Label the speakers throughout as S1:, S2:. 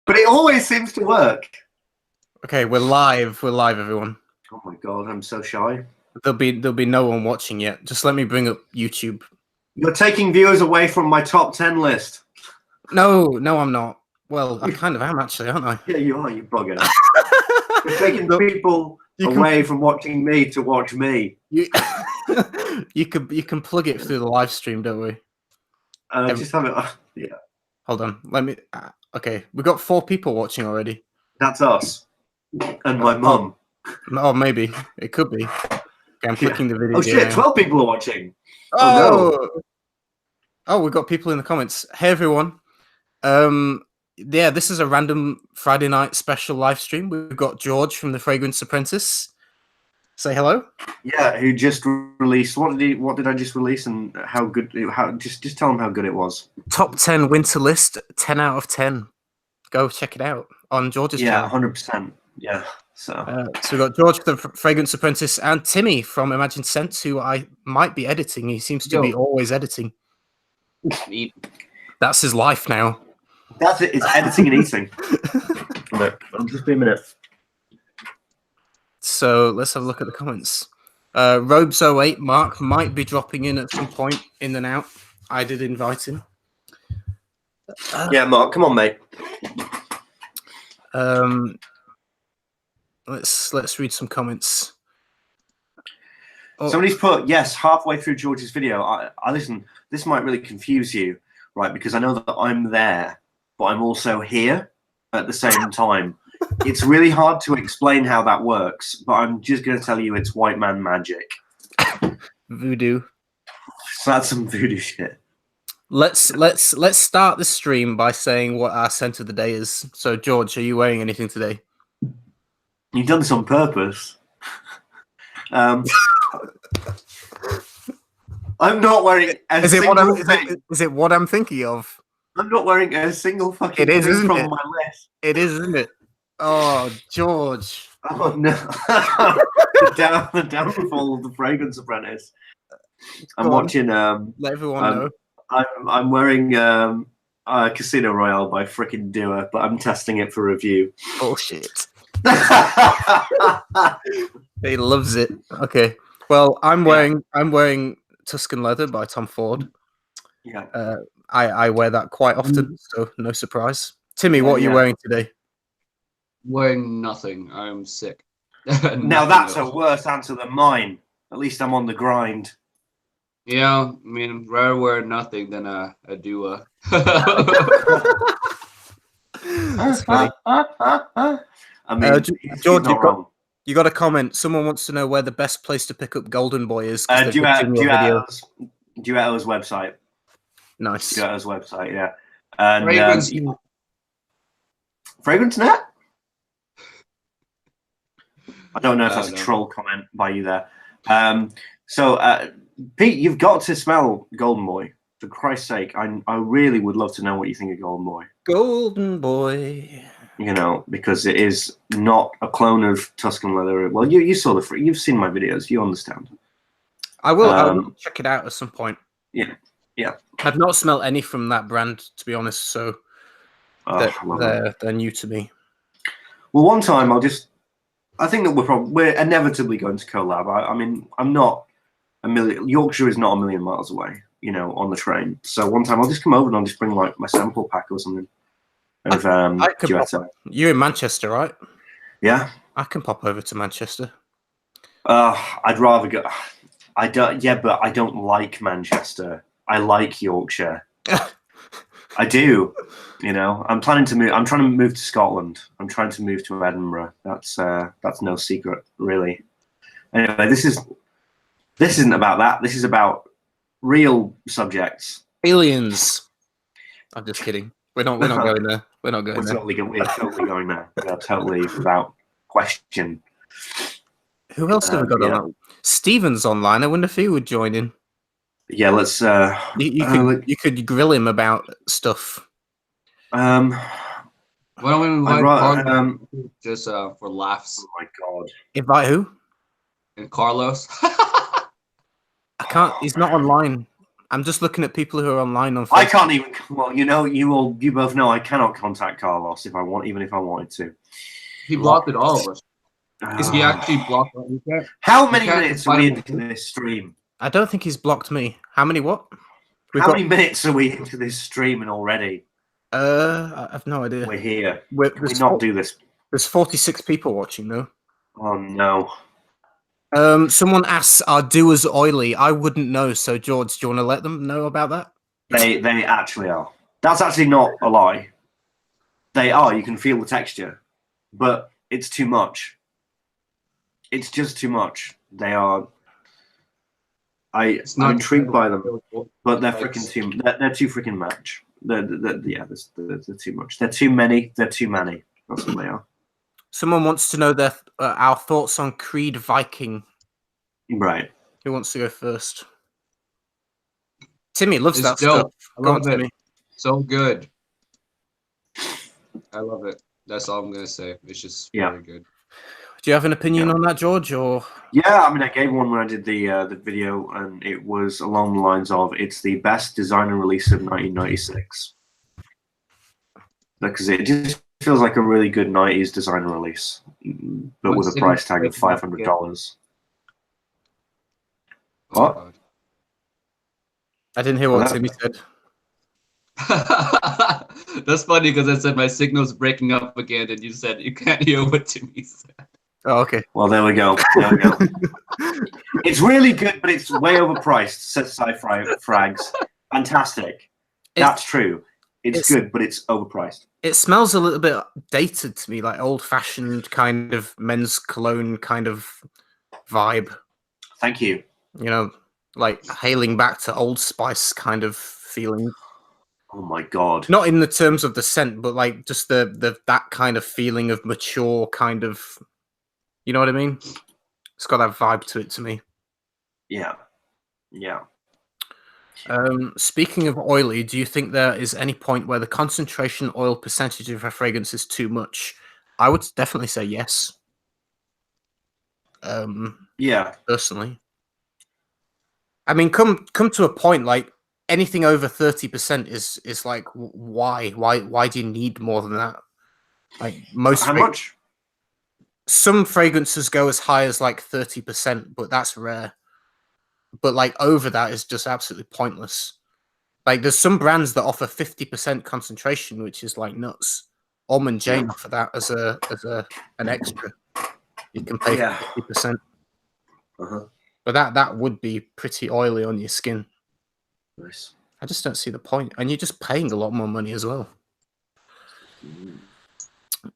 S1: But it always seems to work.
S2: Okay, we're live. We're live, everyone.
S1: Oh my god, I'm so shy.
S2: There'll be no one watching yet. Just let me bring up YouTube.
S1: You're taking viewers away from my top 10 list.
S2: No, I'm not. Well, I kind of am actually, aren't I?
S1: Yeah, you are. You bugger. You're taking people away from watching me to watch me.
S2: You can plug it through the live stream, don't we?
S1: Just have it. Yeah.
S2: Hold on. Let me. Okay, we got 4 people watching already.
S1: That's us and my mum.
S2: Oh, maybe it could be. Okay, I'm clicking the video.
S1: Oh shit! 12 people are watching.
S2: Oh no! Oh, we got people in the comments. Hey everyone. Yeah, this is a random Friday night special live stream. We've got George from the Fragrance Apprentice. Say hello.
S1: Yeah, who just released? What did I just release? And how good? Just tell them how good it was.
S2: Top 10 winter list, 10 out of 10. Go check it out on George's channel.
S1: 100%. Yeah. So
S2: we got George the Fragrance Apprentice and Timmy from Imagine Scents, who I might be editing. He seems to be always editing. That's his life now.
S1: That's it. It's editing and eating. Look, just be a minute.
S2: So let's have a look at the comments. Robes08 Mark might be dropping in at some point in and out. I did invite him.
S1: Yeah, Mark, come on, mate.
S2: Let's read some comments.
S1: Somebody's put, yes, halfway through George's video. I listen, this might really confuse you, right? Because I know that I'm there, but I'm also here at the same time. It's really hard to explain how that works, but I'm just going to tell you it's white man magic.
S2: Voodoo.
S1: So that's some voodoo shit.
S2: Let's start the stream by saying what our scent of the day is. So, George, are you wearing anything today?
S1: You've done this on purpose. I'm not wearing a
S2: is it what I'm thinking of?
S1: I'm not wearing a single fucking
S2: it is,
S1: thing
S2: isn't
S1: from
S2: it?
S1: my list.
S2: It is, isn't it? Oh, George.
S1: Oh, no. the downfall of the Fragrance Apprentice. I'm watching...
S2: let everyone know.
S1: I'm wearing Casino Royale by frickin' Doer, but I'm testing it for review.
S2: Bullshit. He loves it. Okay. Well, I'm wearing Tuscan Leather by Tom Ford.
S1: Yeah.
S2: I wear that quite often, so no surprise. Timmy, what are you wearing today?
S3: Wearing nothing. I'm sick.
S1: Now that's a worse answer than mine. At least I'm on the grind.
S3: Yeah, I mean, rather wear nothing than a duo.
S2: That's funny.
S1: I mean,
S2: George, you got a comment. Someone wants to know where the best place to pick up Golden Boy is.
S1: Duetto's website.
S2: Nice.
S1: Duetto's website, yeah. And Fragrance Net? I don't know if that's a troll comment by you there. Pete, you've got to smell Golden Boy. For Christ's sake, I really would love to know what you think of Golden Boy.
S2: Golden Boy.
S1: You know, because it is not a clone of Tuscan Leather. Well, you saw you've seen my videos. You understand.
S2: I will check it out at some point.
S1: Yeah.
S2: I've not smelled any from that brand, to be honest. So they're new to me.
S1: Well, one time I think that we're inevitably going to collab. I mean, I'm not a million. Yorkshire is not a million miles away, you know, on the train. So one time I'll just come over and I'll just bring like my sample pack or something of Duetto.
S2: You're in Manchester, right?
S1: Yeah.
S2: I can pop over to Manchester.
S1: I'd rather go. I don't. Yeah, but I don't like Manchester. I like Yorkshire. I do. You know, I'm planning to move. I'm trying to move to Scotland. I'm trying to move to Edinburgh. That's no secret, really. Anyway, this isn't about that. This is about real subjects.
S2: Aliens. I'm just kidding. We're not going there. We're not going there.
S1: We're totally going there. We're totally without question.
S2: Who else have we got on? Steven's online. I wonder if he would join in.
S1: Yeah, let's.
S2: You could grill him about stuff.
S3: Why don't we invite just for laughs?
S1: Oh my god!
S2: Invite who?
S3: And Carlos.
S2: I can't. He's not online. I'm just looking at people who are online on Facebook.
S1: I can't even. Well, you both know I cannot contact Carlos if I want, even if I wanted to.
S3: He blocked it all of us. He actually blocked.
S1: How many minutes are we into this stream?
S2: I don't think he's blocked me. How many what?
S1: How many minutes are we into this streaming already?
S2: I have no idea.
S1: We're here. Can we not do this?
S2: There's 46 people watching though.
S1: Oh no.
S2: Someone asks, "Are doers oily?" I wouldn't know. So George, do you want to let them know about that?
S1: They actually are. That's actually not a lie. They are. You can feel the texture, but it's too much. It's just too much. They are. I'm intrigued by them, but they're freaking too. They're too freaking much. They're too much. They're too many. They're too many. That's what they are.
S2: Someone wants to know our thoughts on Creed Viking.
S1: Right.
S2: Who wants to go first? Timmy loves that
S3: dope.
S2: stuff.
S3: I love it. Timmy. So good. I love it. That's all I'm gonna say. It's just very good.
S2: Do you have an opinion on that, George? Or
S1: I mean, I gave one when I did the video, and it was along the lines of it's the best designer release of 1996 because it just feels like a really good 90s designer release, but with a price tag of $500. What?
S2: I didn't hear what Timmy said.
S3: That's funny because I said my signal's breaking up again, and you said you can't hear what Timmy said.
S2: Oh, okay.
S1: Well, there we go. There we go. It's really good, but it's way overpriced. Set aside frags. Fantastic. That's true. It's good, but it's overpriced.
S2: It smells a little bit dated to me, like old-fashioned kind of men's cologne kind of vibe.
S1: Thank you.
S2: You know, like hailing back to Old Spice kind of feeling.
S1: Oh my god!
S2: Not in the terms of the scent, but like just the that kind of feeling of mature kind of. You know what I mean? It's got that vibe to it to me.
S1: Yeah. Yeah.
S2: Speaking of oily, do you think there is any point where the concentration oil percentage of a fragrance is too much? I would definitely say yes.
S1: Yeah.
S2: Personally. I mean, come to a point like anything over 30% is like why do you need more than that? Like most.
S1: How much?
S2: Some fragrances go as high as like 30%, but that's rare. But like over that is just absolutely pointless. Like there's some brands that offer 50% concentration, which is like nuts. Almond Jane for that as an extra. You can pay 50%. But that would be pretty oily on your skin.
S1: Nice.
S2: I just don't see the point. And you're just paying a lot more money as well.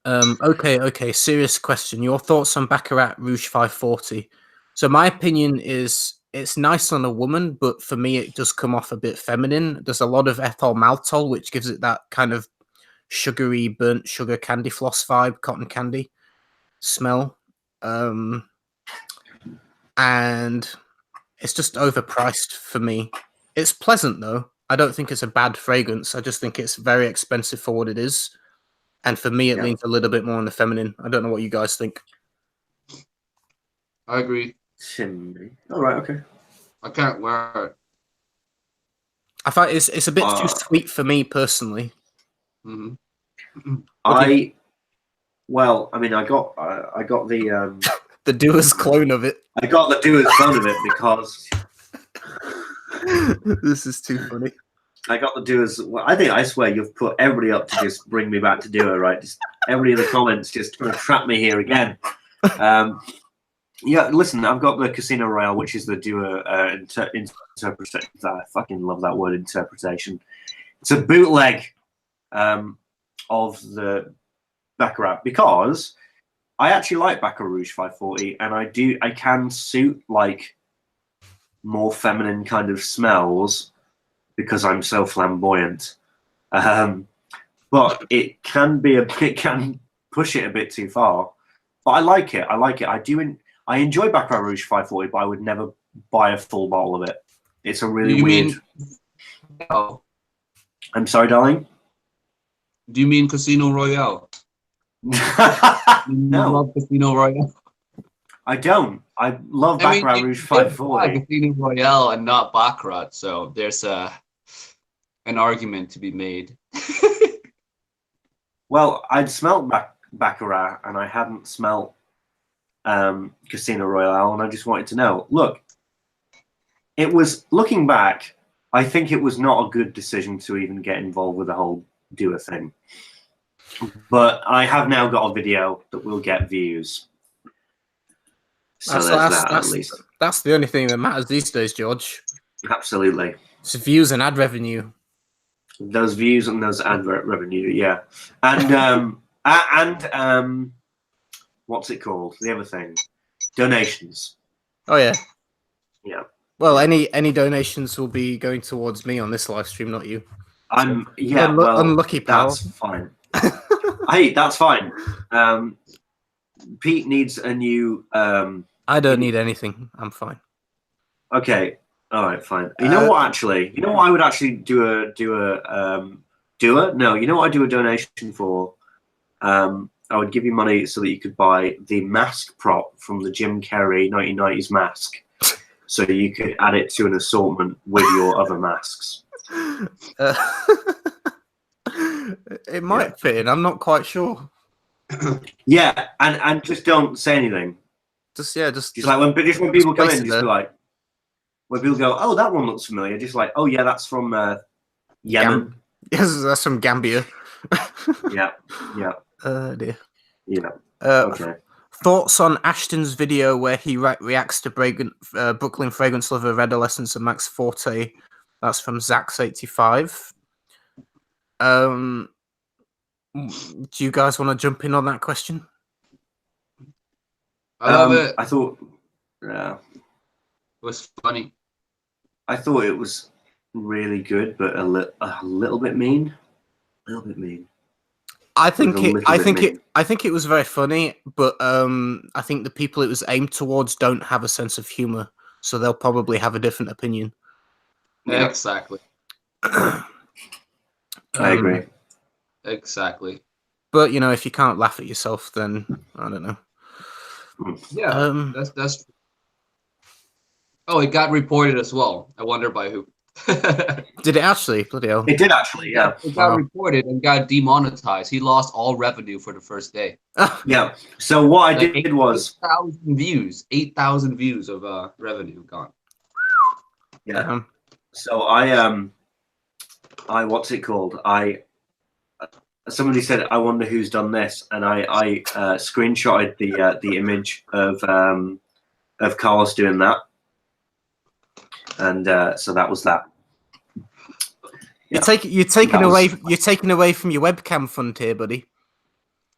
S2: Okay. Serious question. Your thoughts on Baccarat Rouge 540? So my opinion is it's nice on a woman, but for me it does come off a bit feminine. There's a lot of ethyl maltol, which gives it that kind of sugary, burnt sugar candy floss vibe, cotton candy smell. And it's just overpriced for me. It's pleasant though. I don't think it's a bad fragrance. I just think it's very expensive for what it is. And for me, it leans a little bit more on the feminine. I don't know what you guys think.
S3: I agree.
S1: All right, okay.
S3: I can't wear it.
S2: I find it's a bit too sweet for me personally.
S3: Mm-hmm.
S1: I got the
S2: the doer's clone of it.
S1: I got the doer's clone of it because
S2: this is too funny.
S1: I got the doers. Well, I swear you've put everybody up to just bring me back to doer, right? Just everybody in the comments just trying to trap me here again. Yeah, listen, I've got the Casino Royale, which is the doer interpretation. I fucking love that word, interpretation. It's a bootleg of the Baccarat because I actually like Baccarat Rouge 540, and I can suit like more feminine kind of smells because I'm so flamboyant. But it can push it a bit too far. But I like it. I enjoy Baccarat Rouge 540, but I would never buy a full bottle of it. It's a really weird. I'm sorry, darling.
S3: Do you mean Casino Royale?
S1: No.
S3: Love Casino Royale.
S1: I don't. I love
S3: I mean,
S1: Baccarat
S3: you
S1: Rouge
S3: did
S1: 540.
S3: Casino Royale and not Baccarat, so there's an argument to be made.
S1: Well, I'd smelt Baccarat and I hadn't smelt Casino Royale, and I just wanted to know. Look, it was, looking back, I think it was not a good decision to even get involved with the whole doer thing. But I have now got a video that will get views. So there's that, at least.
S2: That's the only thing that matters these days, George.
S1: Absolutely.
S2: It's views and ad revenue.
S1: Those views and those advert revenue, yeah. And what's it called? The other thing, donations.
S2: Oh yeah.
S1: Yeah.
S2: Well, any donations will be going towards me on this live stream, not you.
S1: Unlucky,
S2: pal.
S1: That's fine. Hey, that's fine. Pete needs a new.
S2: I don't need anything. I'm fine.
S1: Okay. All right. Fine. You know what? Actually, you know what? I would actually do a. No. You know what? I do a donation for. I would give you money so that you could buy the mask prop from the Jim Carrey 1990s mask, so you could add it to an assortment with your other masks.
S2: It might fit in. I'm not quite sure.
S1: Yeah, and just don't say anything.
S2: Just
S1: like when people come in, just
S2: there.
S1: be like, when people go, "Oh, that one looks familiar," just like, "Oh yeah, that's from Yemen."
S2: Yes, that's from Gambia.
S1: Yeah.
S2: Dear.
S1: Yeah. Okay.
S2: Thoughts on Ashton's video where he reacts to Brooklyn Fragrance Lover, Red Adolescence, and Max Forte? That's from Zax85. Do you guys want to jump in on that question?
S3: I love it.
S1: I thought, yeah,
S3: it was funny.
S1: I thought it was really good, but a little bit mean. A little bit mean.
S2: I think it was very funny, but I think the people it was aimed towards don't have a sense of humor, so they'll probably have a different opinion.
S3: Yeah. Exactly.
S1: I agree.
S3: Exactly.
S2: But you know, if you can't laugh at yourself, then I don't know.
S3: Yeah, that's. Oh, it got reported as well. I wonder by who.
S2: Did it actually? Bloody hell!
S1: It did actually. Yeah.
S3: It got reported and got demonetized. He lost all revenue for the first day.
S1: Yeah. So what I did was
S3: 8,000 views. 8,000 views of revenue gone.
S1: Yeah. So I what's it called? Somebody said, "I wonder who's done this," and I screenshotted the image of Carlos doing that, and so that was that.
S2: Yeah. You're taking away from your webcam fund here, buddy.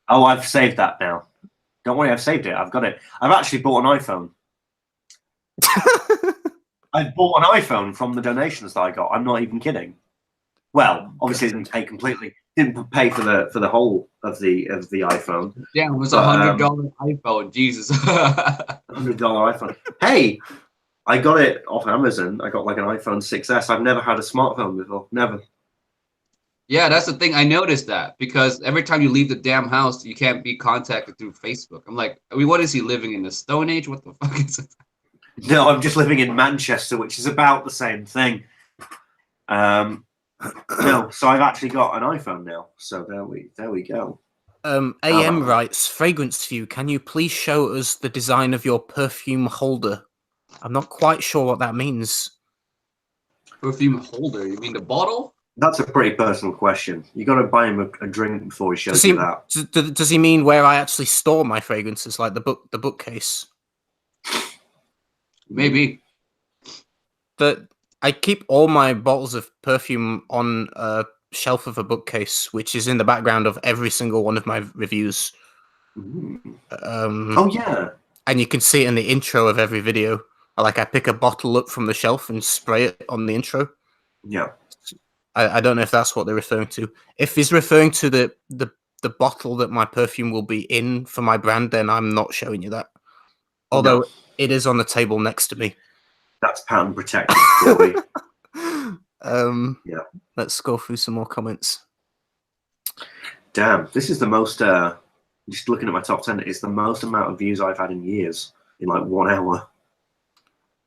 S1: Oh, I've saved that now. Don't worry, I've saved it. I've got it. I've actually bought an iPhone. I've bought an iPhone from the donations that I got. I'm not even kidding. Well, obviously, didn't pay for the whole of the iPhone.
S3: Yeah, it was $100 iPhone. Jesus.
S1: $100 iPhone. Hey, I got it off Amazon. I got like an iPhone 6S. I've never had a smartphone before. Never.
S3: Yeah, that's the thing. I noticed that because every time you leave the damn house, you can't be contacted through Facebook. I'm like, what is he living in the Stone Age? What the fuck is it?
S1: No, I'm just living in Manchester, which is about the same thing. No, so I've actually got an iPhone now. So there we go.
S2: AM writes, FragranceView, can you please show us the design of your perfume holder? I'm not quite sure what that means.
S3: Perfume holder? You mean the bottle?
S1: That's a pretty personal question. You got to buy him a drink before he shows you that.
S2: Does he mean where I actually store my fragrances, like the bookcase?
S3: Maybe.
S2: I keep all my bottles of perfume on a shelf of a bookcase, which is in the background of every single one of my reviews.
S1: Oh yeah.
S2: And you can see it in the intro of every video. I pick a bottle up from the shelf and spray it on the intro.
S1: Yeah.
S2: I don't know if that's what they're referring to. If he's referring to the bottle that my perfume will be in for my brand, then I'm not showing you that. Although it is on the table next to me.
S1: That's patent protected, Corby.
S2: Yeah. Let's go through some more comments.
S1: Damn, this is the most. Just looking at my top 10, it's the most amount of views I've had in years. in like 1 hour.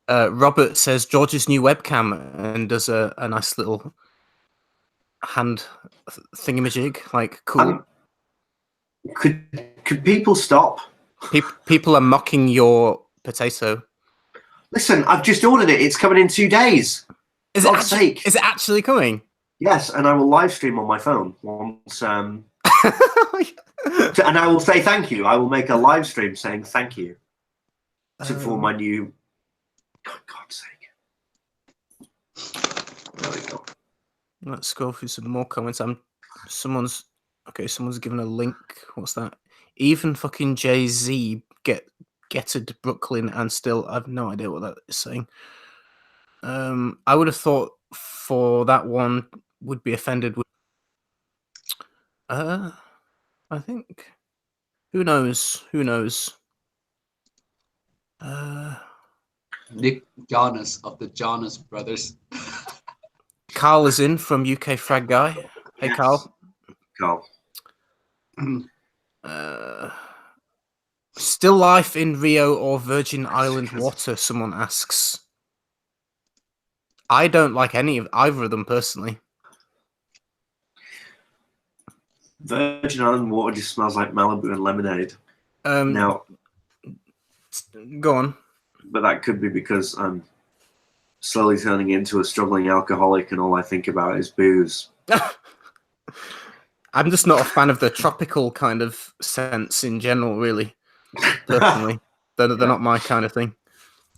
S2: Robert says George's new webcam and does a nice little hand thingamajig. Like, cool.
S1: Could people stop?
S2: People are mocking your potato.
S1: Listen, I've just ordered it. It's coming in 2 days.
S2: Is it actually coming?
S1: Yes, and I will live stream on my phone once. And I will say thank you. I will make a live stream saying thank you for my new. For God's sake. There we go.
S2: Let's go through some more comments. Someone's given a link. What's that? Even fucking Jay-Z getted Brooklyn and still I've no idea what that is saying. I would have thought for that one would be offended with I think who knows?
S3: Nick Jonas of the Jonas Brothers.
S2: Carl is in from UK Frag Guy. Hey,
S1: Yes.
S2: Carl. Still life in Rio or Virgin Island water? Someone asks. I don't like either of them personally.
S1: Virgin Island water just smells like Malibu and lemonade. Now,
S2: go on.
S1: But that could be because I'm slowly turning into a struggling alcoholic, and all I think about is booze.
S2: I'm just not a fan of the tropical kind of scents in general, really. Personally, they're not my kind of thing.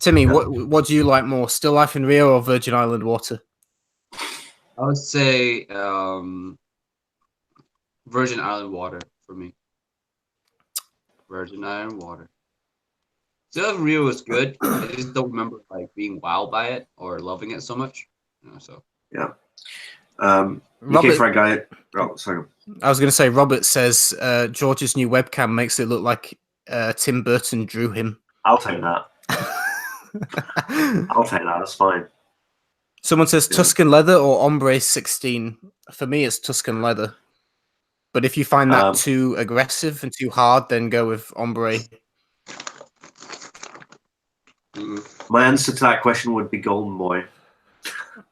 S2: Timmy, what do you like more, Still Life in Rio or Virgin Island water?
S3: I would say Virgin Island water for me. Virgin Island water. Still Life in Rio was good. I just don't remember like being wowed by it or loving it so much. So
S1: yeah.
S2: Robert,
S1: UK Frag Guy. Oh, sorry.
S2: I was going to say, Robert says George's new webcam makes it look like Tim Burton drew him.
S1: I'll take that. I'll take that. That's fine.
S2: Someone says Tuscan leather or ombre 16. For me, it's Tuscan leather. But if you find that too aggressive and too hard, then go with ombre.
S1: My answer to that question would be Golden Boy.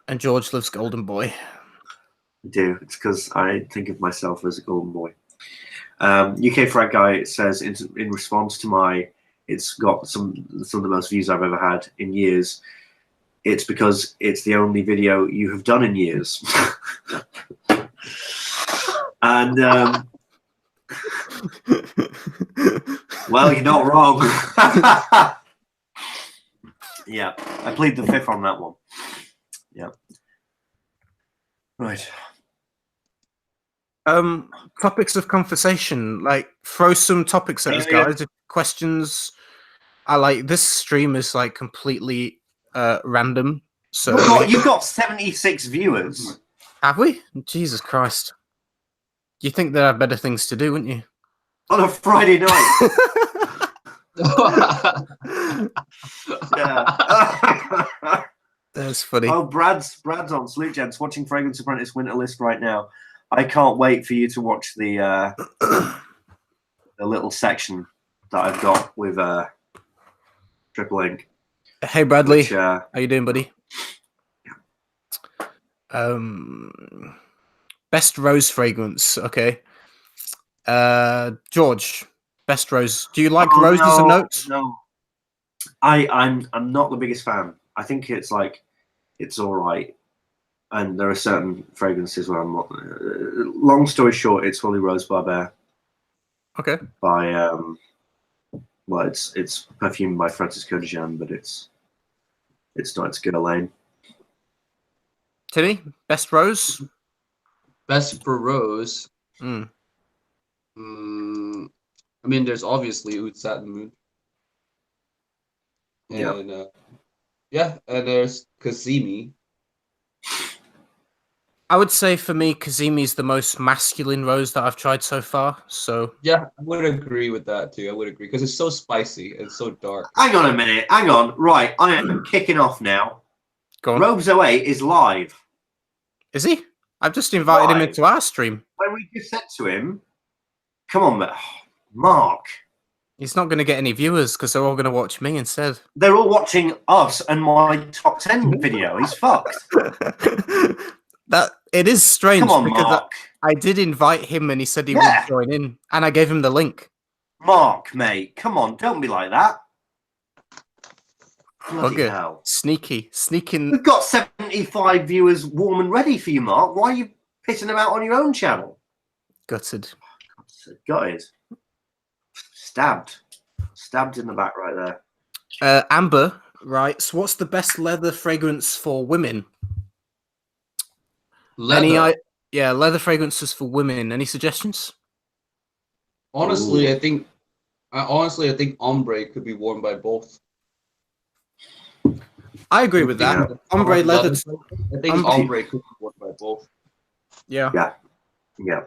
S2: And George loves Golden Boy.
S1: I do. It's because I think of myself as a Golden Boy. UK Frag Guy says in response to my, it's got some of the most views I've ever had in years. It's because it's the only video you have done in years. And well, you're not wrong. Yeah, I plead the fifth on that one. Yeah. Right.
S2: Topics of conversation. Like, throw some topics at us, guys. Questions. I like this stream is like completely random. So
S1: you've got 76 viewers.
S2: Have we? Jesus Christ. You think there are better things to do, wouldn't you?
S1: On a Friday night. Yeah.
S2: That's funny.
S1: Oh, Brad's on Salute Gents watching Fragrance Apprentice Winter List right now. I can't wait for you to watch the little section that I've got with Triple Ink.
S2: Hey Bradley, how you doing, buddy? Best rose fragrance. Okay. George, best rose. Do you like roses and notes?
S1: No. I'm not the biggest fan. I think it's like it's all right, and there are certain fragrances where I'm not. Long story short, it's probably Rose Barbare.
S2: Okay.
S1: By well, it's perfumed by Francisco de Jean, but it's not. It's Guerlain.
S2: Timmy, best rose.
S3: Best for rose.
S2: Mm.
S3: I mean, there's obviously Oud Satin Moon. And yeah, and there's Kazimi.
S2: I would say for me, Kazimi is the most masculine rose that I've tried so far. So
S3: yeah, I would agree with that too. I would agree because it's so spicy and so dark.
S1: Hang on a minute. Hang on. Right, I am kicking off now.
S2: Go on.
S1: Robes 08 is live.
S2: Is he? I've just invited him into our stream.
S1: When we just said to him, "Come on, Mark,
S2: He's not going to get any viewers because they're all going to watch me instead.
S1: They're all watching us and my top 10 video. He's fucked.
S2: That it is strange
S1: Come on,
S2: because
S1: Mark.
S2: I did invite him and he said he
S1: Yeah.
S2: would join in, and I gave him the link.
S1: Mark, mate, come on, don't be like that. Bloody
S2: Bugger.
S1: hell.
S2: Sneaking.
S1: We've got 75 viewers warm and ready for you, Mark. Why are you pissing them out on your own channel?
S2: Gutted.
S1: Got it. Stabbed in the back right there.
S2: Amber writes, "What's the best leather fragrance for women?"
S3: Leather.
S2: Leather fragrances for women. Any suggestions?
S3: Honestly, I think ombre could be worn by both.
S2: I agree with that. Ombre leather.
S3: I think ombre could be worn by both.
S2: Yeah.
S1: Yeah.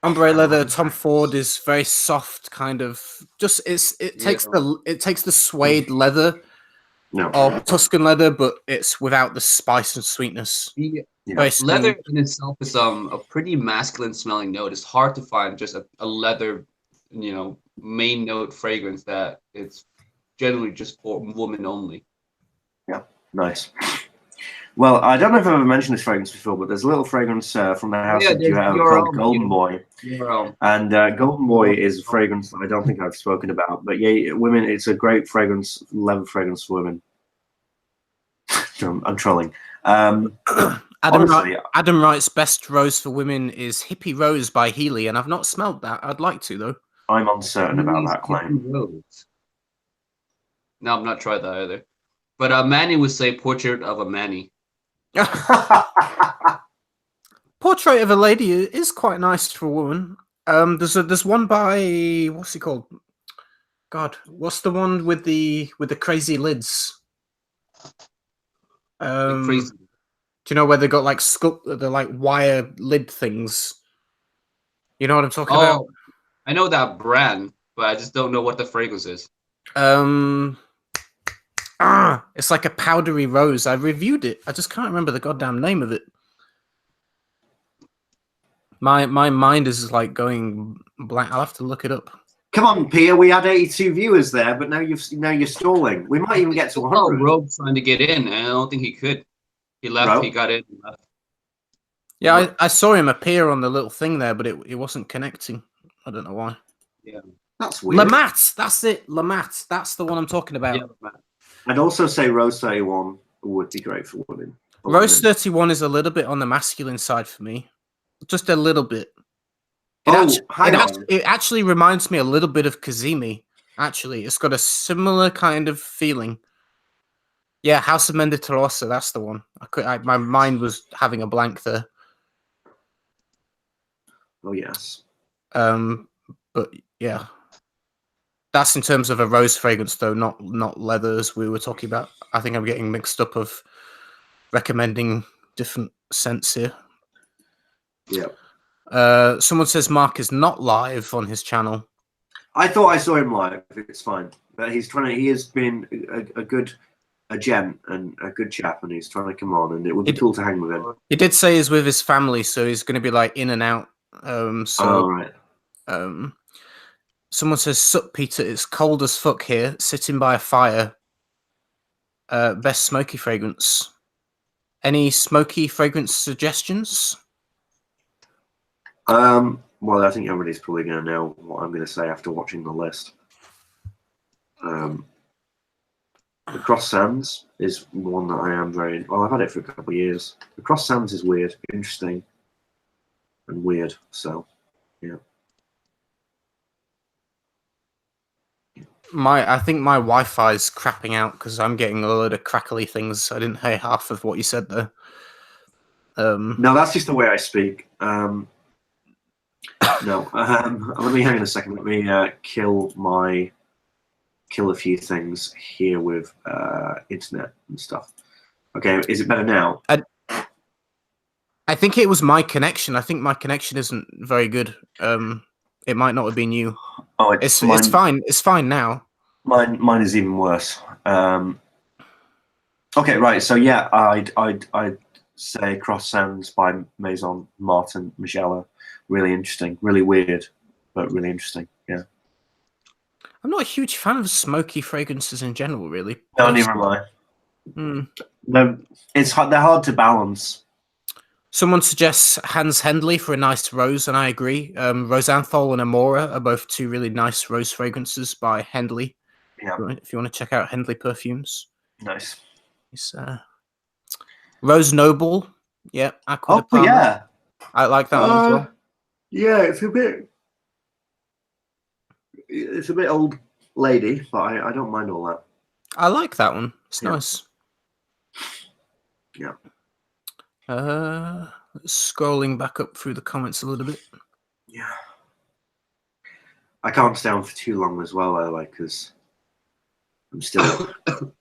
S2: Ombre leather. Tom Ford is very soft, kind of. Just it takes the suede leather or Tuscan leather, but it's without the spice and sweetness.
S3: Leather in itself is a pretty masculine smelling note. It's hard to find just a leather, main note fragrance that it's generally just for women only.
S1: Yeah, nice. Well, I don't know if I've ever mentioned this fragrance before, but there's a little fragrance from the house of Duo called Golden Boy. And Golden Boy is a fragrance that I don't think I've spoken about. But yeah, women, it's a great fragrance, leather fragrance for women. I'm trolling.
S2: Adam writes, best rose for women is Hippie Rose by Healy, and I've not smelled that. I'd like to, though.
S1: I'm uncertain about that claim.
S3: No, I've not tried that either. But Manny would say Portrait of a Manny.
S2: Portrait of a Lady is quite nice for a woman. There's one by, what's he called? God, what's the one with the crazy lids?
S3: Crazy.
S2: Do you know where they got like the like wire lid things? You know what I'm talking about?
S3: I know that brand, but I just don't know what the fragrance is.
S2: It's like a powdery rose. I reviewed it. I just can't remember the goddamn name of it. My mind is like going blank. I'll have to look it up.
S1: Come on, Pia. We had 82 viewers there, but now you're stalling. We might even get to 100.
S3: Rogue trying to get in, and I don't think he could. He left. Rogue? He got in. And left.
S2: Yeah, I saw him appear on the little thing there, but it wasn't connecting. I don't know why.
S3: Yeah,
S1: that's weird.
S2: Lamat, that's it. Lamat, that's the one I'm talking about.
S3: Yeah,
S1: I'd also say Rose 31 would be great for women.
S2: Rose 31 is a little bit on the masculine side for me. Just a little bit. It actually reminds me a little bit of Kazimi. Actually, it's got a similar kind of feeling. Yeah, House of Menditorosa, that's the one. My mind was having a blank there.
S1: Oh yes.
S2: But yeah, that's in terms of a rose fragrance, though, not leathers we were talking about. I think I'm getting mixed up of recommending different scents here.
S1: Yeah.
S2: Someone says Mark is not live on his channel.
S1: I thought I saw him live. It's fine, but he has been a gent and a good chap, and he's trying to come on, and it would be cool to hang with him.
S2: He did say he's with his family, so he's going to be like in and out.
S1: Right.
S2: Someone says, "Sup, Peter? It's cold as fuck here. Sitting by a fire. Best smoky fragrance. Any smoky fragrance suggestions?"
S1: Well, I think everybody's probably going to know what I'm going to say after watching the list. The Cross Sands is one that I am very... Well, I've had it for a couple of years. The Cross Sands is weird, interesting, and weird, so, yeah.
S2: I think my Wi-Fi is crapping out because I'm getting a load of crackly things. I didn't hear half of what you said there.
S1: No, that's just the way I speak. No, let me hang on a second. Let me kill a few things here with internet and stuff. Okay, is it better now?
S2: I think it was my connection. I think my connection isn't very good. It might not have been you.
S1: Oh,
S2: it's fine. It's fine now.
S1: Mine is even worse. Okay, right. So yeah, I'd say Cross Sands by Maison Martin Michela. Really interesting, really weird, but really interesting. Yeah.
S2: I'm not a huge fan of smoky fragrances in general, really.
S1: No, neither am I. No, they're hard to balance.
S2: Someone suggests Hans Hendley for a nice rose, and I agree. Rosanthol and Amora are both two really nice rose fragrances by Hendley.
S1: Yeah.
S2: If you want to check out Hendley perfumes.
S1: Nice.
S2: It's, Rose Noble. Yeah. Aqua de Parma.
S1: Yeah.
S2: I like that one as well.
S1: Yeah, it's a bit old lady, but I don't mind all that.
S2: I like that one. It's nice.
S1: Yeah.
S2: Scrolling back up through the comments a little bit.
S1: Yeah. I can't stay on for too long as well, though, because I'm still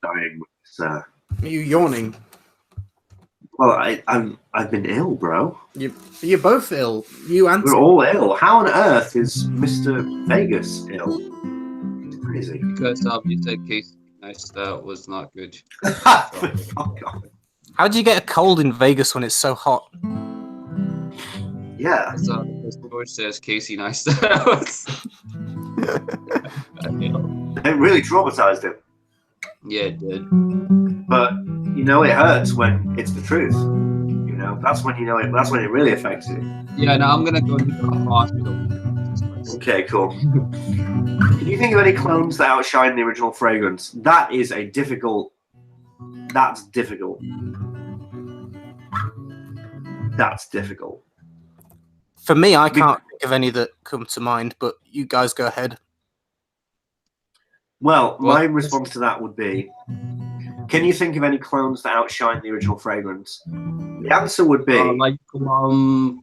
S1: dying.
S2: Are you yawning?
S1: Well, I've been ill, bro.
S2: You're both ill. You and
S1: we're all ill. How on earth is Mr. Vegas ill? It's crazy.
S3: Because you said Casey Nice, that was not good.
S1: Fuck off.
S2: How do you get a cold in Vegas when it's so hot?
S1: Yeah.
S3: So George says Casey Nice. It
S1: really traumatized him.
S3: Yeah, it did.
S1: But you know, it hurts when it's the truth. You know, that's when you know it. That's when it really affects you.
S3: Yeah, now I'm gonna go to the hospital.
S1: Okay, cool. Can you think of any clones that outshine the original fragrance? That is a difficult. That's difficult. That's difficult.
S2: For me, I can't think of any that come to mind, but you guys go ahead.
S1: Well, my response to that would be, can you think of any clones that outshine the original fragrance? The answer would be...
S3: like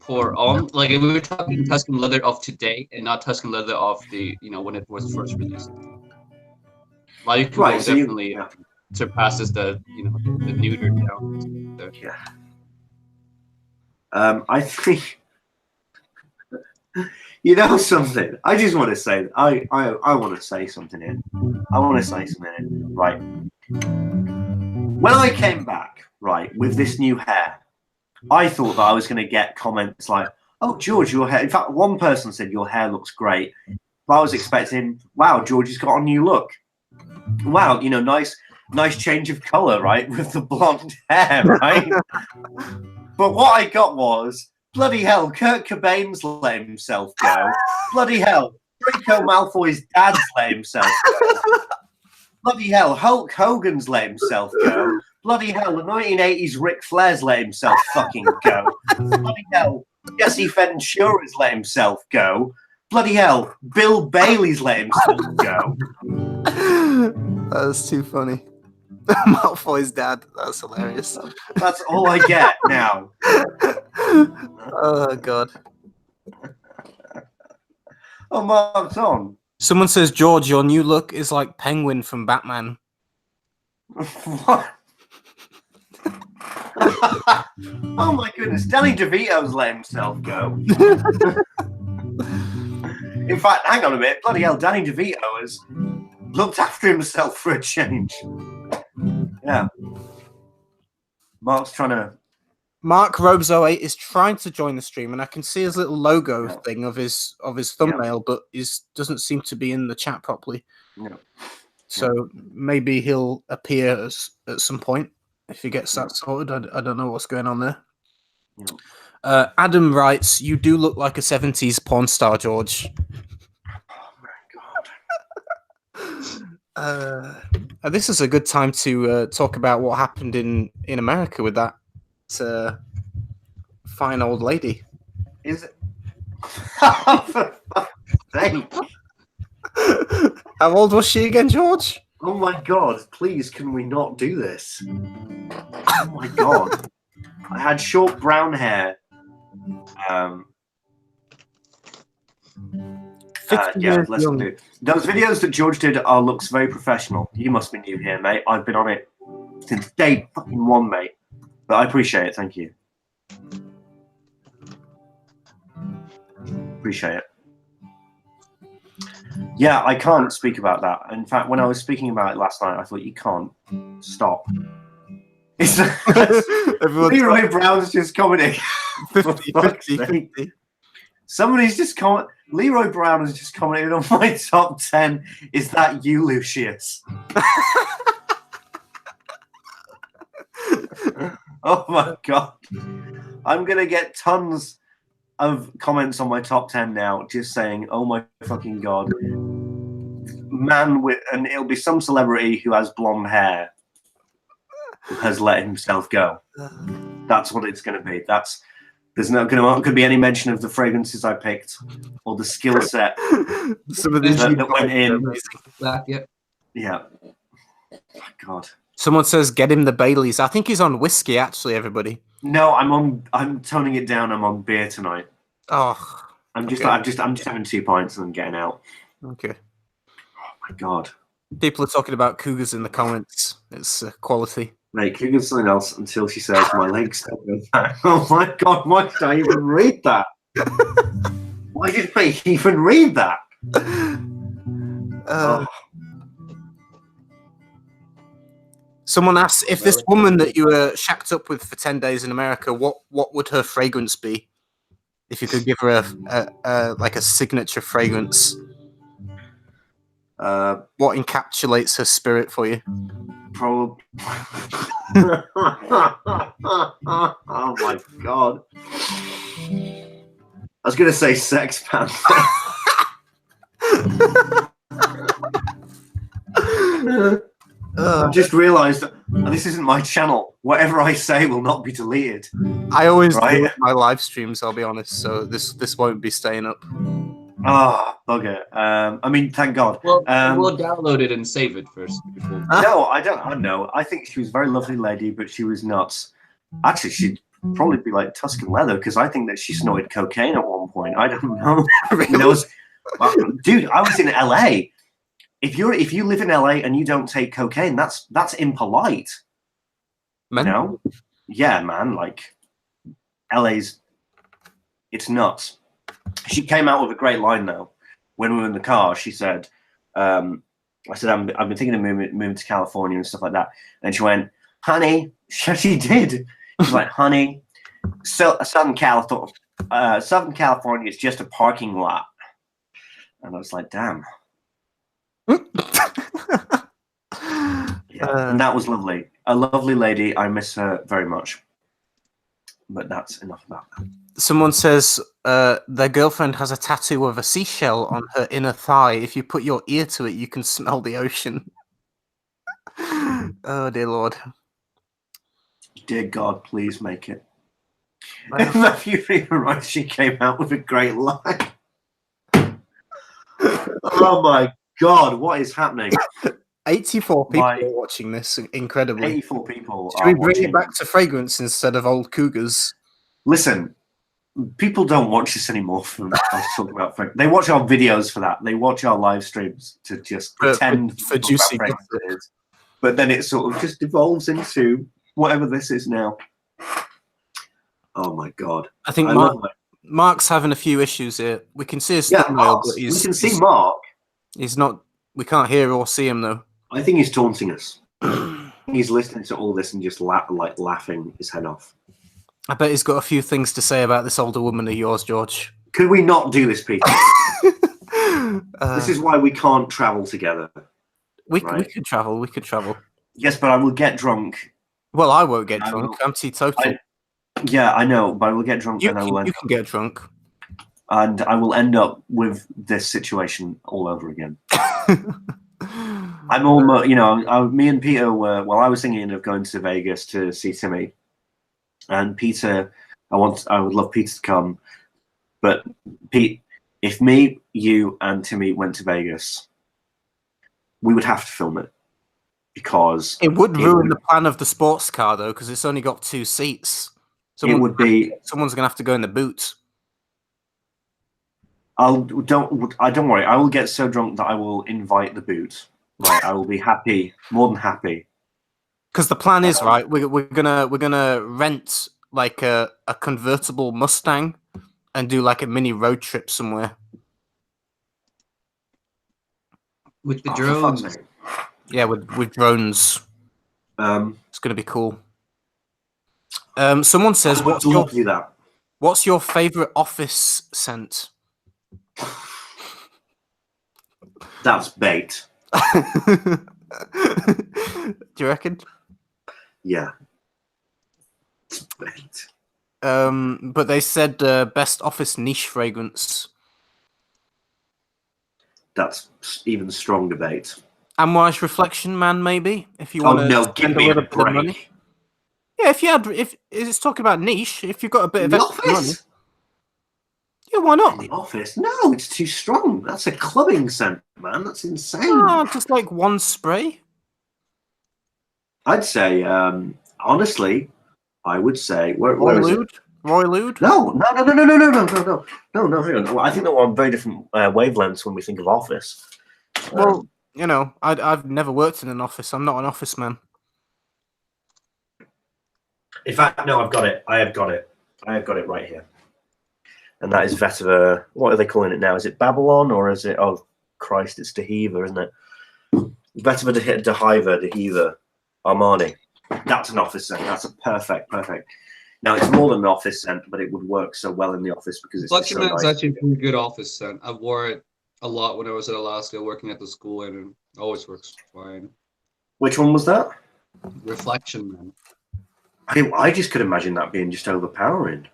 S3: pour on. Like if we were talking Tuscan leather of today and not Tuscan leather of the, when it was first released. Like
S1: right, so
S3: definitely surpasses the, the neuter down.
S1: Yeah. I think... You know something? I just want to say, I want to say something here. I want to say something here. Right. When I came back, right, with this new hair, I thought that I was going to get comments like, oh, George, your hair. In fact, one person said your hair looks great. But I was expecting, wow, George has got a new look. Wow, nice change of color, right, with the blonde hair, right? But what I got was, bloody hell, Kurt Cobain's let himself go. Bloody hell, Draco Malfoy's dad's let himself go. Bloody hell, Hulk Hogan's let himself go. Bloody hell, the 1980s Ric Flair's let himself fucking go. Bloody hell, Jesse Ventura's let himself go. Bloody hell, Bill Bailey's let himself go.
S2: That was too funny. Malfoy's dad. That's hilarious.
S1: That's all I get now.
S2: Oh, God.
S1: Oh, Mark's on.
S2: Someone says, George, your new look is like Penguin from Batman.
S1: What? Oh, my goodness. Danny DeVito's let himself go. In fact, hang on a minute. Bloody hell, Danny DeVito has looked after himself for a change. Yeah. Mark's trying to...
S2: Mark Robes08 is trying to join the stream, and I can see his little logo thing of his thumbnail, but he doesn't seem to be in the chat properly.
S1: No.
S2: So maybe he'll appear at some point if he gets that sorted. I don't know what's going on there.
S1: No.
S2: Adam writes, you do look like a 70s porn star, George. This is a good time to talk about what happened in America with that fine old lady.
S1: Is it? For fuck's sake.
S2: How old was she again, George?
S1: Oh my God, please, can we not do this? Oh my God. I had short brown hair. Yeah, let's do. Those videos that George did looks very professional. You must be new here, mate. I've been on it since day fucking one, mate. But I appreciate it. Thank you. Appreciate it. Yeah, I can't speak about that. In fact, when I was speaking about it last night, I thought, you can't stop. Leroy Brown's just commenting.
S2: 50.
S1: Somebody's just comment. Leroy Brown has just commented on my top 10. Is that you, Lucius? Oh my god! I'm gonna get tons of comments on my top 10 now, just saying, "Oh my fucking god, man!" And it'll be some celebrity who has blonde hair has let himself go. That's what it's gonna be. There's not going to be any mention of the fragrances I picked or the skill set
S2: Some of these
S1: that went in.
S3: Yeah.
S1: My God.
S2: Someone says, "Get him the Baileys." I think he's on whiskey, actually. Everybody.
S1: No, I'm toning it down. I'm on beer tonight.
S2: Oh,
S1: I'm just having 2 pints and I'm getting out.
S2: Okay.
S1: Oh my God.
S2: People are talking about cougars in the comments. It's quality.
S1: Mate, Cougar's something else until she says my legs don't go back. Oh my God, why did I even read that? Why did I even read that?
S2: Someone asks, if this woman that you were shacked up with for 10 days in America, what would her fragrance be? If you could give her like a signature fragrance. What encapsulates her spirit for you?
S1: Probably. Oh my God. I was going to say Sex Panther. I've just realised that this isn't my channel. Whatever I say will not be deleted.
S2: I always do my live streams, I'll be honest, so this won't be staying up.
S1: Oh, bugger. I mean, thank God.
S3: Well, we'll download it and save it first.
S1: No, I don't. I know. I think she was a very lovely lady, but she was nuts. Actually, she'd probably be like Tuscan Leather, because I think that she snorted cocaine at one point. I don't know. Dude, I was in LA. If you live in LA and you don't take cocaine, that's impolite.
S2: Man.
S1: You know? Yeah, man. Like, LA's, it's nuts. She came out with a great line though. When we were in the car, she said, "I said I've been thinking of moving to California and stuff like that." And she went, "Honey," she did. She's like, "Honey, so Southern California is just a parking lot." And I was like, "Damn." Yeah, and that was lovely. A lovely lady. I miss her very much. But that's enough about that.
S2: Someone says their girlfriend has a tattoo of a seashell on her inner thigh. If you put your ear to it, you can smell the ocean. Oh, dear Lord.
S1: Dear God, please make it. Matthew Freeman writes, she came out with a great line. Oh my God, what is happening?
S2: 84 people are watching this, incredibly.
S1: 84 people.
S2: Should we bring it back to fragrance instead of old cougars?
S1: Listen, people don't watch this anymore for us talking about fragrance. They watch our videos for that. They watch our live streams to just pretend
S2: for juicy
S1: fragrances. But then it sort of just devolves into whatever this is now. Oh my God.
S2: I think Mark's having a few issues here. We can see his thumbnail, but
S1: we can see Mark.
S2: He's not. We can't hear or see him though.
S1: I think he's taunting us. He's listening to all this and just laughing his head off.
S2: I bet he's got a few things to say about this older woman of yours, George.
S1: Could we not do this, Peter? This is why we can't travel together.
S2: We could travel. We could travel.
S1: Yes, but I will get drunk.
S2: Well, I won't get drunk. I'm teetotal.
S1: Yeah, I know, but I will get drunk and I will.
S2: You can get drunk.
S1: And I will end up with this situation all over again. I'm almost, me and Peter were. Well, I was thinking of going to Vegas to see Timmy, and Peter. I would love Peter to come, but Pete, if me, you, and Timmy went to Vegas, we would have to film it because
S2: it would ruin the plan of the sports car, though, because it's only got 2 seats. Someone's gonna have to go in the boot.
S1: Don't worry. I will get so drunk that I will invite the boot. Right, I will be happy, more than happy.
S2: Because the plan is right. We're gonna rent like a convertible Mustang and do like a mini road trip somewhere
S3: with the drones.
S2: Yeah, with drones. It's gonna be cool. Someone says, "What's What's your favorite office scent?
S1: That's bait.
S2: Do you reckon?
S1: Yeah. It's bait.
S2: But they said best office niche fragrance.
S1: That's even stronger bait.
S2: Amouage Reflection Man, maybe, if you want to
S1: no, give
S2: spend a
S1: me a
S2: little bit of money.
S1: break.
S2: Yeah, if it's talking about niche, if you've got a bit
S1: In
S2: of
S1: the
S2: extra money,
S1: office?
S2: yeah, why
S1: In
S2: not?
S1: the office? No, it's too strong. That's a clubbing scent, man. That's insane.
S2: Oh, just like one spray.
S1: I'd say, honestly, I would say, where is it?
S2: Roy Lude?
S1: No. Hang on. Well, I think that we're on very different wavelengths when we think of office.
S2: Well, you know, I've never worked in an office. I'm not an office man.
S1: In fact, no, I've got it. I have got it right here. And that is Vetiver. What are they calling it now? Is it Babylon or is it? Oh, Christ, it's Dehiva, isn't it? Vetiver, Dehiva, Armani. That's an office scent. That's a perfect. Now it's more than an office scent, but it would work so well in the office because it's
S3: Reflection
S1: so
S3: Man is
S1: nice.
S3: actually a pretty good office scent. I wore it a lot when I was at Alaska working at the school, and it always works fine.
S1: Which one was that?
S3: Reflection Man.
S1: I just could imagine that being just overpowering.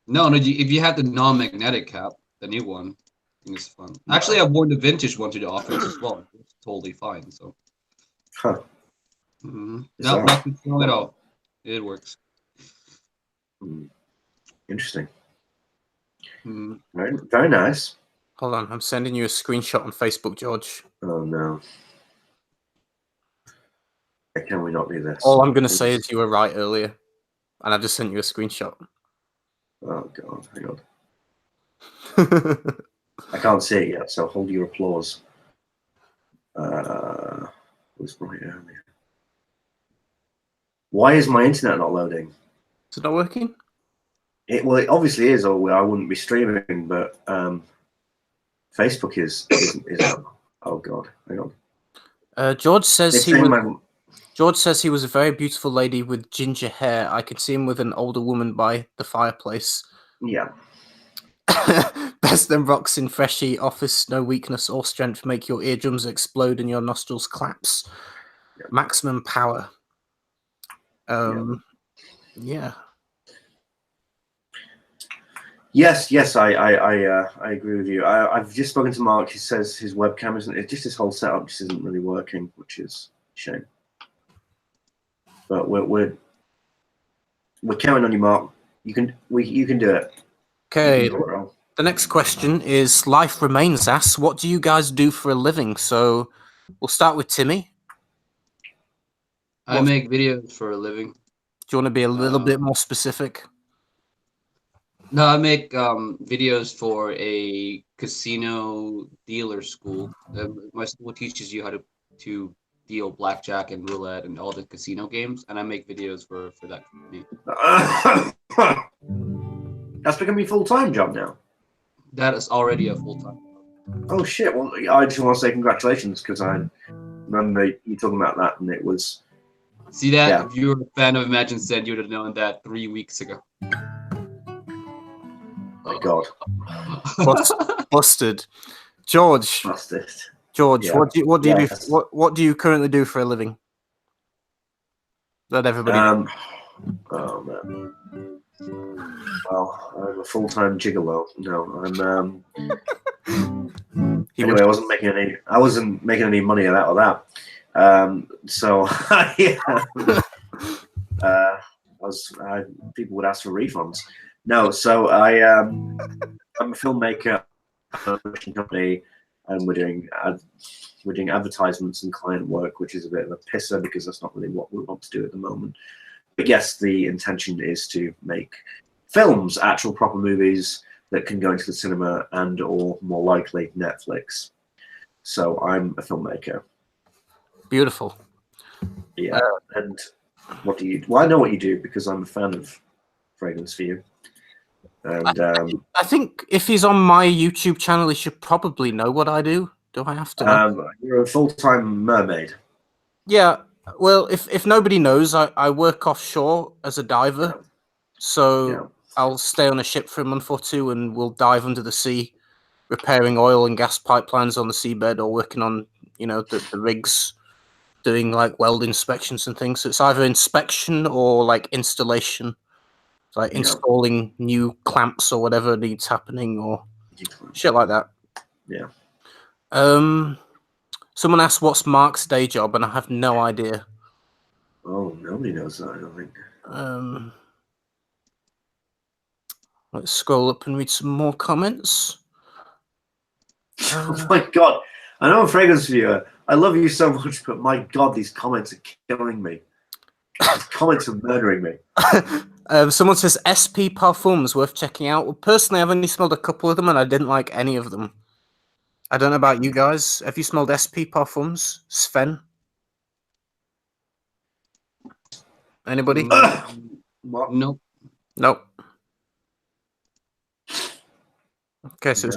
S3: No, if you have the non-magnetic cap, the new one, I think it's fun. Actually, I've worn the vintage one to the office as well. It's totally fine. So,
S1: Huh.
S3: not too strong at all. It works.
S1: Interesting. Very, very nice.
S2: Hold on, I'm sending you a screenshot on Facebook, George.
S1: Oh no. Can we not do this?
S2: All I'm going to say is you were right earlier, and I've just sent you a screenshot.
S1: Oh god, hang on. I can't see it yet, so hold your applause. Was right earlier. Why is my internet not loading?
S2: Is it not working?
S1: It obviously is, or I wouldn't be streaming. But Facebook is oh god, hang on.
S2: George says George says he was a very beautiful lady with ginger hair. I could see him with an older woman by the fireplace.
S1: Yeah.
S2: Best then rocks in freshy office, no weakness or strength, make your eardrums explode and your nostrils collapse. Yeah. Maximum power. Yeah.
S1: Yes, I agree with you. I've just spoken to Mark. He says his webcam isn't. Just his whole setup just isn't really working, which is a shame. But we're counting on you, Mark. You can do it.
S2: Okay. The next question is Life Remains asks, what do you guys do for a living? So we'll start with Timmy.
S3: I make videos for a living.
S2: Do you want to be a little bit more specific?
S3: No, I make videos for a casino dealer school. My school teaches you how to deal blackjack and roulette and all the casino games, and I make videos for that company.
S1: That's becoming a full-time job now.
S3: That is already a full-time job.
S1: Oh shit! Well, I just want to say congratulations because I remember you talking about that, and it was.
S3: See that? Yeah. If you were a fan of Imagine Said, you would have known that 3 weeks ago.
S1: My God.
S2: Busted. George.
S1: Busted.
S2: George, yeah. What do you currently do for a living? That everybody.
S1: Oh man. Well, I'm a full-time gigolo. No, I'm. Anyway, I wasn't making any money out of that. So people would ask for refunds. No, so I'm a filmmaker, a production company, and we're doing advertisements and client work, which is a bit of a pisser because that's not really what we want to do at the moment. But yes, the intention is to make films, actual proper movies that can go into the cinema and or more likely Netflix. So I'm a filmmaker.
S2: Beautiful.
S1: Yeah. And what do you? Well, I know what you do because I'm a fan of FragranceView. And
S2: I think if he's on my YouTube channel, he should probably know what I do. Do I have to know?
S1: You're a full-time mermaid.
S2: Yeah. Well, if nobody knows, I work offshore as a diver. So I'll stay on a ship for a month or two, and we'll dive under the sea, repairing oil and gas pipelines on the seabed, or working on the rigs, doing like weld inspections and things. So it's either inspection or like installation, like installing new clamps or whatever needs happening, or shit like that.
S1: Yeah.
S2: Someone asked what's Mark's day job, and I have no idea.
S1: Oh, nobody knows that, I don't think.
S2: Let's scroll up and read some more comments.
S1: Oh my god. I know I'm a fragrance viewer. I love you so much, but my god, these comments are killing me. These comments are murdering me.
S2: Someone says SP Parfums worth checking out. Well, personally, I've only smelled a couple of them, and I didn't like any of them. I don't know about you guys. Have you smelled SP Parfums? Sven? Anybody?
S1: What?
S3: Nope.
S2: Nope. Okay, so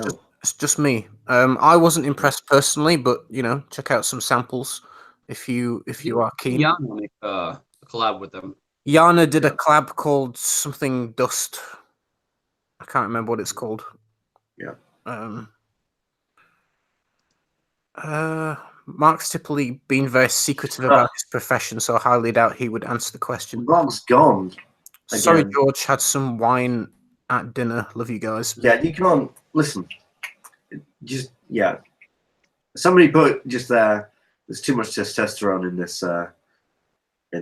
S2: it's just me. I wasn't impressed personally, but check out some samples if you are keen.
S3: Yana make a collab with them.
S2: Yana did a collab called something Dust. I can't remember what it's called.
S1: Yeah.
S2: Mark's typically been very secretive about his profession, so I highly doubt he would answer the question.
S1: Mark's gone.
S2: Sorry, George. Had some wine at dinner. Love you guys.
S1: Yeah, you can't listen. Just somebody put just there. There's too much testosterone in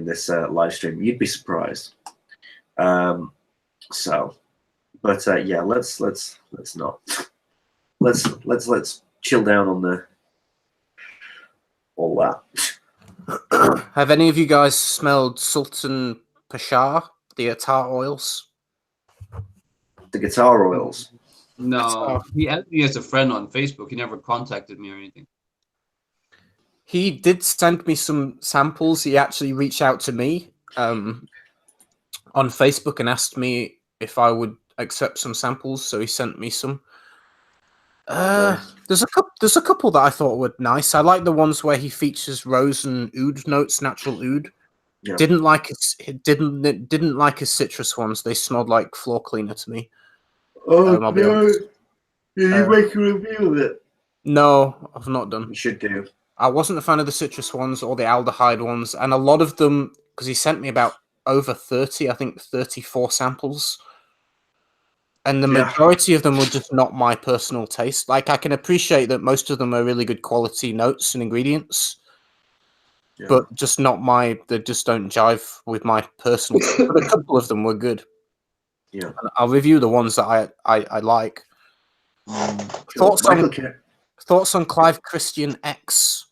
S1: this live stream. You'd be surprised. So, but yeah, let's not. Let's chill down on all that.
S2: Have any of you guys smelled Sultan Pashar, the Attar oils?
S1: The guitar oils.
S3: No, he added me as a friend on Facebook. He never contacted me or anything.
S2: He did send me some samples. He actually reached out to me on Facebook and asked me if I would accept some samples. So he sent me some.
S1: Nice.
S2: There's a couple that I thought were nice. I like the ones where he features rose and oud notes, natural oud.
S1: Yeah.
S2: Didn't like his citrus ones. They smelled like floor cleaner to me.
S1: Oh no! Did you make a review of it?
S2: No, I've not done.
S1: You should do.
S2: I wasn't a fan of the citrus ones or the aldehyde ones, and a lot of them, because he sent me about over 30, I think 34 samples, and the majority of them were just not my personal taste. Like, I can appreciate that most of them are really good quality notes and ingredients, but just not they just don't jive with my personal taste. But a couple of them were good.
S1: Yeah.
S2: And I'll review the ones that I like.
S1: Sure.
S2: Thoughts on Clive Christian X?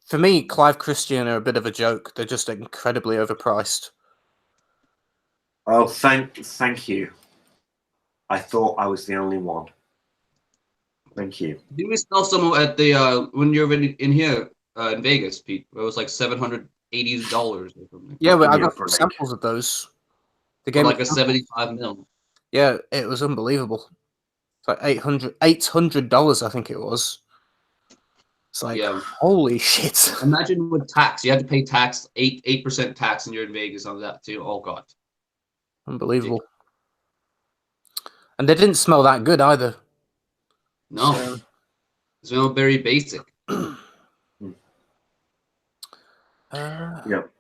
S2: For me, Clive Christian are a bit of a joke. They're just incredibly overpriced.
S1: Oh, thank you. I thought I was the only one. Thank you.
S3: Did we smell some at the when you were in here in Vegas, Pete? It was like $780 or something.
S2: Yeah, but I got samples of those.
S3: The game like a 75 mil.
S2: Yeah, it was unbelievable. It's like $800, I think it was. It's like, holy shit.
S3: Imagine with tax. You had to pay tax, 8% tax, and you're in Vegas on that too. Oh, God.
S2: Unbelievable. And they didn't smell that good either.
S3: No. They smell very basic.
S1: Yep.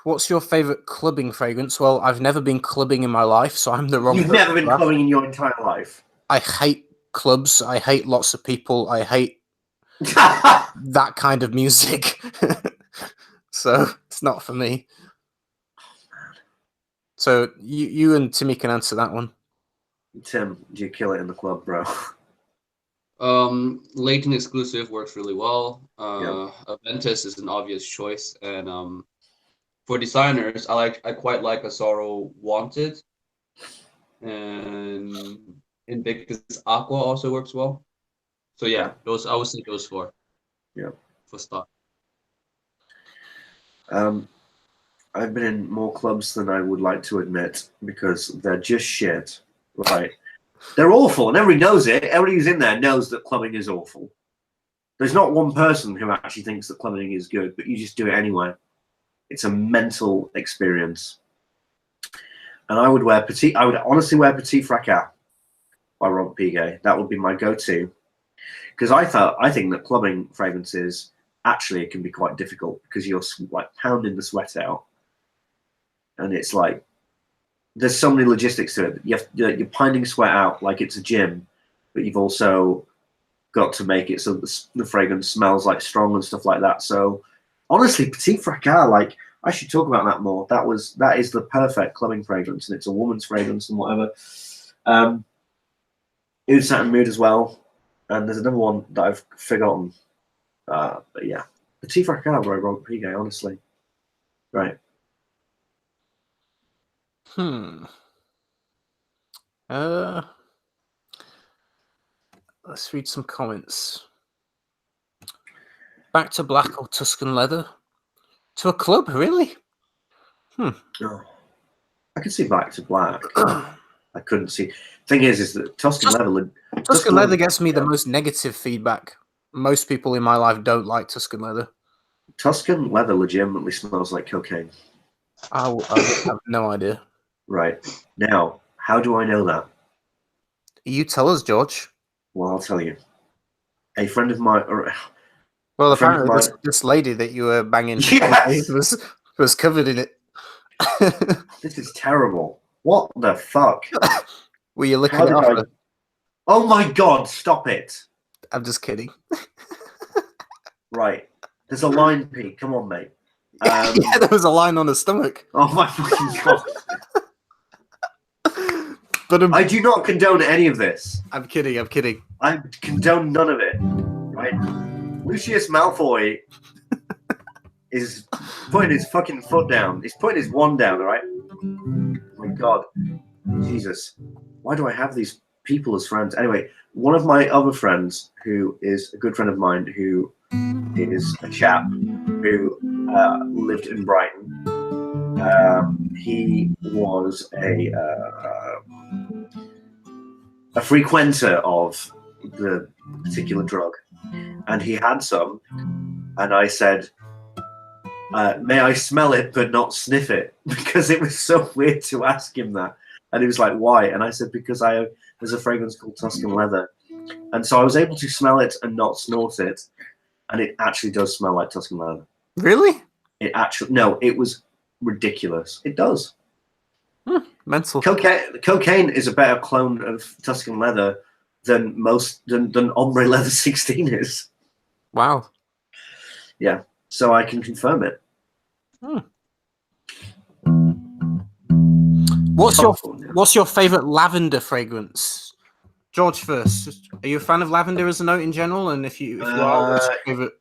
S2: What's your favorite clubbing fragrance? Well, I've never been clubbing in my life, so I'm the wrong
S1: You've never been clubbing in your entire life.
S2: I hate clubs. I hate lots of people. I hate that kind of music. So it's not for me. So you and Timmy can answer that one.
S1: Tim, do you kill it in the club, bro?
S3: Leighton exclusive works really well. Aventus is an obvious choice, and for designers, I quite like Asaro Wanted, and Invictus Aqua also works well. So yeah, those I would say those four.
S1: Yeah.
S3: For start.
S1: I've been in more clubs than I would like to admit because they're just shit. Right? They're awful, and everybody knows it. Everybody who's in there knows that clubbing is awful. There's not one person who actually thinks that clubbing is good, but you just do it anyway. It's a mental experience. And I would honestly wear Petit Fracas by Robert Piguet. That would be my go-to. Because I think that clubbing fragrances actually can be quite difficult because you're like pounding the sweat out. And it's like, there's so many logistics to it. You're pounding sweat out like it's a gym, but you've also got to make it so the fragrance smells like strong and stuff like that. So honestly, Petit Fracas, like, I should talk about that more. That is the perfect clubbing fragrance, and it's a woman's fragrance and whatever. Oud Satin Mood as well, and there's another one that I've forgotten. But yeah, Petit Fracas by Robert Piguet, honestly. Right.
S2: Let's read some comments. Back to black or Tuscan leather? To a club, really?
S1: Oh, I could see back to black. I couldn't see. Thing is that Tuscan
S2: leather gets me the most negative feedback. Most people in my life don't like Tuscan leather.
S1: Tuscan leather legitimately smells like cocaine.
S2: I have no idea.
S1: Right. Now, how do I know that?
S2: You tell us, George.
S1: Well, I'll tell you. A friend of mine...
S2: Well, apparently this lady that you were banging was covered in it.
S1: This is terrible. What the fuck?
S2: Were you looking it off?
S1: Oh my god, stop it.
S2: I'm just kidding.
S1: Right. There's a line, Pete. Come on, mate.
S2: Yeah, there was a line on her stomach.
S1: Oh my fucking god.
S2: But
S1: I do not condone any of this.
S2: I'm kidding.
S1: I condone none of it. Right? Lucius Malfoy is putting his fucking foot down. He's putting his one down, right? Oh my god. Jesus. Why do I have these people as friends? Anyway, one of my other friends, who is a good friend of mine, who is a chap who lived in Brighton. He was a frequenter of the particular drug, and he had some, and I said, may I smell it but not sniff it? Because it was so weird to ask him that. And he was like, why? And I said, because there's a fragrance called Tuscan Leather. And so I was able to smell it and not snort it, and it actually does smell like Tuscan Leather.
S2: Really?
S1: No, it was ridiculous. It does.
S2: Mental.
S1: Cocaine is a better clone of Tuscan Leather than Ombre Leather 16 is.
S2: Wow.
S1: Yeah, so I can confirm it.
S2: What's your favorite lavender fragrance? George first. Are you a fan of lavender as a note in general? And if you are, what's your favorite?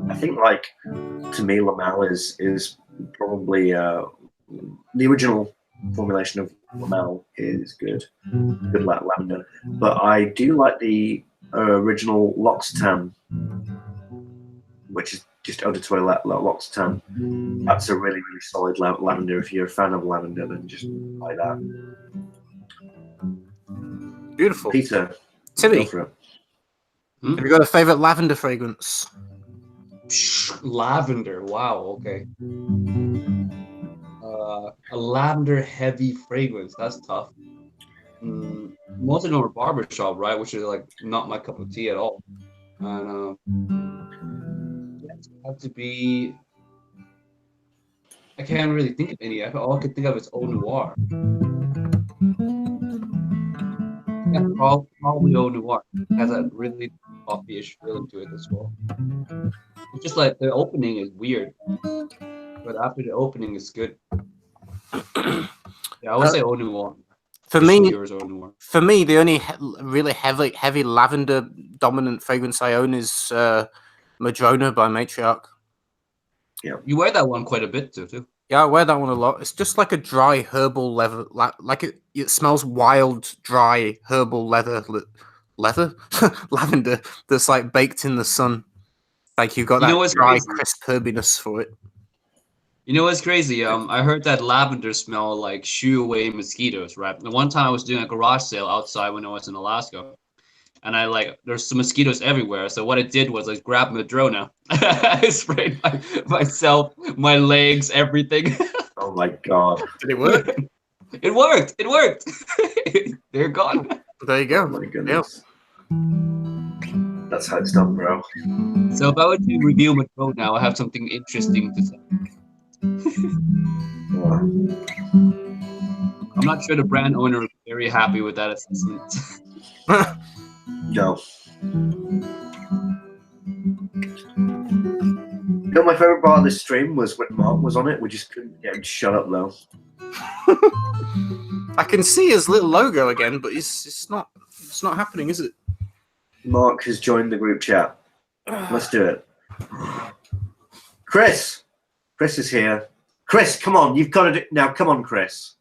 S1: I think, like, to me, Lamal is probably the original formulation of Lamal is good like lavender, but I do like the original L'Occitane, which is just eau de toilette L'Occitane. That's a really, really solid lavender. If you're a fan of lavender, then just buy that.
S2: Beautiful.
S1: Peter,
S2: Timmy,
S1: go for it.
S2: Have you got a favorite lavender fragrance?
S3: Lavender. Wow. Okay. A lavender heavy fragrance. That's tough. Mostly over barbershop, right? Which is like not my cup of tea at all. And it have to be. I can't really think of any. All I can think of is Eau Noir. Yeah, probably Eau Noir. It has a really coffee-ish feeling to it as well. It's just like the opening is weird, but after the opening is good. Yeah, I would say Eau Noir.
S2: For me, the only really heavy lavender dominant fragrance I own is Madrona by Matriarch.
S1: Yeah,
S3: you wear that one quite a bit too.
S2: Yeah, I wear that one a lot. It's just like a dry herbal leather, like it smells wild, dry herbal lavender that's like baked in the sun. Like you've got that dry, crisp herbiness for it.
S3: You know what's crazy? I heard that lavender smell like shoo away mosquitoes, right? And one time I was doing a garage sale outside when I was in Alaska, and there's some mosquitoes everywhere. So what I did was I grabbed Madrona. I sprayed myself, my legs, everything.
S1: Oh my god.
S2: Did it work?
S3: It worked. It worked. They're gone.
S2: There you go.
S1: Oh my goodness. That's how it's done, bro.
S3: So if I were to review Madrona now, I have something interesting to say. I'm not sure the brand owner would be very happy with that assessment.
S1: No. You know, my favorite part of this stream was when Mark was on it. We just couldn't get him to shut up, though.
S2: I can see his little logo again, but it's not happening, is it?
S1: Mark has joined the group chat. Let's do it. Chris is here. Chris, come on, you've got to do now. Come on, Chris,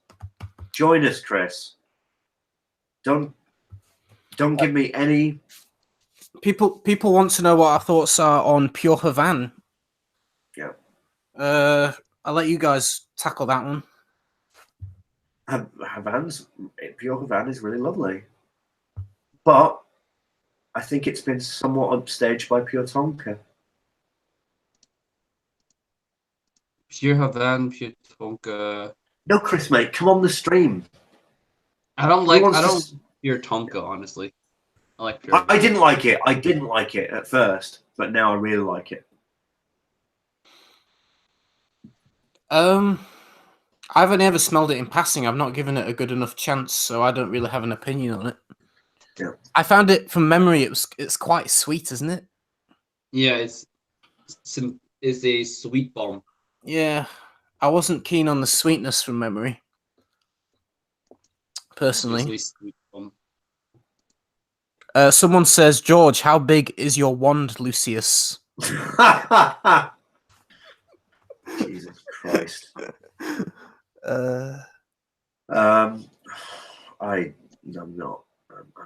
S1: join us, Chris. Don't give me any.
S2: People want to know what our thoughts are on Pure Havana.
S1: Yeah.
S2: I'll let you guys tackle that one.
S1: Pure Havana is really lovely, but I think it's been somewhat upstaged by Pure Tonka.
S3: Pure Havana, Pure Tonka.
S1: No, Chris, mate, come on the stream.
S3: I don't Pure Tonka, honestly. I like Pure Havana.
S1: I didn't like it. I didn't like it at first, but now I really like it.
S2: I've only ever smelled it in passing. I've not given it a good enough chance, so I don't really have an opinion on it.
S1: Yeah.
S2: I found it from memory. It's quite sweet, isn't it?
S3: Yeah, it's a sweet bomb.
S2: Yeah, I wasn't keen on the sweetness from memory. Personally.
S3: It's a sweet bomb.
S2: Someone says, George, how big is your wand, Lucius?
S1: Jesus Christ. I'm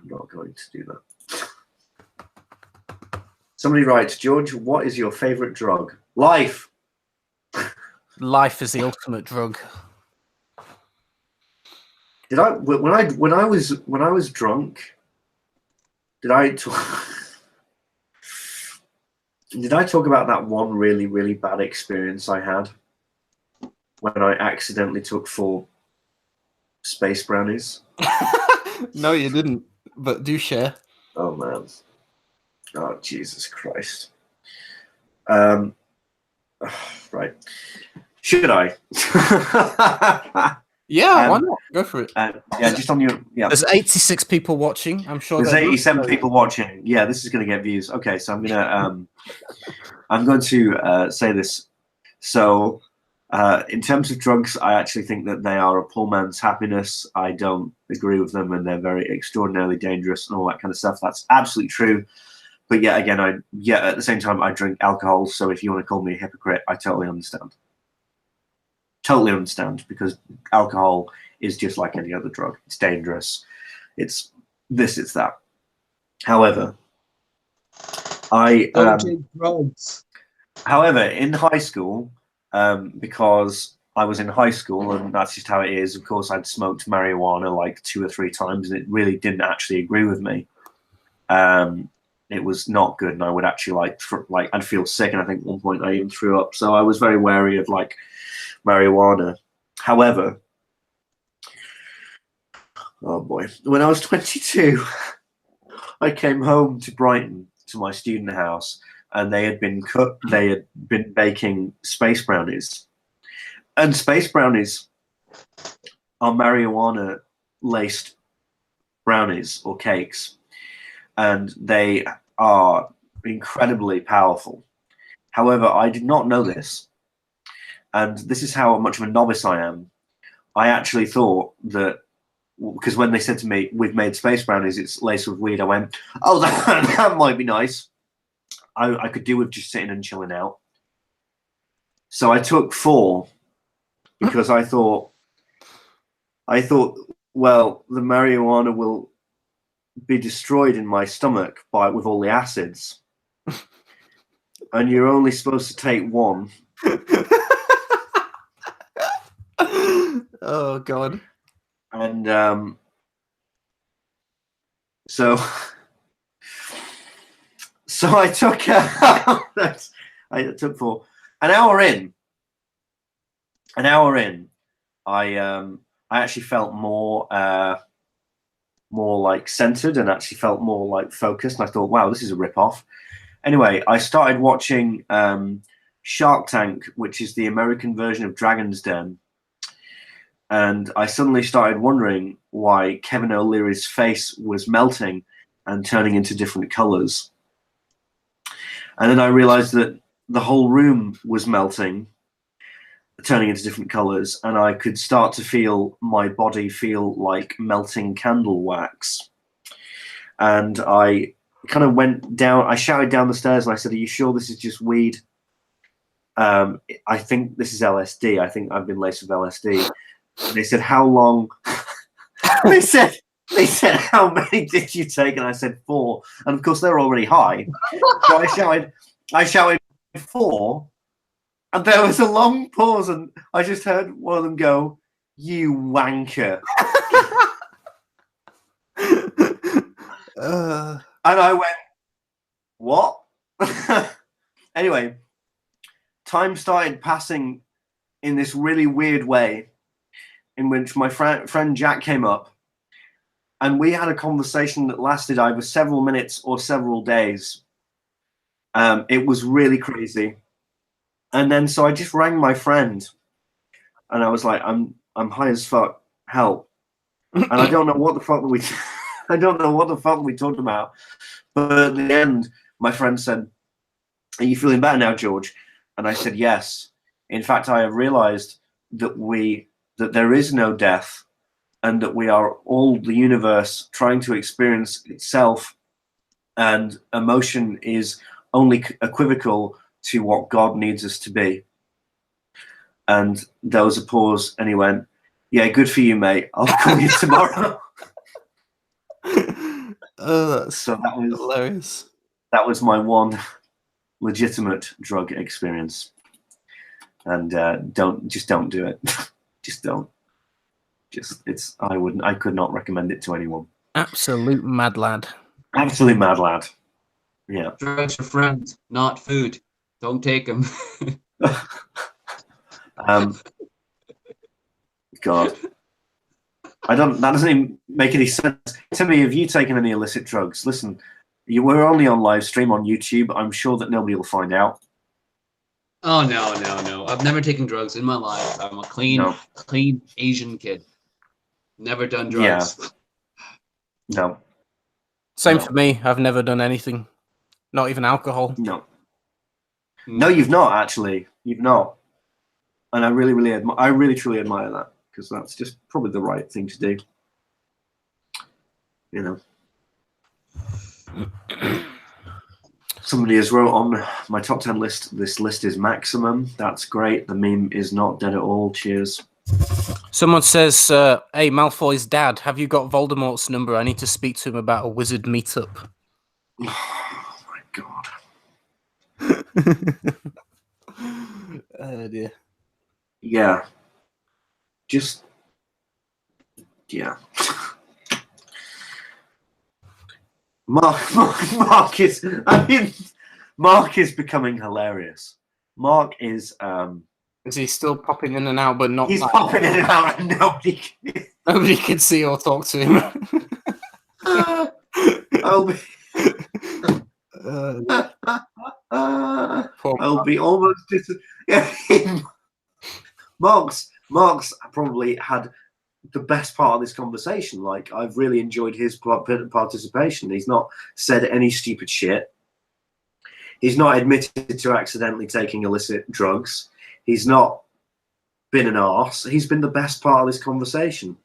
S1: not going to do that. Somebody writes, George, what is your favorite drug? Life.
S2: Life is the ultimate drug.
S1: Did I when I was drunk? Did I talk about that one really, really bad experience I had when I accidentally took 4 space brownies?
S2: No, you didn't, but do share.
S1: Oh man. Oh Jesus Christ. Right. Should I?
S2: Yeah, why not? Go for it.
S1: Yeah, just on your
S2: There's 86 people watching. I'm sure
S1: there's 87 people watching. Yeah, this is going to get views. Okay, so I'm going to say this. So, in terms of drugs, I actually think that they are a poor man's happiness. I don't agree with them, and they're very extraordinarily dangerous and all that kind of stuff. That's absolutely true. But yeah, again, at the same time, I drink alcohol. So if you want to call me a hypocrite, I totally understand. Totally understand, because alcohol is just like any other drug. It's dangerous. It's this, it's that. However,
S3: Don't take drugs.
S1: However, in high school, because I was in high school and that's just how it is. Of course, I'd smoked marijuana like 2 or 3 times, and it really didn't actually agree with me. It was not good, and I would actually I'd feel sick, and I think at one point I even threw up. So I was very wary of like marijuana. However, oh boy, when I was 22, I came home to Brighton to my student house, and they had been baking space brownies. And space brownies are marijuana laced brownies or cakes, and they are incredibly powerful. However, I did not know this, and this is how much of a novice I am. I actually thought that, because when they said to me, we've made space brownies, it's laced with weed, I went, oh, that might be nice. I could do with just sitting and chilling out. So I took 4 because I thought, well, the marijuana will be destroyed in my stomach with all the acids. And you're only supposed to take 1.
S2: Oh God.
S1: And so So I took I took 4. An hour in, I actually felt more like centered, and actually felt more like focused. And I thought, wow, this is a rip-off. Anyway, I started watching Shark Tank, which is the American version of Dragon's Den. And I suddenly started wondering why Kevin O'Leary's face was melting and turning into different colors. And then I realized that the whole room was melting, turning into different colors, and I could start to feel my body feel like melting candle wax. And I kind of went down, I shouted down the stairs and I said, "Are you sure this is just weed? I think this is LSD. I think I've been laced with LSD." And they said, "How long?" they said, "How many did you take?" And I said 4. And of course, they were already high. So I shouted 4. And there was a long pause, and I just heard one of them go, "You wanker." And I went, "What?" Anyway, time started passing in this really weird way, in which my friend Jack came up, and we had a conversation that lasted either several minutes or several days. It was really crazy. And then so I just rang my friend, and I was like, I'm high as fuck. Help. And I don't know what the fuck we I don't know what the fuck we talked about. But at the end, my friend said, "Are you feeling better now, George?" And I said, "Yes. In fact, I have realized that there is no death, and that we are all the universe trying to experience itself, and emotion is only equivocal to what God needs us to be." And there was a pause, and he went, "Yeah, good for you, mate. I'll call you tomorrow."
S2: So that was hilarious.
S1: That was my one legitimate drug experience. And don't do it. Just don't. I could not recommend it to anyone.
S2: Absolute mad lad.
S1: Absolute mad lad. Yeah.
S3: Drugs are friends, not food. Don't take them.
S1: God. That doesn't even make any sense. Timmy, have you taken any illicit drugs? Listen, we're only on live stream on YouTube. I'm sure that nobody will find out.
S3: Oh, no. I've never taken drugs in my life. I'm a clean Asian kid. Never done drugs.
S1: Yeah. No.
S2: Same for me. I've never done anything. Not even alcohol.
S1: No. No, you've not, actually. You've not. And I really truly admire that, because that's just probably the right thing to do. You know. Somebody has wrote on my top 10 list, this list is maximum. That's great. The meme is not dead at all. Cheers.
S2: Someone says, "Hey, Malfoy's dad, have you got Voldemort's number? I need to speak to him about a wizard meetup."
S1: Oh my god.
S2: Oh dear.
S1: Yeah. Just, yeah. Mark is becoming hilarious. Mark is
S2: he still popping in and out, but not?
S1: He's popping in and out, and
S2: nobody can see or talk to him.
S1: I'll be almost Mark's probably had the best part of this conversation. Like, I've really enjoyed his participation. He's not said any stupid shit. He's not admitted to accidentally taking illicit drugs. He's not been an arse. He's been the best part of this conversation.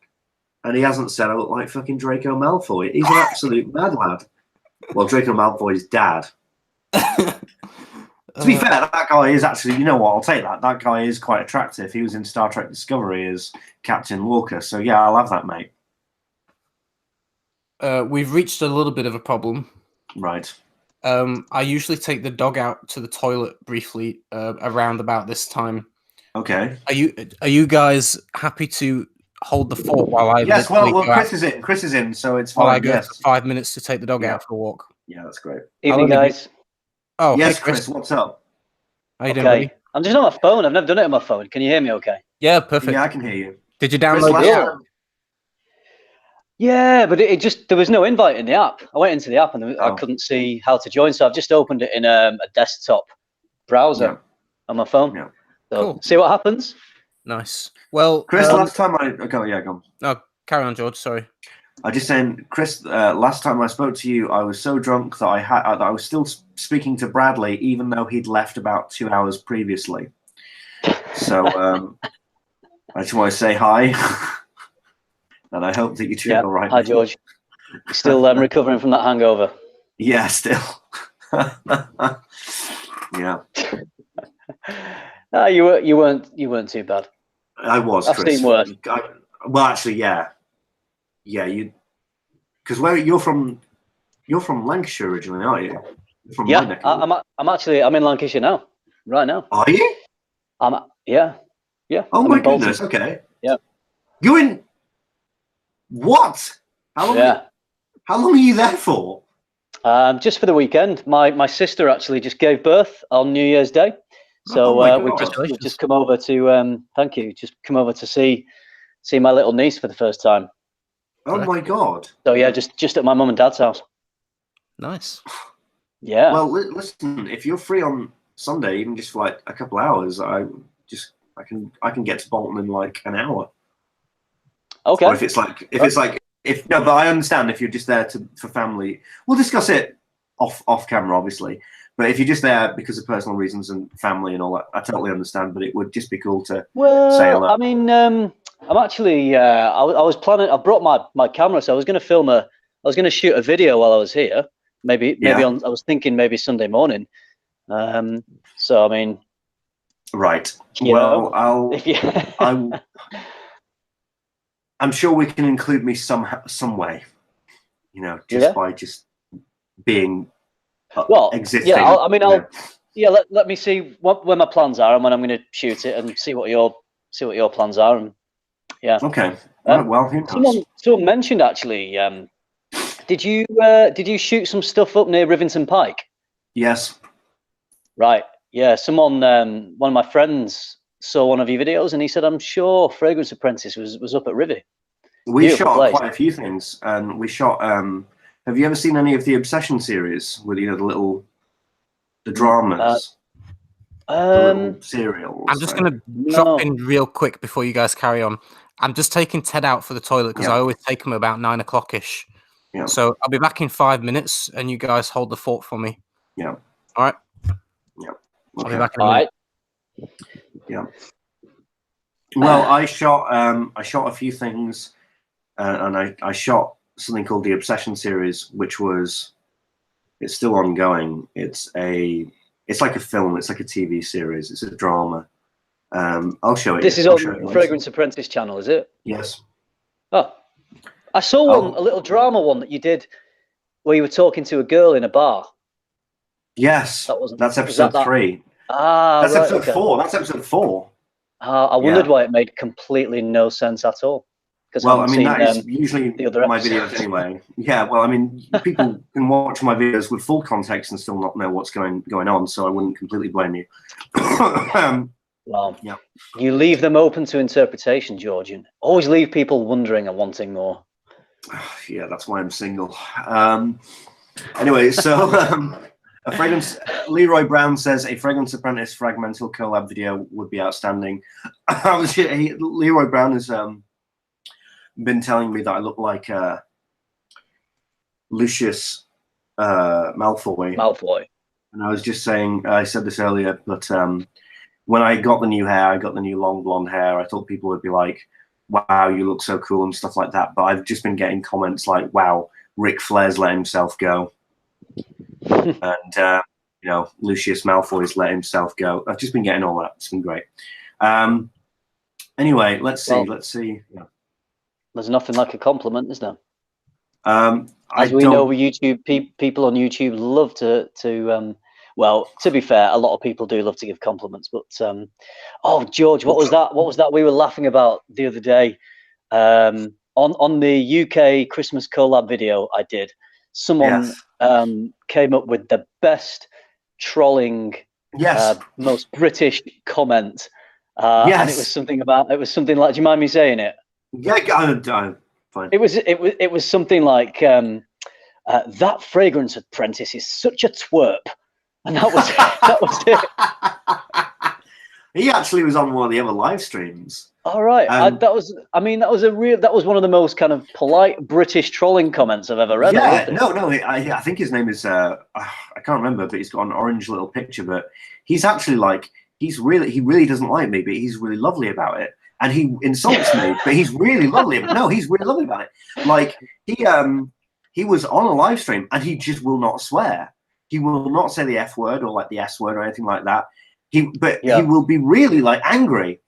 S1: And he hasn't said, "I look like fucking Draco Malfoy." He's an absolute mad lad. Well, Draco Malfoy's dad. To be fair, that guy is actually, you know what, I'll take that. That guy is quite attractive. He was in Star Trek Discovery as Captain Walker. So yeah, I'll have that, mate.
S2: We've reached a little bit of a problem.
S1: Right.
S2: I usually take the dog out to the toilet briefly around about this time.
S1: Okay.
S2: Are you guys happy to hold the fort while I?
S1: Yes. Well, Chris is in. Chris is in, so it's fine.
S2: While I go
S1: yes.
S2: for 5 minutes to take the dog out for a walk.
S1: Yeah, that's great.
S4: Evening, guys.
S2: Oh,
S1: Yes,
S2: hey,
S1: Chris, what's up?
S2: How you doing,
S4: Okay.
S2: buddy?
S4: I'm just on my phone. I've never done it on my phone. Can you hear me okay?
S2: Yeah, perfect.
S1: Yeah, I can hear you.
S2: Did you
S1: Chris,
S2: download
S1: last
S2: the
S4: Cool.
S2: app?
S1: time-
S4: Yeah, but it just, there was no invite in the app. I went into the app and I
S1: Oh.
S4: couldn't see how to join. So I've just opened it in a desktop browser
S1: Yeah.
S4: on my phone.
S1: Yeah.
S4: So
S2: Cool.
S4: see what happens.
S2: Nice. Well,
S1: Chris, last time go on.
S2: oh, carry on, George. Sorry.
S1: I just saying, Chris. Last time I spoke to you, I was so drunk that I was still speaking to Bradley, even though he'd left about 2 hours previously. So I just want to say hi, and I hope that you're doing all right.
S4: Hi, George. Still recovering from that hangover.
S1: Yeah, still. Yeah,
S4: You weren't too bad.
S1: I was.
S4: I've
S1: Chris.
S4: seen worse.
S1: Well, actually, yeah. You, because you're from Lancashire originally, aren't you? From my neck of the woods.
S4: I'm in Lancashire now, right now.
S1: Are you?
S4: Yeah.
S1: Oh
S4: I'm
S1: my
S4: in Bolton.
S1: goodness. Okay.
S4: Yeah.
S1: You're in. What? How long?
S4: Yeah.
S1: How long are you there for?
S4: Just for the weekend. My sister actually just gave birth on New Year's Day, so
S1: Oh my
S4: we've
S1: God.
S4: just come over to thank you. Just come over to see my little niece for the first time.
S1: Oh my God.
S4: So yeah, just at my mum and dad's house.
S2: Nice.
S4: Yeah.
S1: Well, listen. If you're free on Sunday, even just for like a couple hours, I can get to Bolton in like an hour.
S4: Okay.
S1: Or no, but I understand if you're just there for family. We'll discuss it off camera, obviously. But if you're just there because of personal reasons and family and all that, I totally understand. But it would just be cool to say hello.
S4: I mean, I'm actually I was planning. I brought my camera, so I was going to shoot a video while I was here. Maybe I was thinking maybe Sunday morning. So I mean,
S1: Right. Well, I'm sure we can include me some way. By just being existing.
S4: Yeah. Let me see where my plans are and when I'm going to shoot it and see what your plans are. And yeah.
S1: Okay. Well, who knows?
S4: Someone mentioned actually. Did you shoot some stuff up near Rivington Pike?
S1: Yes.
S4: Right. Yeah. Someone, one of my friends saw one of your videos and he said, "I'm sure Fragrance Apprentice was up at Rivy."
S1: We shot quite a few things, and we shot. Have you ever seen any of the Obsession series with the dramas? The little serials.
S2: I'm just going to drop in real quick before you guys carry on. I'm just taking Ted out for the toilet because I always take him about 9 o'clock-ish. Yeah. So I'll be back in 5 minutes, and you guys hold the fort for me.
S1: Yeah.
S2: All right.
S1: Yeah. Okay.
S2: I'll be back in a minute.
S1: Yeah. Well, I shot a few things, and I shot something called the Obsession series, which it's still ongoing. It's like a film. It's like a TV series. It's a drama. I'll show it.
S4: This is on Fragrance Apprentice channel, is it?
S1: Yes.
S4: Oh, I saw a little drama one that you did where you were talking to a girl in a bar.
S1: Yes, that's episode 3.
S4: That's
S1: episode 4. That's episode 4.
S4: I wondered why it made completely no sense at all.
S1: Well, I mean, that is usually my videos anyway. Yeah, well, I mean, people can watch my videos with full context and still not know what's going on, so I wouldn't completely blame you.
S4: Well, you leave them open to interpretation, George, and always leave people wondering and wanting more.
S1: Yeah, that's why I'm single. Anyway, so a fragrance. Leroy Brown says a Fragrance Apprentice Fragmental collab video would be outstanding. Leroy Brown has been telling me that I look like Lucius Malfoy. And I was just saying, I said this earlier, but when I got the new hair, I got the new long blonde hair, I thought people would be like, wow, you look so cool and stuff like that. But I've just been getting comments like, wow, Ric Flair's let himself go. And, Lucius Malfoy's let himself go. I've just been getting all that. It's been great. Anyway, let's see. Yeah.
S4: There's nothing like a compliment, is there?
S1: As
S4: we know, YouTube people on YouTube love to well, to be fair, a lot of people do love to give compliments. But oh, George, what was that? What was that we were laughing about the other day? On the UK Christmas collab video I did, someone came up with the best trolling,
S1: Yes.
S4: most British comment, and it
S1: Yes.
S4: was something like. Do you mind me saying it?
S1: Yeah, I'm fine.
S4: It was something like that fragrance apprentice is such a twerp, and that was that was it.
S1: He actually was on one of the other live streams.
S4: All right, that was one of the most kind of polite British trolling comments I've ever read.
S1: Yeah, no, I think his name is I can't remember, but he's got an orange little picture. But he's actually like he really doesn't like me, but he's really lovely about it. And he insults me, but he's really lovely. No, he's really lovely about it. Like he was on a live stream and he just will not swear. He will not say the F word or like the S word or anything like that. He will be really like angry,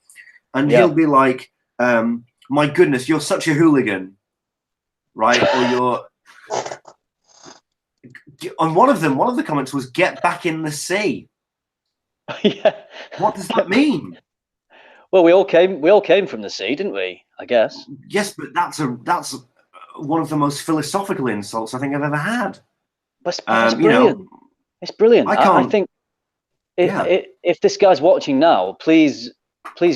S1: and he'll be like, "My goodness, you're such a hooligan," right? Or you're. On one of the comments was "Get back in the sea."
S4: Yeah.
S1: What does that mean?
S4: Well, we all came from the sea, didn't we? I guess.
S1: Yes, but that's one of the most philosophical insults I think I've ever had.
S4: But it's brilliant. It's brilliant. I think if this guy's watching now, please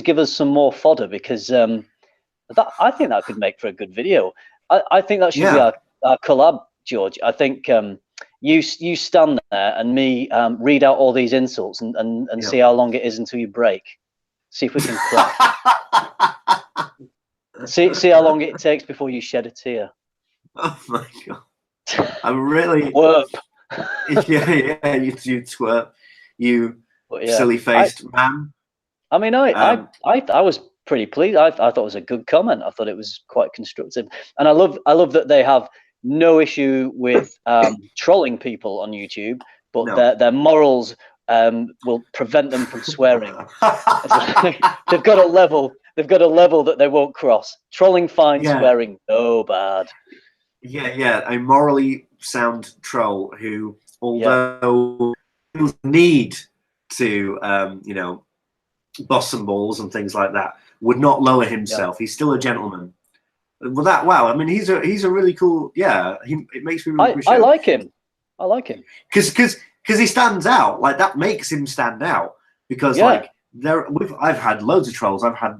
S4: give us some more fodder, because I think that could make for a good video. I think that should be our collab, George. I think you stand there and me read out all these insults and see how long it is until you break. See if we can crack. see how long it takes before you shed a tear.
S1: Oh my god! I'm really
S4: twerp.
S1: Yeah, you twerp, you silly-faced man.
S4: I mean, I was pretty pleased. I thought it was a good comment. I thought it was quite constructive, and I love that they have no issue with trolling people on YouTube, but their morals will prevent them from swearing. They've got a level that they won't cross. Trolling fine, swearing no bad.
S1: Yeah, a morally sound troll who, although feels the need to bust some balls and things like that, would not lower himself. He's still a gentleman. Well, I mean, he's a really cool. Yeah, it makes me really appreciate.
S4: I like him. I like him
S1: because he stands out. Like that makes him stand out. Because like I've had loads of trolls. I've had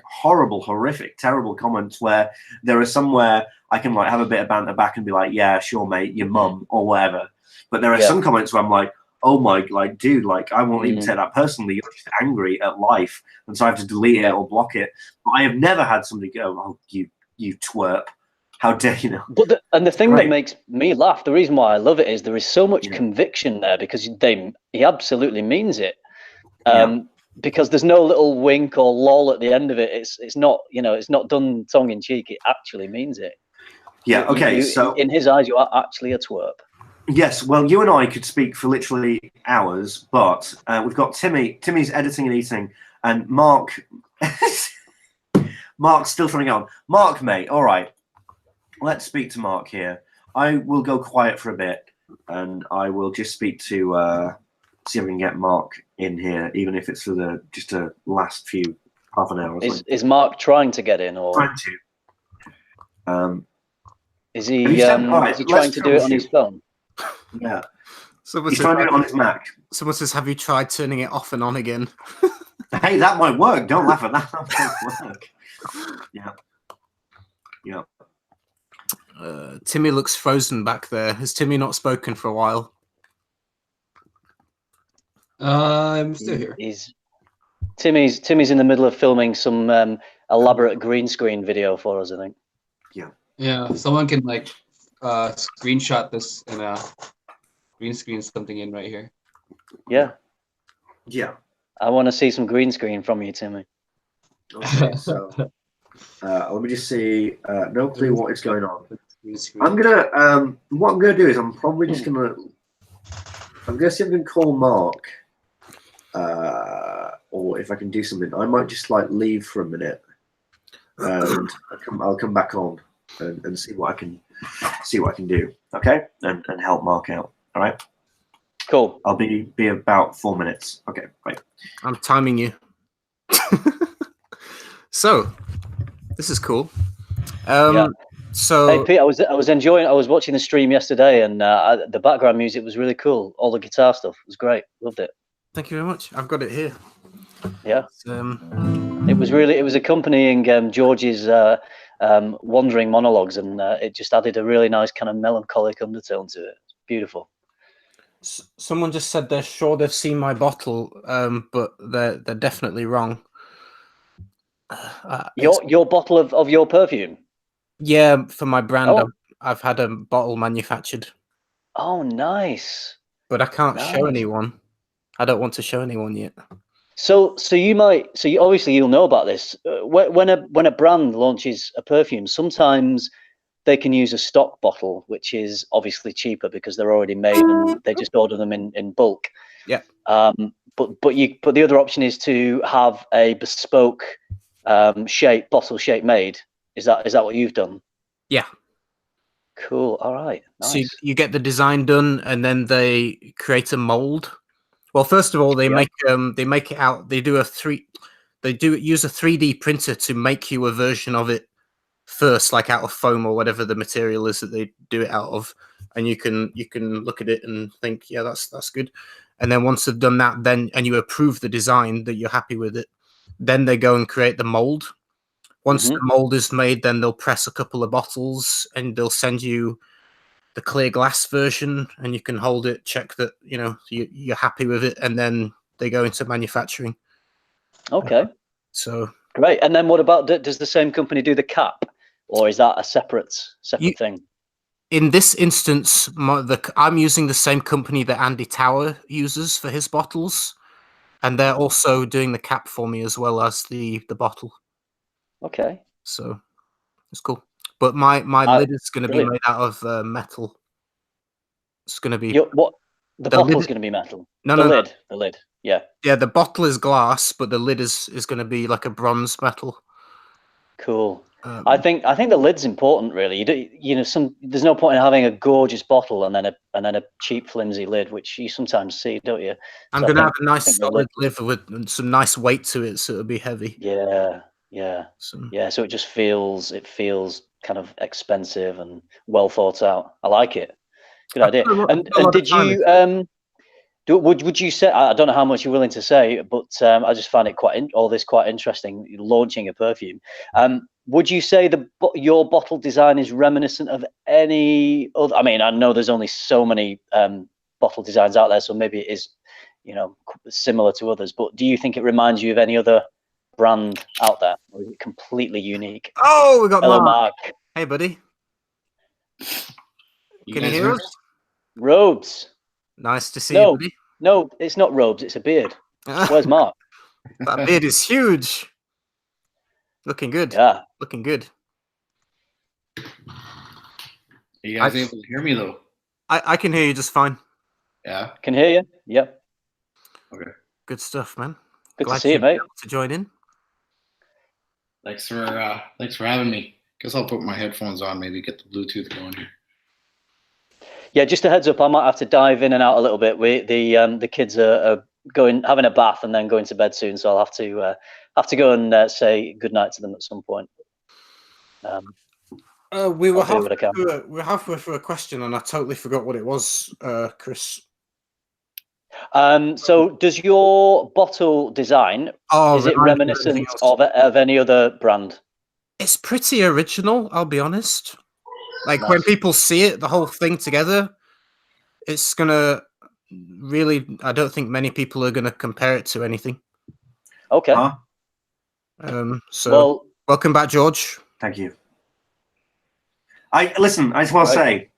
S1: horrible, horrific, terrible comments where there are somewhere I can like have a bit of banter back and be like, yeah, sure, mate, your mum or whatever. But there are some comments where I'm like, oh my, like, dude, like I won't even take that personally. You're just angry at life, and so I have to delete it or block it. But I have never had somebody go, oh, you twerp. How dare you?
S4: But the thing that makes me laugh, the reason why I love it is there is so much conviction there, because he absolutely means it. Because there's no little wink or lol at the end of it. It's not, it's not done tongue in cheek. It actually means it.
S1: Yeah. Okay. So
S4: in his eyes, you are actually a twerp.
S1: Yes. Well, you and I could speak for literally hours, but we've got Timmy. Timmy's editing and eating, and Mark. Mark's still trying to get on. Mark, mate. All right. Let's speak to Mark here. I will go quiet for a bit, and I will just speak to see if we can get Mark in here, even if it's for just a last few half an hour.
S4: Is Mark trying to get in, or
S1: trying to?
S4: Is he trying to do it on his phone?
S1: Yeah. He's trying to do it on his Mac.
S2: Someone says, "Have you tried turning it off and on again?"
S1: Hey, that might work. Don't laugh at that. That might work. Yeah.
S2: Timmy looks frozen back there. Has Timmy not spoken for a while?
S3: I'm still here.
S4: Timmy's in the middle of filming some elaborate green screen video for us, I think.
S3: Yeah. Someone can like screenshot this and green screen something in right here.
S4: Yeah. I want to see some green screen from you, Timmy.
S1: Okay, so let me just see. No clue what is going on. I'm gonna what I'm gonna do is I'm probably just gonna see if I can call Mark, or if I can do something. I might just like leave for a minute, and I'll come back on and see what I can do. Okay, and help Mark out. All right.
S4: Cool.
S1: I'll be about 4 minutes. Okay, right.
S2: I'm timing you. So, this is cool. So
S4: Hey Pete, I was watching the stream yesterday, and the background music was really cool. All the guitar stuff was great. Loved it.
S2: thank you very much. I've got it here.
S4: Yeah,
S2: It's,
S4: it was accompanying George's wandering monologues, and it just added a really nice kind of melancholic undertone to it. Beautiful.
S2: someone just said they're sure they've seen my bottle, but they're definitely wrong.
S4: Your bottle of your perfume.
S2: Yeah, for my brand,
S4: Oh.
S2: I've had a bottle manufactured,
S4: Oh, nice.
S2: but I can't show
S4: Nice.
S2: anyone. I don't want to show anyone yet.
S4: So obviously you'll know about this. When a brand launches a perfume, sometimes they can use a stock bottle, which is obviously cheaper because they're already made and they just order them in bulk.
S2: Yeah.
S4: But the other option is to have a bespoke bottle shape made. Is that what you've done?
S2: Yeah.
S4: Cool. All right. Nice.
S2: So you get the design done, and then they create a mold. Well, first of all, they make it out. They do use a 3D printer to make you a version of it first, like out of foam or whatever the material is that they do it out of, and you can look at it and think, yeah, that's good. And then once they've done that, and you approve the design that you're happy with it, then they go and create the mold. Once the mold is made, then they'll press a couple of bottles and they'll send you the clear glass version, and you can hold it, check that you're happy with it, and then they go into manufacturing.
S4: Okay.
S2: So
S4: great. And then what about, does the same company do the cap, or is that a separate thing?
S2: In this instance, I'm using the same company that Andy Tower uses for his bottles, and they're also doing the cap for me as well as the bottle.
S4: Okay.
S2: So it's cool. But my lid is going to be made out of metal. It's going to be
S4: the bottle is going to be metal.
S2: No,
S4: the lid. Yeah.
S2: Yeah, the bottle is glass, but the lid is going to be like a bronze metal.
S4: Cool. I think the lid's important, really. There's no point in having a gorgeous bottle and then a cheap, flimsy lid, which you sometimes see, don't you?
S2: I'm going to have a nice solid lid with some nice weight to it, so it'll be heavy.
S4: Yeah. So it just feels kind of expensive and well thought out. I like it. Good idea. And did you would you say, I don't know how much you're willing to say, but I just find it quite interesting, launching a perfume. Would you say your bottle design is reminiscent of any other? I mean, I know there's only so many bottle designs out there, so maybe it is, similar to others. But do you think it reminds you of any other brand out there, or is it completely unique?
S2: Oh, we got
S4: Hello,
S2: Mark.
S4: Mark.
S2: Hey, buddy. Can you hear us?
S4: Robes.
S2: Nice to see you, buddy.
S4: No, it's not robes. It's a beard. Where's Mark?
S2: That beard is huge. Looking good.
S4: Yeah.
S2: Looking good.
S5: Are you guys able to hear me, though?
S2: I can hear you just fine.
S5: Yeah.
S4: Can hear you. Yeah.
S5: Okay.
S2: Good stuff, man.
S4: Good to see you, mate.
S2: To join in.
S5: Thanks for having me. Guess I'll put my headphones on, maybe get the Bluetooth going here.
S4: Yeah, just a heads up, I might have to dive in and out a little bit. The kids are having a bath and then going to bed soon, so I'll have to go and say goodnight to them at some point.
S2: We were halfway through a question and I totally forgot what it was, Chris.
S4: So does your bottle design, is it reminiscent of any other brand?
S2: It's pretty original, I'll be honest. Like when people see it, the whole thing together, it's gonna really, I don't think many people are gonna compare it to anything.
S4: Okay.
S2: So welcome back, George.
S1: Thank you. I just want to say,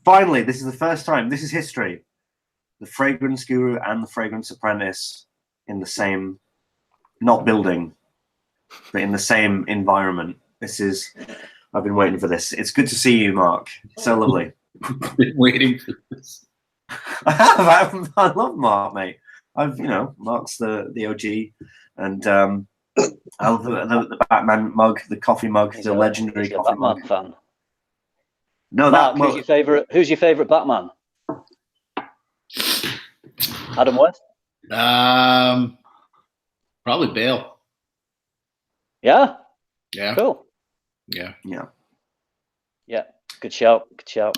S1: finally, this is the first time, this is history. The Fragrance Guru and the Fragrance Apprentice in the same, not building, but in the same environment. I've been waiting for this. It's good to see you, Mark. So lovely.
S5: I've been waiting for this.
S1: I have. I love Mark, mate. Mark's the OG, and I love the Batman mug, the coffee mug, the legendary coffee mug.
S4: Fan.
S1: No,
S4: Mark, who's your favorite Batman? Adam West?
S5: Probably Bale.
S4: Yeah?
S5: Yeah.
S4: Cool.
S5: Yeah.
S1: Yeah.
S4: Yeah, good shout. Good shout.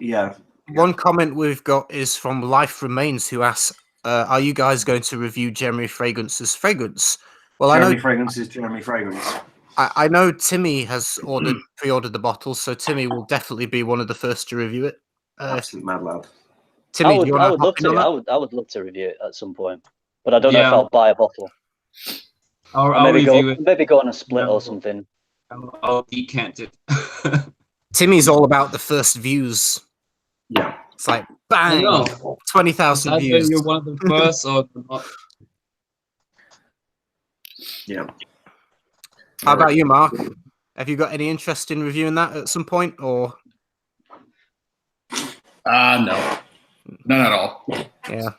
S1: Yeah.
S2: One comment we've got is from Life Remains, who asks, "Are you guys going to review Jeremy Fragrance's fragrance?" Well,
S1: Jeremy Fragrance is Jeremy Fragrance.
S2: I know Timmy has pre-ordered the bottles, so Timmy will definitely be one of the first to review it.
S1: Absolute mad lad.
S2: Timmy,
S4: I
S2: do you
S4: would
S2: want to
S4: love
S2: in on
S4: to.
S2: that?
S4: I would love to review it at some point, but I don't know if
S3: Yeah.
S4: I'll buy a bottle.
S3: I'll review it.
S4: Maybe go on a split
S3: No.
S4: or something.
S3: I'll decant it.
S2: Timmy's all about the first views.
S1: Yeah.
S2: It's like bang,
S3: know.
S2: 20,000
S3: Either
S2: views.
S3: you're one of the first or not.
S1: Yeah.
S2: How about you, Mark? Have you got any interest in reviewing that at some point, or?
S5: No, none at all.
S2: Yeah,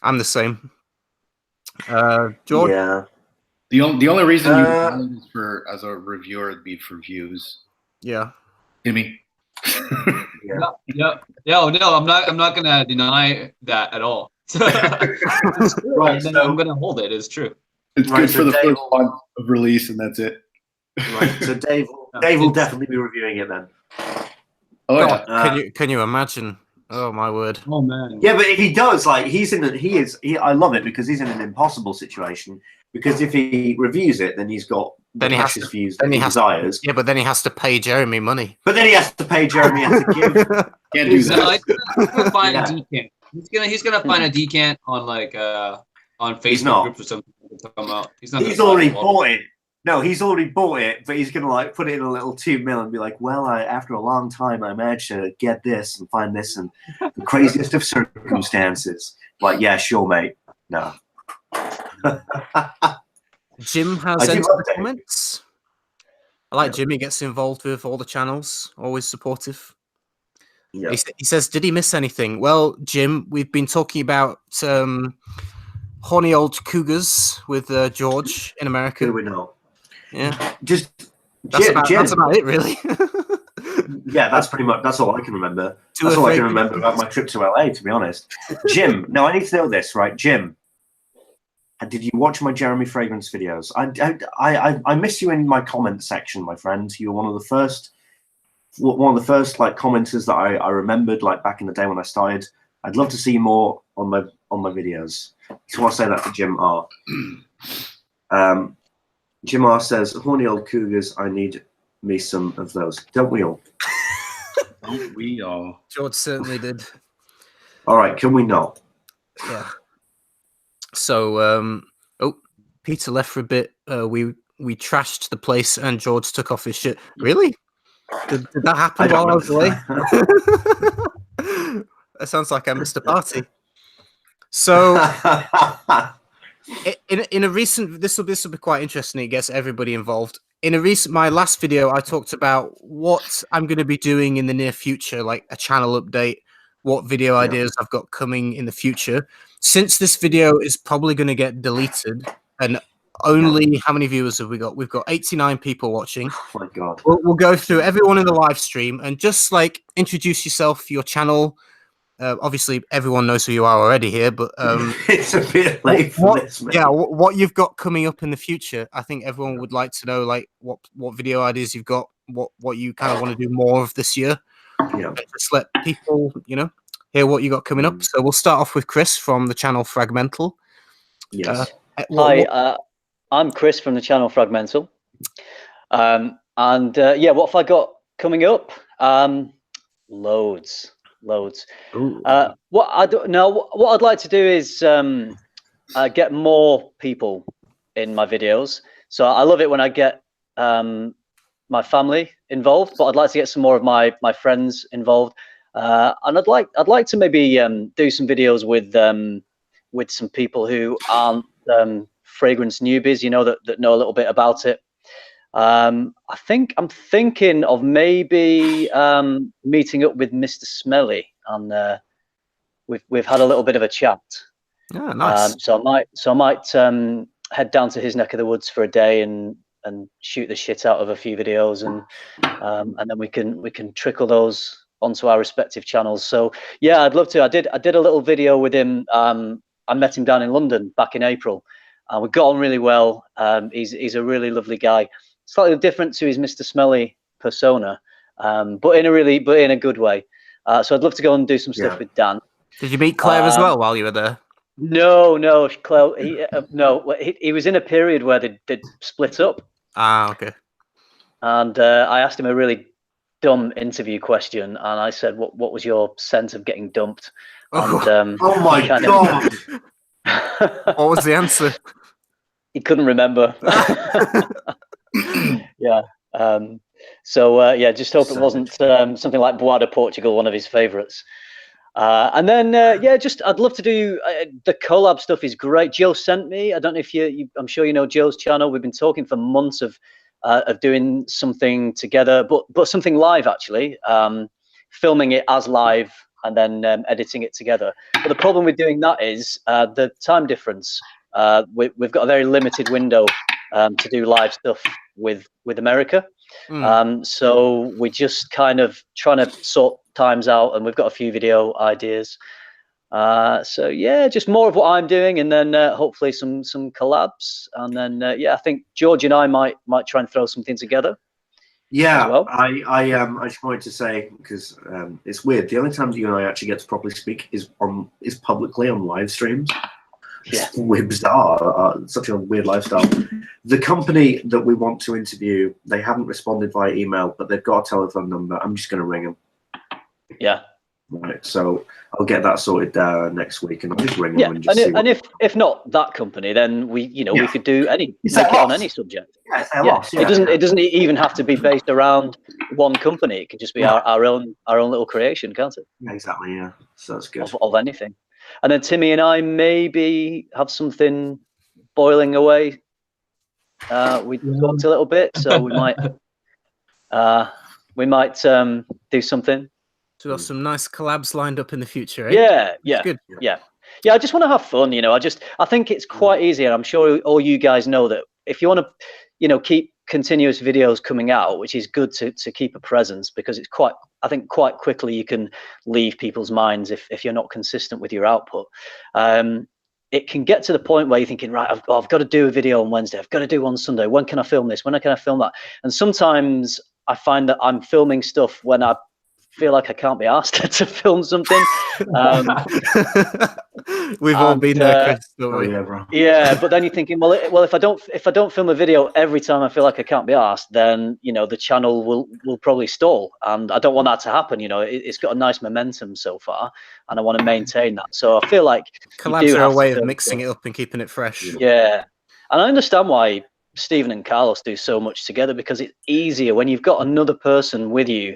S2: I'm the same. George?
S1: Yeah.
S5: The only reason you would is for as a reviewer would be for views.
S2: Yeah.
S5: Timmy.
S1: Yeah.
S3: No, I'm not gonna deny that at all.
S1: Right,
S3: And
S1: so-
S3: I'm gonna hold it. It's true.
S5: It's
S1: Right,
S5: good
S1: so
S5: for the
S1: Dave
S5: first
S1: will-
S5: month of release, and that's it.
S1: Right. So Dave will definitely be reviewing it then.
S5: Oh
S2: God,
S5: yeah.
S2: can you imagine? Oh my word!
S3: Oh man.
S1: Yeah, but if he does, like, I love it because he's in an impossible situation. Because if he reviews it, then he's got
S2: Then
S1: the
S2: he has
S1: precious
S2: to-
S1: views
S2: then
S1: that
S2: he
S1: he
S2: has to-
S1: desires.
S2: Yeah, but then he has to pay Jeremy money.
S1: But then he has to pay Jeremy and to give.
S5: Can't do
S3: No,
S5: that.
S3: he's gonna find
S1: Yeah.
S3: a decant. He's gonna find a decant on like on
S1: He's
S3: Facebook
S1: not.
S3: groups or something to come out. He's not.
S1: He's
S3: gonna
S1: already
S3: buy the bottle.
S1: bought it. No, he's already bought it, but he's gonna like put it in a little 2 mil and be like, "Well, after a long time, I managed to get this and find this and the craziest of circumstances." Like, yeah, sure, mate. No.
S2: Jim
S1: I
S2: has
S1: do
S2: entered
S1: love
S2: the
S1: Dave.
S2: comments. I like
S1: Yeah.
S2: Jimmy gets involved with all the channels, always supportive.
S1: Yeah.
S2: He says, "Did he miss anything?" Well, Jim, we've been talking about horny old cougars with George in America.
S1: Could we not?
S2: Yeah,
S1: Just
S2: that's
S1: Jim.
S2: about it, really.
S1: Yeah, that's pretty much. That's all I can remember.
S2: To
S1: That's
S2: a
S1: all I can
S2: fragrance-
S1: remember about my trip to LA. To be honest, Jim. No, I need to know this, right, Jim? Did you watch my Jeremy Fragrance videos? I miss you in my comment section, my friend. You were one of the first like commenters that I remembered, like back in the day when I started. I'd love to see more on my videos. So I'll say that to Jim R. Jim R says, "Horny old cougars. I need me some of those. Don't we all?"
S5: Don't we all?
S2: George certainly did.
S1: All right, can we not?
S2: Yeah. So, Peter left for a bit. We trashed the place, and George took off his shirt. Really? Did that happen while I was away? That sounds like I missed a party. So, in a recent, this will be quite interesting. It gets everybody involved. In my last video, I talked about what I'm going to be doing in the near future, like a channel update, what video ideas I've got coming in the future. Since this video is probably going to get deleted, and only how many viewers have we got? We've got 89 people watching.
S1: Oh my God.
S2: We'll go through everyone in the live stream and just like introduce yourself, your channel. Obviously, everyone knows who you are already here, but
S1: It's a bit late for this, man.
S2: yeah, what you've got coming up in the future. I think everyone would like to know, like what video ideas you've got, what you kind of want to do more of this year.
S1: Yeah.
S2: And just let people, hear what you got coming up. So we'll start off with Chris from the channel Fragmental.
S1: Yes.
S4: Hi, I'm Chris from the channel Fragmental. Yeah, what have I got coming up? Loads. What I'd like to do is get more people in my videos. So I love it when I get my family involved, but I'd like to get some more of my friends involved. And I'd like to maybe do some videos with some people who aren't fragrance newbies, that know a little bit about it. I'm thinking of maybe meeting up with Mr. Smelly, and we've had a little bit of a chat.
S2: Yeah, nice.
S4: So I might head down to his neck of the woods for a day and shoot the shit out of a few videos, and then we can trickle those onto our respective channels. So yeah, I'd love to. I did a little video with him. I met him down in London back in April. We got on really well. He's a really lovely guy. Slightly different to his Mr. Smelly persona, but in a good way. So I'd love to go and do some stuff with Dan.
S2: Did you meet Claire as well while you were there?
S4: No, Claire. He was in a period where they'd split up.
S2: Ah, okay.
S4: And I asked him a really dumb interview question, and I said, "What was your sense of getting dumped?" And,
S1: oh my god!
S2: What was the answer?
S4: He couldn't remember. Yeah. Just hope it wasn't something like Boada Portugal, one of his favourites. And then I'd love to do the collab stuff. Is great. Joe sent me. I don't know if I'm sure you know Joe's channel. We've been talking for months of doing something together, but something live actually, filming it as live and then editing it together. But the problem with doing that is the time difference. We've got a very limited window to do live stuff with America. So we're just kind of trying to sort times out, and we've got a few video ideas. Just more of what I'm doing, and then hopefully some collabs, and then I think George and I might try and throw something together.
S1: Yeah,
S4: well.
S1: I just wanted to say, because it's weird. The only time that you and I actually get to properly speak is publicly on live streams.
S4: Yeah,
S1: we're bizarre. Such a weird lifestyle. The company that we want to interview, they haven't responded via email, but they've got a telephone number. I'm just going to ring them.
S4: Yeah.
S1: Right. So I'll get that sorted next week, and I'll just ring them and just see.
S4: And if not that company, then we could do make it on any subject.
S1: Yeah,
S4: It doesn't even have to be based around one company. It could just be our own little creation, can't it?
S1: Exactly. Yeah. So that's good.
S4: Of anything. And then Timmy and I maybe have something boiling away. We talked a little bit, so we might do something.
S2: So we've got some nice collabs lined up in the future, eh?
S4: Yeah.
S2: Good.
S4: Yeah. I just want to have fun, I think it's quite easy, and I'm sure all you guys know that if you want to, keep continuous videos coming out, which is good to keep a presence, because it's quite quickly you can leave people's minds if you're not consistent with your output. It can get to the point where you're thinking, right, I've got to do a video on Wednesday, I've got to do one on Sunday, when can I film this, when can I film that? And sometimes I find that I'm filming stuff when I feel like I can't be asked to film something.
S2: We've all been there, Chris.
S1: Yeah, bro.
S4: Yeah, but then you're thinking, well, if I don't film a video every time I feel like I can't be asked, then the channel will probably stall, and I don't want that to happen. It's got a nice momentum so far, and I want to maintain that. So I feel like
S2: collabs are a way of mixing it up and keeping it fresh.
S4: Yeah, and I understand why Stephen and Carlos do so much together, because it's easier when you've got another person with you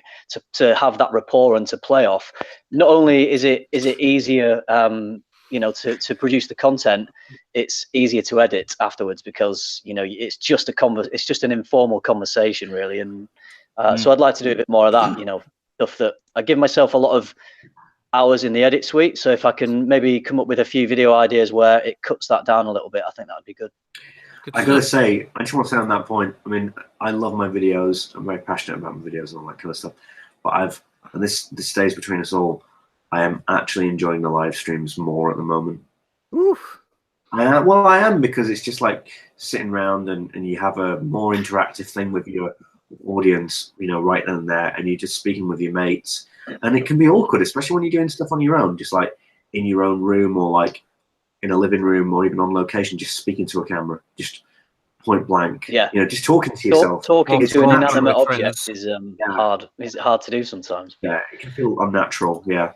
S4: to have that rapport and to play off. Not only is it easier to produce the content, it's easier to edit afterwards, because it's just an informal conversation really. And so I'd like to do a bit more of that, stuff that I give myself a lot of hours in the edit suite, so if I can maybe come up with a few video ideas where it cuts that down a little bit, I think that would be good.
S1: I gotta say, I just want to say on that point, I mean, I love my videos. I'm very passionate about my videos and all that kind of stuff. But and this stays between us all, I am actually enjoying the live streams more at the moment.
S2: Oof.
S1: Well, I am, because it's just like sitting around and you have a more interactive thing with your audience, right then and there, and you're just speaking with your mates. And it can be awkward, especially when you're doing stuff on your own, just like in your own room, or like in a living room, or even on location, just speaking to a camera, just point blank.
S4: Yeah.
S1: Just talking to yourself.
S4: Talking to an inanimate
S2: friends.
S4: object is hard. Is hard to do sometimes.
S1: Yeah, it can feel unnatural. Yeah.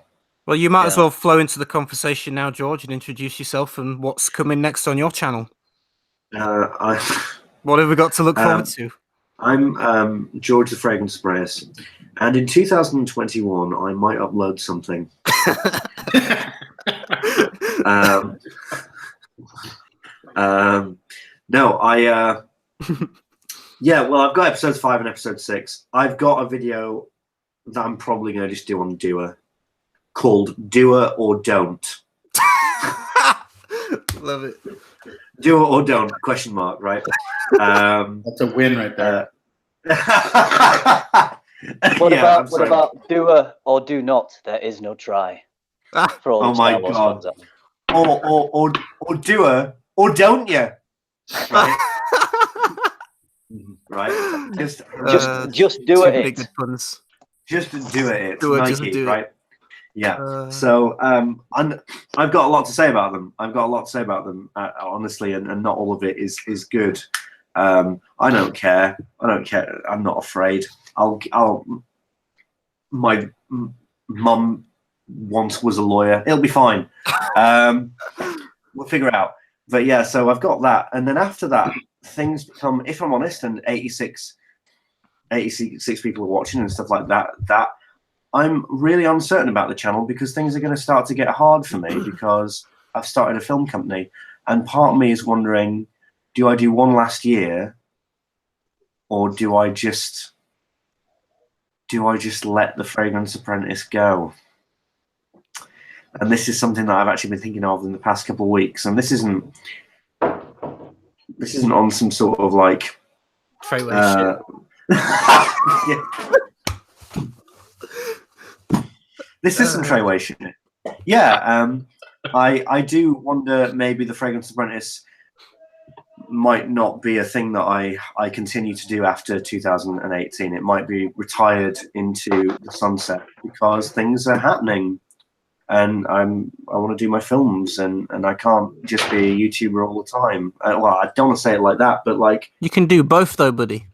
S2: Well, you might as well flow into the conversation now, George, and introduce yourself and what's coming next on your channel. What have we got to look forward to?
S1: I'm George the Fragrance Sprays, and in 2021 I might upload something. No, well, I've got episode 5 and episode 6. I've got a video that I'm probably going to just do on Doer, called Doer or Don't.
S2: Love it.
S1: Doer or Don't, question mark, right?
S5: That's a win right there.
S4: What about Doer or Do Not? There is no try. For all
S1: oh my God. Or Doer or Don't you? Right? right?
S4: Just do
S2: too
S4: it.
S2: many good puns.
S1: Just do it. It's
S2: Do it, just
S1: Nike,
S2: do it.
S1: right? Yeah. So I've got a lot to say about them. Honestly, and not all of it is good. I don't care. I'm not afraid. My mum once was a lawyer. It'll be fine. We'll figure it out. But yeah, so I've got that, and then after that, things become, if I'm honest, and 86 people are watching and stuff like that. I'm really uncertain about the channel because things are going to start to get hard for me because I've started a film company, and part of me is wondering, do I do one last year, or do I just let the Fragrance Apprentice go? And this is something that I've actually been thinking of in the past couple of weeks, and this isn't on some sort of like
S2: Treyway
S1: yeah. This is some Treyway shit. Yeah, I do wonder maybe the Fragrance Apprentice might not be a thing that I continue to do after 2018. It might be retired into the sunset because things are happening, and I want to do my films, and I can't just be a YouTuber all the time. Well, I don't want to say it like that, but like
S2: You can do both though, buddy.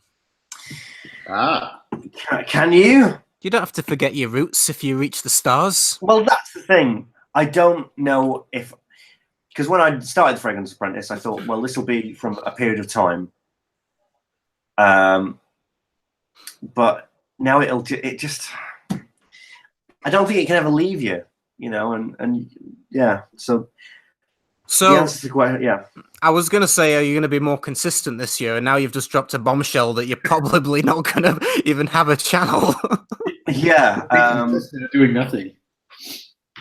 S1: Can you?
S2: You don't have to forget your roots if you reach the stars.
S1: Well, that's the thing. I don't know if, because when I started the Fragrance Apprentice, I thought, well, this will be from a period of time. But now it just, I don't think it can ever leave you, you know, and yeah. So the answer to the question, yeah.
S2: I was going to say, are you going to be more consistent this year? And now you've just dropped a bombshell that you're probably not going to even have a channel.
S1: Yeah.
S5: Doing nothing.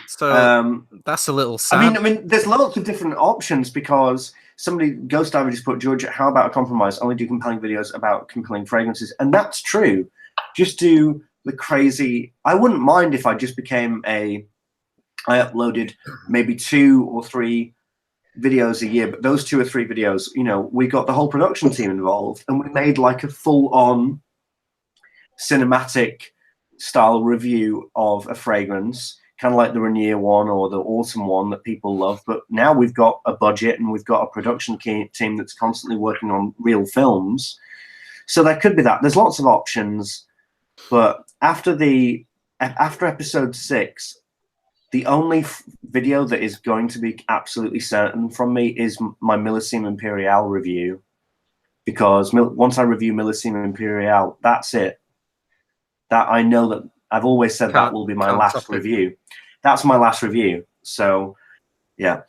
S2: So that's a little sad.
S1: I mean, there's lots of different options because somebody, Ghost Diver just put, George, how about a compromise? Only do compelling videos about compelling fragrances. And that's true. Just do the crazy. I wouldn't mind if I just became I uploaded maybe 2 or 3 videos a year, but those 2 or 3 videos, you know, we got the whole production team involved and we made like a full-on cinematic style review of a fragrance, kind of like the Rainier one or the Autumn one that people love. But now we've got a budget and we've got a production team that's constantly working on real films. So that could be that. There's lots of options, but after episode 6, the only video that is going to be absolutely certain from me is my Millésime Impériale review, because once I review Millésime Impériale, that's it. That I know that I've always said that will be my last review. That's my last review. So, yeah.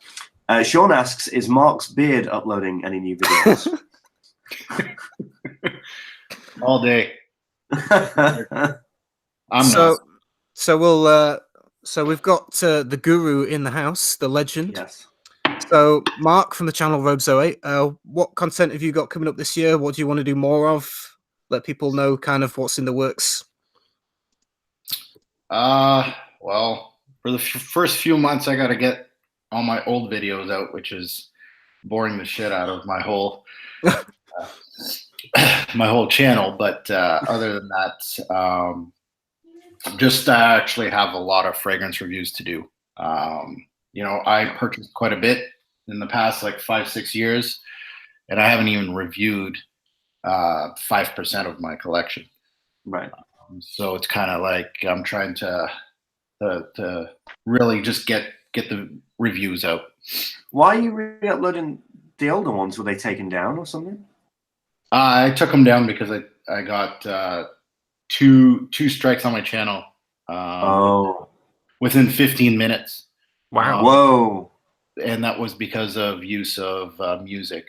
S1: Sean asks, is Mark's beard uploading any new videos?
S5: All day.
S2: So we've got the guru in the house, the legend.
S1: Yes.
S2: So Mark from the channel Robezo8, what content have you got coming up this year? What do you want to do more of? Let people know kind of what's in the works.
S5: Well, for the first few months, I got to get all my old videos out, which is boring the shit out of my whole my whole channel. But other than that, just actually have a lot of fragrance reviews to do. You know, I purchased quite a bit in the past, like 5-6 years, and I haven't even reviewed 5% of my collection.
S1: Right.
S5: So it's kind of like I'm trying to really just get the reviews out.
S1: Why are you re-uploading the older ones? Were they taken down or something?
S5: I took them down because I got two strikes on my channel. Within 15 minutes.
S2: Wow.
S1: Whoa.
S5: And that was because of use of music.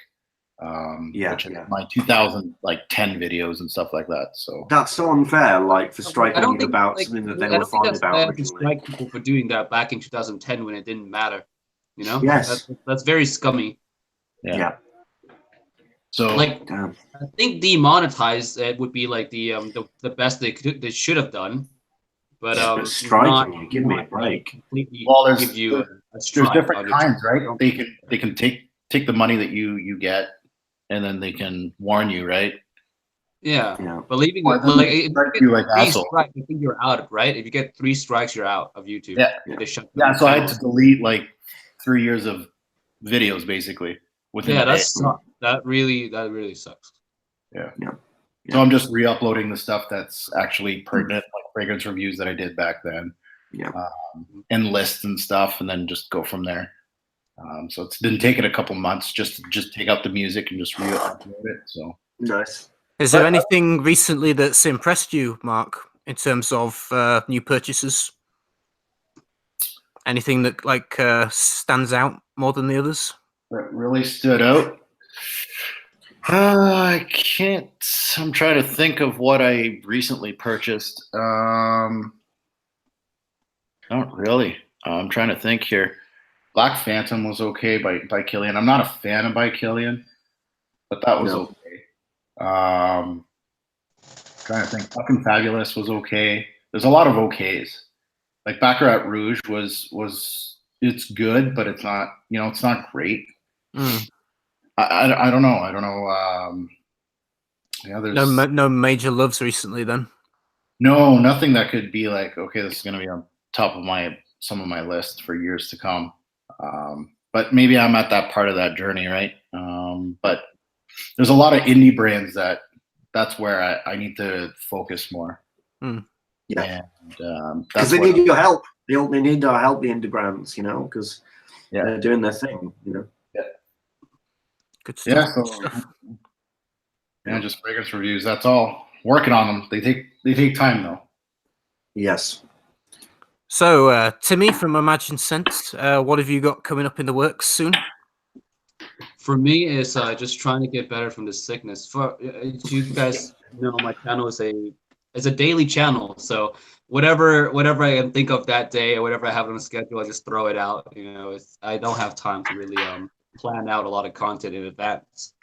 S5: Which is my 2010 videos and stuff like that. So
S1: that's so unfair, like for striking you about something that they were fine about originally.
S3: Strike people for doing that back in 2010 when it didn't matter, you know.
S1: Yes,
S3: that's very scummy.
S1: Yeah.
S5: So
S3: like, I think demonetized it would be like the best they should have done. But
S1: striking you, give me a break.
S5: Well, there's
S3: different
S5: kinds, right? They can take the money that you get, and then they can warn you, right?
S3: Yeah,
S1: Yeah.
S3: but leaving
S5: Well,
S3: it like if
S5: strike
S3: you
S5: you
S3: get
S5: like
S3: three
S5: asshole.
S3: strikes, I think you're out, right? If you get 3 strikes, you're out of YouTube.
S5: Yeah.
S3: They shut
S5: Yeah,
S3: down
S5: so
S3: the
S5: I had to
S3: channel.
S5: delete like 3 years of videos basically within
S3: Yeah,
S5: a day.
S3: that sucks. That really sucks.
S5: So I'm just re-uploading the stuff that's actually pertinent, like fragrance reviews that I did back then,
S1: Yeah.
S5: and lists and stuff, and then just go from there. So it's been taking a couple months just to take out the music and just re-upload it. So
S1: Nice.
S2: Is there anything recently that's impressed you, Mark, in terms of new purchases? Anything that like stands out more than the others?
S5: that really stood out. I can't. I'm trying to think of what I recently purchased. Not really. I'm trying to think here. Black Phantom was okay by Killian. I'm not a fan of by Killian, but that was
S1: No.
S5: okay. Trying to think. Fucking Fabulous was okay. There's a lot of okays. Like Baccarat Rouge was it's good, but it's not, it's not great.
S2: Mm.
S5: I don't know. I don't know. Yeah, there's
S2: No major loves recently then.
S5: no, nothing that could be like, okay, this is going to be on top of some of my list for years to come. But maybe I'm at that part of that journey, right? But there's a lot of indie brands that's where I need to focus more.
S2: Mm.
S1: Yeah,
S5: And
S1: because they need your help. They need our help, the indie brands, because they're doing their thing,
S2: Good stuff.
S5: Yeah, so just fragrance reviews. That's all. Working on them. They take time though.
S1: Yes.
S2: So, Timmy from Imagine Sense, what have you got coming up in the works soon?
S3: For me, it's just trying to get better from this sickness. For you guys know, my channel is a daily channel, so whatever I can think of that day or whatever I have on the schedule, I just throw it out. I don't have time to really plan out a lot of content in advance.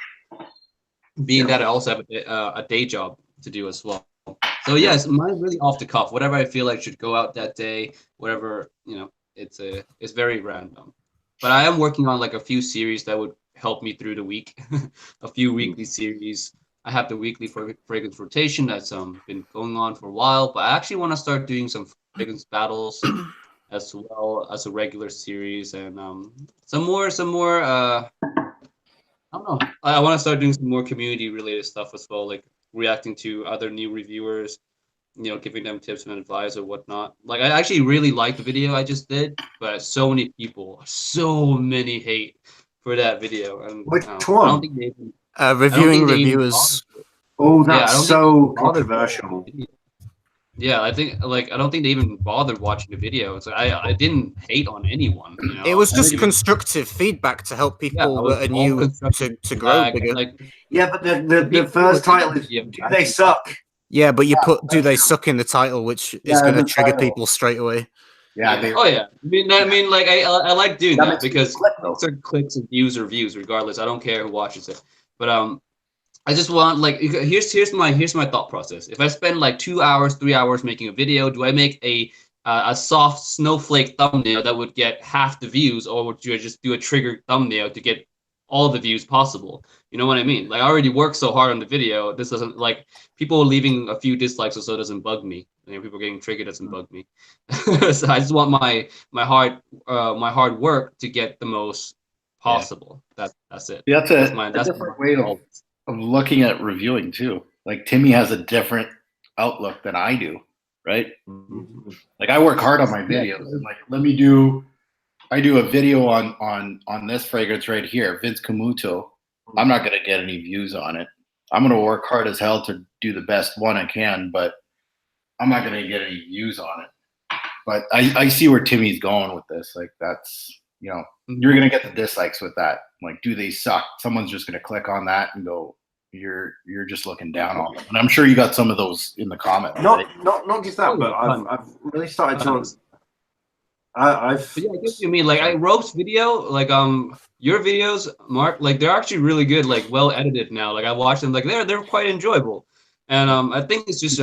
S3: Being that I also have a day job to do as well. So yes, mine really off the cuff. Whatever I feel like should go out that day, whatever, it's very random. But I am working on like a few series that would help me through the week. A few weekly series. I have the weekly fragrance rotation that's been going on for a while, but I actually want to start doing some fragrance battles as well as a regular series, and some more I don't know. I want to start doing some more community related stuff as well, like reacting to other new reviewers, giving them tips and advice or whatnot. Like, I actually really liked the video I just did, but so many hate for that video. And
S1: Which
S3: I
S1: one?
S3: don't think they even,
S2: Reviewing reviewers.
S1: Oh, that's
S3: I don't think
S1: so
S3: they bothered
S1: controversial.
S3: Yeah, I think I don't think they even bothered watching the video. So I didn't hate on anyone.
S2: It was
S3: I
S2: just
S3: think
S2: constructive feedback to help people that are
S3: all
S2: new
S3: constructive
S2: to grow
S3: feedback,
S2: bigger.
S3: like,
S1: Yeah, but the
S3: people
S1: first
S3: were
S1: title is
S3: yeah,
S1: "Do They Suck?"
S2: Yeah, but you put "Do They Suck" in the title, which is going to
S5: the
S2: trigger
S5: title.
S2: people straight away.
S5: Yeah. They,
S3: Oh yeah. I mean, like I like doing
S5: That
S3: that
S5: makes
S3: because
S5: people click, though.
S3: clicks are clicks and views are views, regardless. I don't care who watches it. But I just want, like, here's my thought process. If I spend like 2 hours, 3 hours making a video, do I make a soft snowflake thumbnail that would get half the views, or would you just do a triggered thumbnail to get all the views possible? You know what I mean? Like, I already worked so hard on the video. This doesn't, like, people leaving a few dislikes or so doesn't bug me. People getting triggered doesn't bug me. So I just want my hard work to get the most possible. That's it.
S5: that's
S3: That's
S5: a different way of looking at reviewing too. Like Timmy has a different outlook than I do, right? Like I work hard on my videos. And like, I do a video on this fragrance right here, Vince Camuto. I'm not gonna get any views on it. I'm gonna work hard as hell to do the best one I can, but I'm not gonna get any views on it. But I see where Timmy's going with this. Like that's, you're gonna get the dislikes with that. Like, do they suck? Someone's just gonna click on that and go, you're just looking down on them. And I'm sure you got some of those in the comments.
S1: Not
S5: right?
S1: just that, but I've really started to.
S3: I get what you mean. Like, I roast video, like your videos, Mark, like they're actually really good, like well edited now. Like I watch them, like they're quite enjoyable. And I think it's just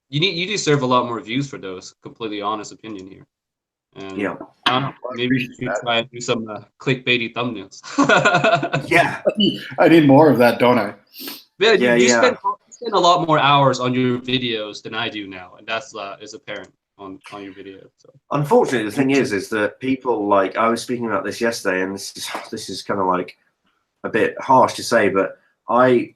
S3: you deserve a lot more views for those. Completely honest opinion here. And
S1: Yeah.
S3: I don't know, maybe you should try and do some clickbaity thumbnails.
S1: Yeah.
S5: I need more of that, don't I?
S3: Yeah, you spend spend a lot more hours on your videos than I do now, and that's is apparent on your video. So
S1: unfortunately, the thing is that people like I was speaking about this yesterday, and this is kind of like a bit harsh to say, but I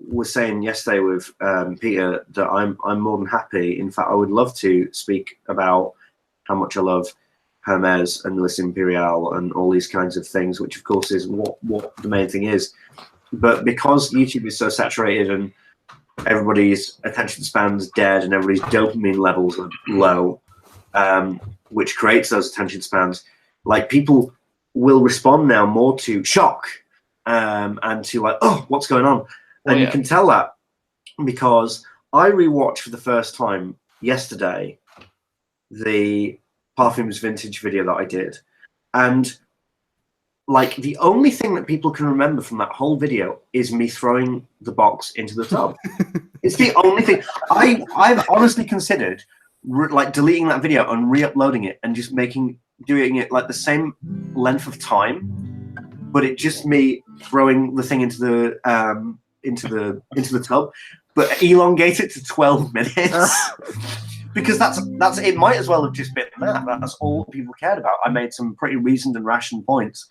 S1: was saying yesterday with Peter that I'm more than happy. In fact, I would love to speak about how much I love Hermes and Lis Imperial and all these kinds of things, which of course is what the main thing is. But because YouTube is so saturated and everybody's attention span's dead and everybody's dopamine levels are low, which creates those attention spans, like people will respond now more to shock and to like, oh, what's going on? And you can tell that because I rewatched for the first time yesterday the Parfums Vintage video that I did, and like the only thing that people can remember from that whole video is me throwing the box into the tub. It's the only thing. I've honestly considered like deleting that video and re-uploading it and just doing it like the same length of time, but it just me throwing the thing into the tub, but elongate it to 12 minutes. Because that's it. Might as well have just been that. That's all people cared about. I made some pretty reasoned and rationed points,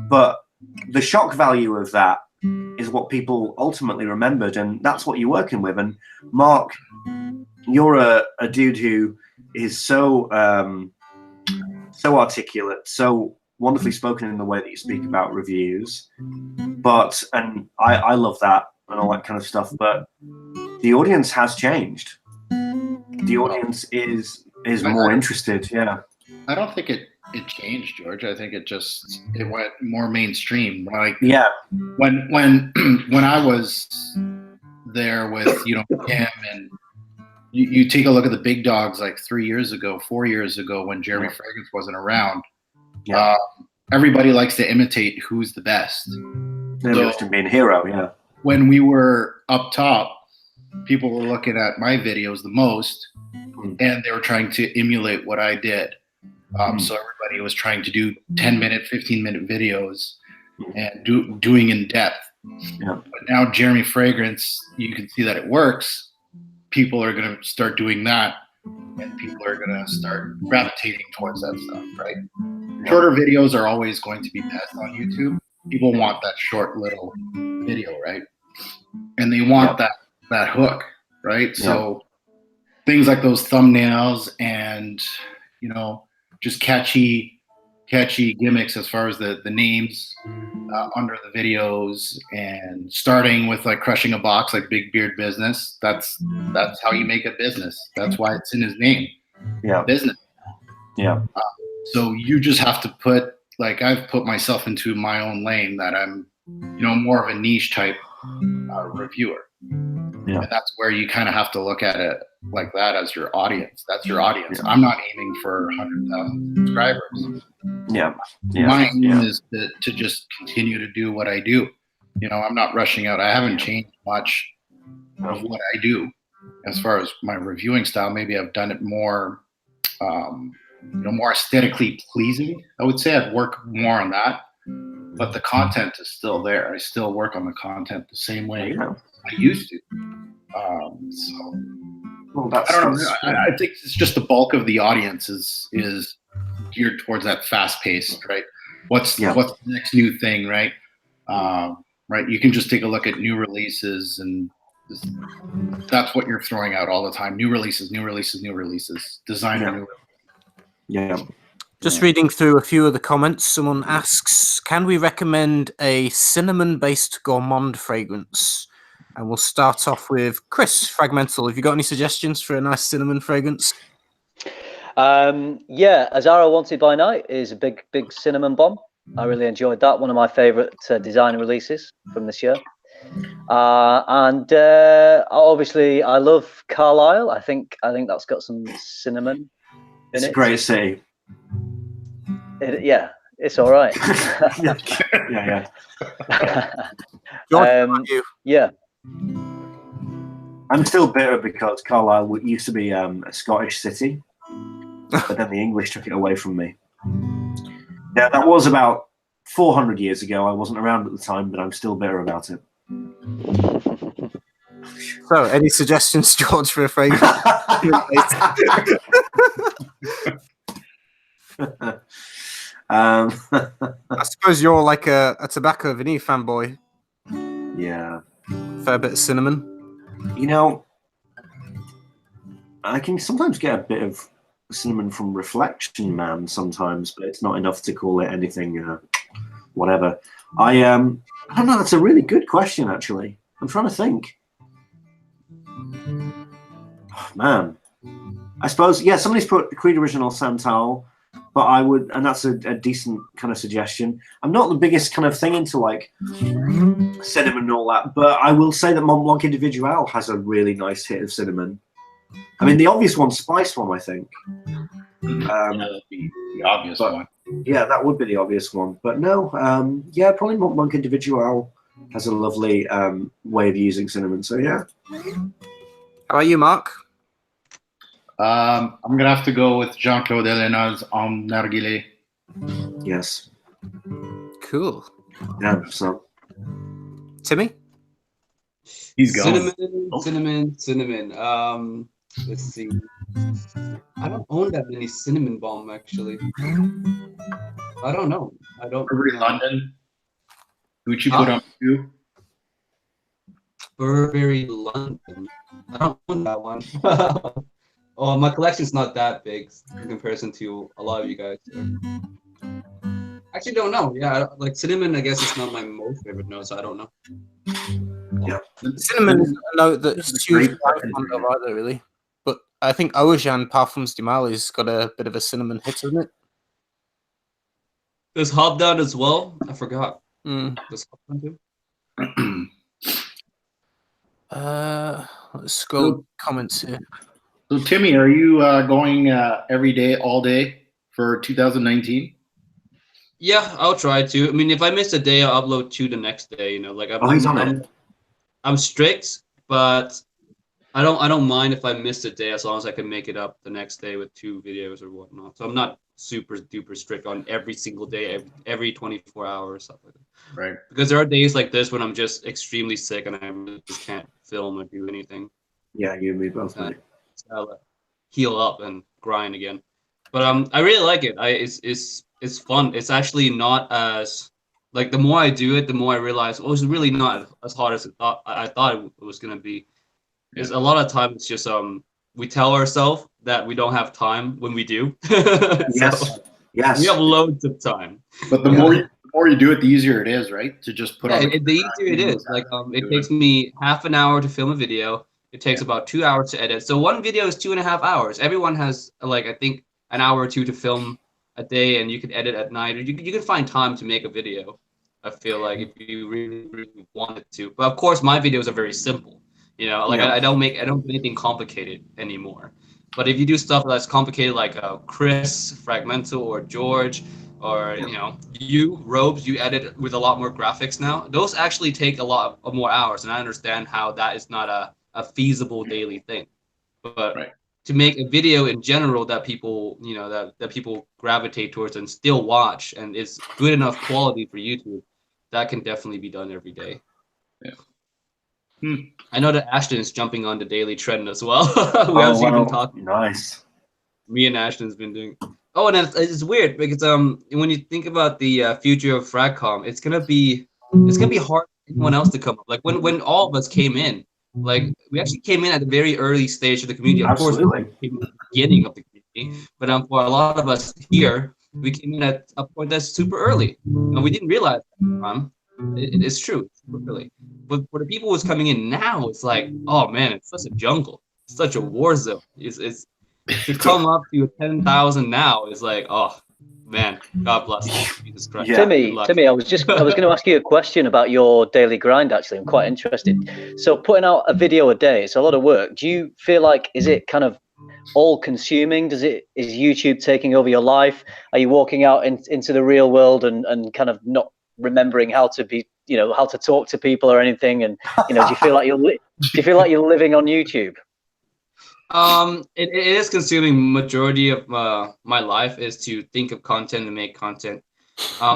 S1: but the shock value of that is what people ultimately remembered, and that's what you're working with. And Mark, you're a dude who is so articulate, so wonderfully spoken in the way that you speak about reviews. And I love that and all that kind of stuff. But the audience has changed. The audience is more interested. Yeah.
S5: I don't think it changed, George. I think it went more mainstream. Like when I was there with him, and you take a look at the big dogs like 4 years ago when Jeremy Fragrance wasn't around. Yeah. Everybody likes to imitate who's the best.
S1: Everybody's to be a hero. Yeah.
S5: When we were up top, people were looking at my videos the most, and they were trying to emulate what I did. So everybody was trying to do 10-minute, 15-minute videos and doing in depth.
S1: Yeah.
S5: But now Jeremy Fragrance, you can see that it works. People are going to start doing that, and people are going to start gravitating towards that stuff, right? Yeah. Shorter videos are always going to be best on YouTube. People want that short little video, right? And they want that hook, right? So things like those thumbnails and just catchy gimmicks as far as the names under the videos, and starting with like crushing a box like Big Beard Business. That's how you make a business. That's why it's in his name.
S1: Yeah,
S5: business.
S1: Yeah.
S5: So you just have to put, like, I've put myself into my own lane that I'm more of a niche type reviewer. Yeah. And that's where you kind of have to look at it like that as your audience. That's your audience. Yeah. I'm not aiming for 100,000 subscribers.
S1: Yeah.
S5: My aim is to just continue to do what I do. I'm not rushing out. I haven't changed much of what I do as far as my reviewing style. Maybe I've done it more, more aesthetically pleasing. I would say I'd work more on that, but the content is still there. I still work on the content the same way I used to.
S1: Well, that's,
S5: I don't know. I think it's just the bulk of the audience is geared towards that fast pace, right? What's the next new thing, right? Right. You can just take a look at new releases, and that's what you're throwing out all the time. New releases, designer new releases.
S1: Yeah.
S2: Just reading through a few of the comments. Someone asks, can we recommend a cinnamon-based gourmand fragrance? And we'll start off with Chris, Fragmental. Have you got any suggestions for a nice cinnamon fragrance?
S4: Azara Wanted by Night is a big cinnamon bomb. I really enjoyed that. One of my favorite designer releases from this year. And obviously, I love Carlisle. I think that's got some cinnamon in it.
S1: It's a great city.
S4: It's all right.
S1: Yeah.
S2: George,
S4: yeah.
S1: I'm still bitter because Carlisle used to be a Scottish city, but then the English took it away from me. Now, that was about 400 years ago. I wasn't around at the time, but I'm still bitter about it.
S2: So, any suggestions, George, for a fragrance?
S1: I
S2: I suppose you're like a tobacco vanille fanboy.
S1: Yeah.
S2: Fair bit of cinnamon.
S1: You know, I can sometimes get a bit of cinnamon from Reflection Man sometimes, but it's not enough to call it anything, whatever. I don't know. That's a really good question, actually. I'm trying to think. Oh, man. I suppose, yeah, somebody's put Creed Original Santal, but I would, and that's a decent kind of suggestion. I'm not the biggest kind of thing into like cinnamon and all that, but I will say that Mont Blanc Individual has a really nice hit of cinnamon. I mean, the obvious one's Spice One, I think.
S5: That'd be the obvious one.
S1: Yeah, that would be the obvious one. But no, yeah, probably Mont Blanc Individual has a lovely way of using cinnamon. So yeah.
S2: How about you, Mark?
S5: I'm gonna have to go with Jean-Claude Elena's En Narguilé.
S1: Yes.
S2: Cool.
S1: Yeah. So.
S2: Timmy?
S5: He's going.
S3: Cinnamon. Let's see. I don't own that many cinnamon balm actually. I don't know. I don't.
S5: Burberry London. Gucci put on two.
S3: Burberry London. I don't own that one. Oh, my collection's not that big in comparison to a lot of you guys. Actually, don't know. Yeah, like cinnamon. I guess it's not my most favorite note, so I don't know.
S1: Yeah.
S2: Cinnamon is a note that's too fond of either, really. But I think Ojan Parfums du Mali's got a bit of a cinnamon hit, isn't it?
S3: There's Hobdown as well. I forgot.
S2: Mm.
S3: There's Hobdown too.
S2: Let's scroll comments here.
S5: So Timmy, are you going every day, all day for 2019?
S3: Yeah, I'll try to. I mean, if I miss a day, I'll upload 2 the next day. You know, like I'm strict, but I don't mind if I miss a day as long as I can make it up the next day with 2 videos or whatnot. So I'm not super duper strict on every single day, every 24 hours, stuff like that.
S5: Right.
S3: Because there are days like this when I'm just extremely sick and I really just can't film or do anything.
S1: Yeah, you and me both, mate.
S3: I'll heal up and grind again. But I really like it. It's fun. It's actually not as like the more I do it, the more I realize it's really not as hard as I thought it was gonna be. Is a lot of times it's just we tell ourselves that we don't have time when we do.
S1: Yes. Yes.
S3: We have loads of time.
S5: But the more you do it, the easier it is, right? To just put on.
S3: The easier it is. Like it takes me half an hour to film a video. It takes about 2 hours to edit. So one video is 2.5 hours. Everyone has like I think an hour or 2 to film a day, and you can edit at night, or you can find time to make a video. I feel like if you really, really wanted to. But of course, my videos are very simple. You know, like I don't do anything complicated anymore. But if you do stuff that's complicated, like Chris, Fragmental, or George, or you Robes, you edit with a lot more graphics now. Those actually take a lot of more hours, and I understand how that is not a feasible daily thing. But to make a video in general that people that people gravitate towards and still watch, and is good enough quality for YouTube, that can definitely be done every day.
S5: Yeah.
S3: I know that Ashton is jumping on the daily trend as well. We haven't even talked.
S1: Nice.
S3: Me and Ashton's been doing. Oh, and it's weird because when you think about the future of FragCom, it's gonna be hard for anyone else to come up. Like when all of us came in, like we actually came in at the very early stage of the community. Of course, we came in at the beginning of the community, but for a lot of us here, we came in at a point that's super early, and we didn't realize that. It's true, super early. But for the people who's coming in now, it's like, oh man, it's such a jungle, it's such a war zone. It's to come up to 10,000 now is like, oh man, God bless you, Jesus Christ.
S4: Yeah. Timmy, I was going to ask you a question about your daily grind. Actually, I'm quite interested. So putting out a video a day, it's a lot of work. Do you feel like, is it kind of all consuming? Is YouTube taking over your life? Are you walking out into the real world and kind of not remembering how to be, how to talk to people or anything? And do you feel like you're living on YouTube?
S3: It is consuming. Majority of my life is to think of content and make content. I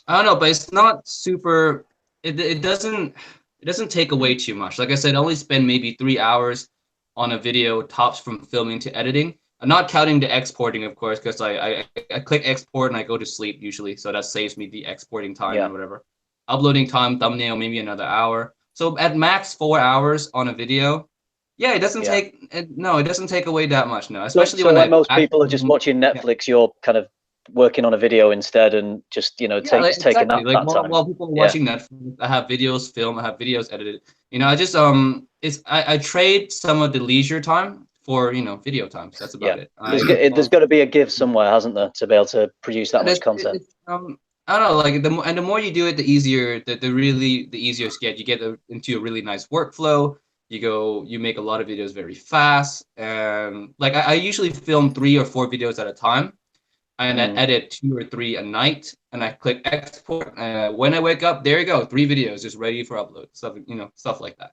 S3: don't know, but it's not super. It doesn't. it doesn't take away too much. Like I said, I only spend maybe 3 hours on a video tops from filming to editing. I'm not counting the exporting, of course, because I click export and I go to sleep usually, so that saves me the exporting time and whatever. Uploading time, thumbnail, maybe another hour. So at max 4 hours on a video. Yeah, it doesn't take it doesn't take away that much. No, especially
S4: so
S3: when
S4: like most people are just watching Netflix. You're kind of working on a video instead, and just taking
S3: exactly.
S4: that time.
S3: While people are watching Netflix, I have videos filmed, I have videos edited. I just I trade some of the leisure time for video time. So that's about it.
S4: There's got to be a give somewhere, hasn't there, to be able to produce that much content?
S3: I don't know, like the more you do it, the easier the easier it's get. You get into a really nice workflow. You make a lot of videos very fast, and like I usually film 3 or 4 videos at a time, and I edit 2 or 3 a night, and I click export. When I wake up, there you go, 3 videos just ready for upload. Stuff like that.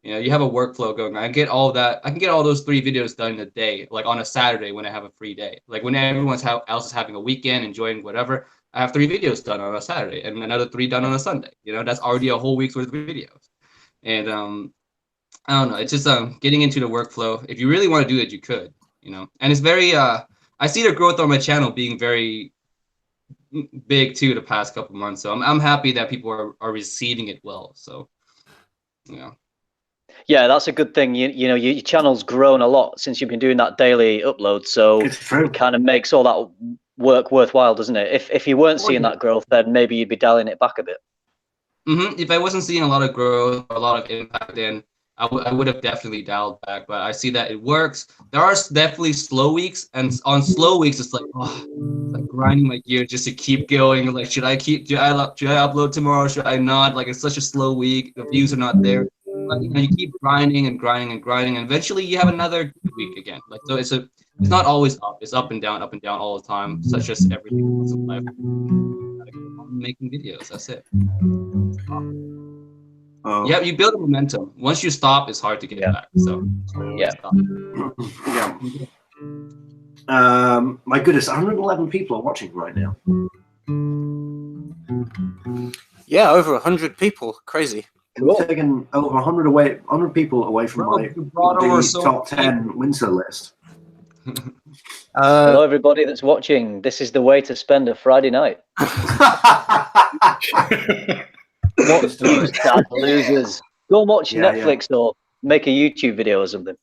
S3: You have a workflow going. I can get all those 3 videos done in a day, like on a Saturday when I have a free day. Like when everyone else is having a weekend, enjoying whatever, I have 3 videos done on a Saturday and another 3 done on a Sunday. That's already a whole week's worth of videos. And I don't know. It's just getting into the workflow. If you really want to do it, you could. And it's very. I see the growth on my channel being very big too the past couple months. So I'm happy that people are receiving it well. So,
S4: Yeah, that's a good thing. Your channel's grown a lot since you've been doing that daily upload. So it kind of makes all that work worthwhile, doesn't it? If you weren't seeing that growth, then maybe you'd be dialing it back a bit.
S3: If I wasn't seeing a lot of growth, a lot of impact, then I would have definitely dialed back. But I see that it works. There are definitely slow weeks, and on slow weeks, it's like grinding my gears just to keep going. Like, should I upload tomorrow? Should I not? Like, it's such a slow week. The views are not there. But you keep grinding and grinding and grinding, and eventually you have another good week again. Like, so it's not always up. It's up and down all the time. Such as everything else in life. I'm making videos. That's it. Yeah, you build a momentum. Once you stop, it's hard to get back. So
S1: my goodness, 111 people are watching right now.
S2: Yeah, over 100 people. Crazy.
S1: We've taken over 100 people away from the top 10 Windsor list.
S4: Hello, everybody that's watching. This is the way to spend a Friday night. Sad losers. Go and watch Netflix or make a YouTube video or something.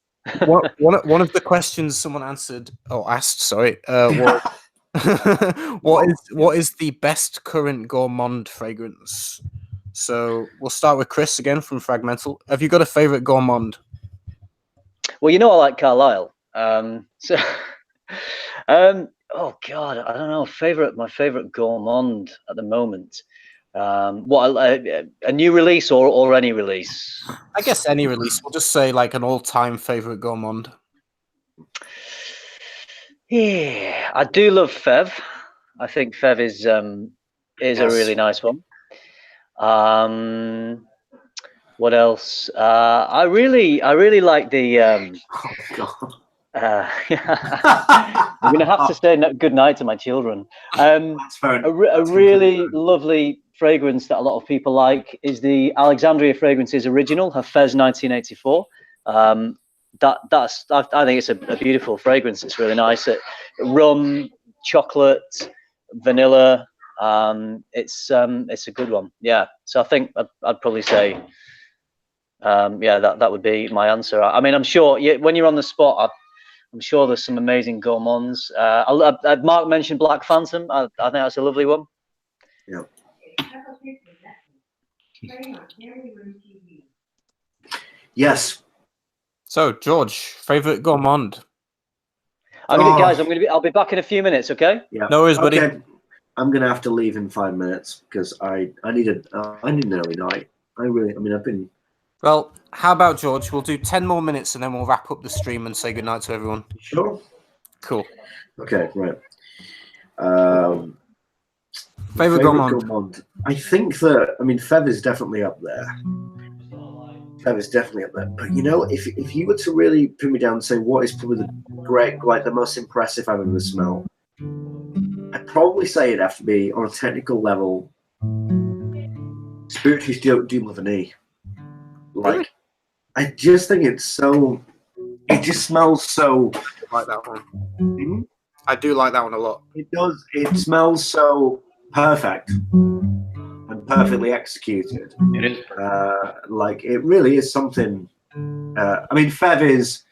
S2: One of the questions someone asked, was what is the best current gourmand fragrance? So we'll start with Chris again from Fragmental. Have you got a favorite gourmand?
S4: Well, I like Carlisle. Oh God, I don't know. My favorite gourmand at the moment. A new release or any release?
S2: I guess any release. We'll just say like an all-time favorite gourmand.
S4: Yeah, I do love Fev. I think Fev is a really nice one. What else? I really like the. I'm gonna have to say good night to my children. A really lovely fragrance that a lot of people like is the Alexandria Fragrances Original, her Fez 1984. I think it's a beautiful fragrance. It's really nice. Rum, chocolate, vanilla. It's a good one. Yeah. So I think I'd probably say, that would be my answer. I mean, I'm sure when you're on the spot, I'm sure there's some amazing gourmands. Mark mentioned Black Phantom. I think that's a lovely one.
S1: Yeah. Yes.
S2: So, George, favorite gourmand?
S4: Guys, I'll be back in a few minutes. Okay.
S1: Yeah.
S2: No worries, buddy.
S1: Okay. I'm gonna have to leave in 5 minutes because I need an early night. I've been.
S2: Well, how about George? We'll do 10 more minutes and then we'll wrap up the stream and say goodnight to everyone.
S1: Sure.
S2: Cool.
S1: Okay, right.
S2: Favorite gourmand?
S1: I think that, Fev is definitely up there. But if you were to really pin me down and say what is probably the most impressive I've ever smelled, I'd probably say it'd have to be on a technical level, Spirituous du Mauvenet. Like,
S2: Really?
S1: I just think it's so. It just smells so.
S2: I like that one.
S1: Mhm.
S2: I do like that one a lot.
S1: It does. It smells so perfect and perfectly executed.
S5: It is.
S1: Like it really is something. I mean, Fev is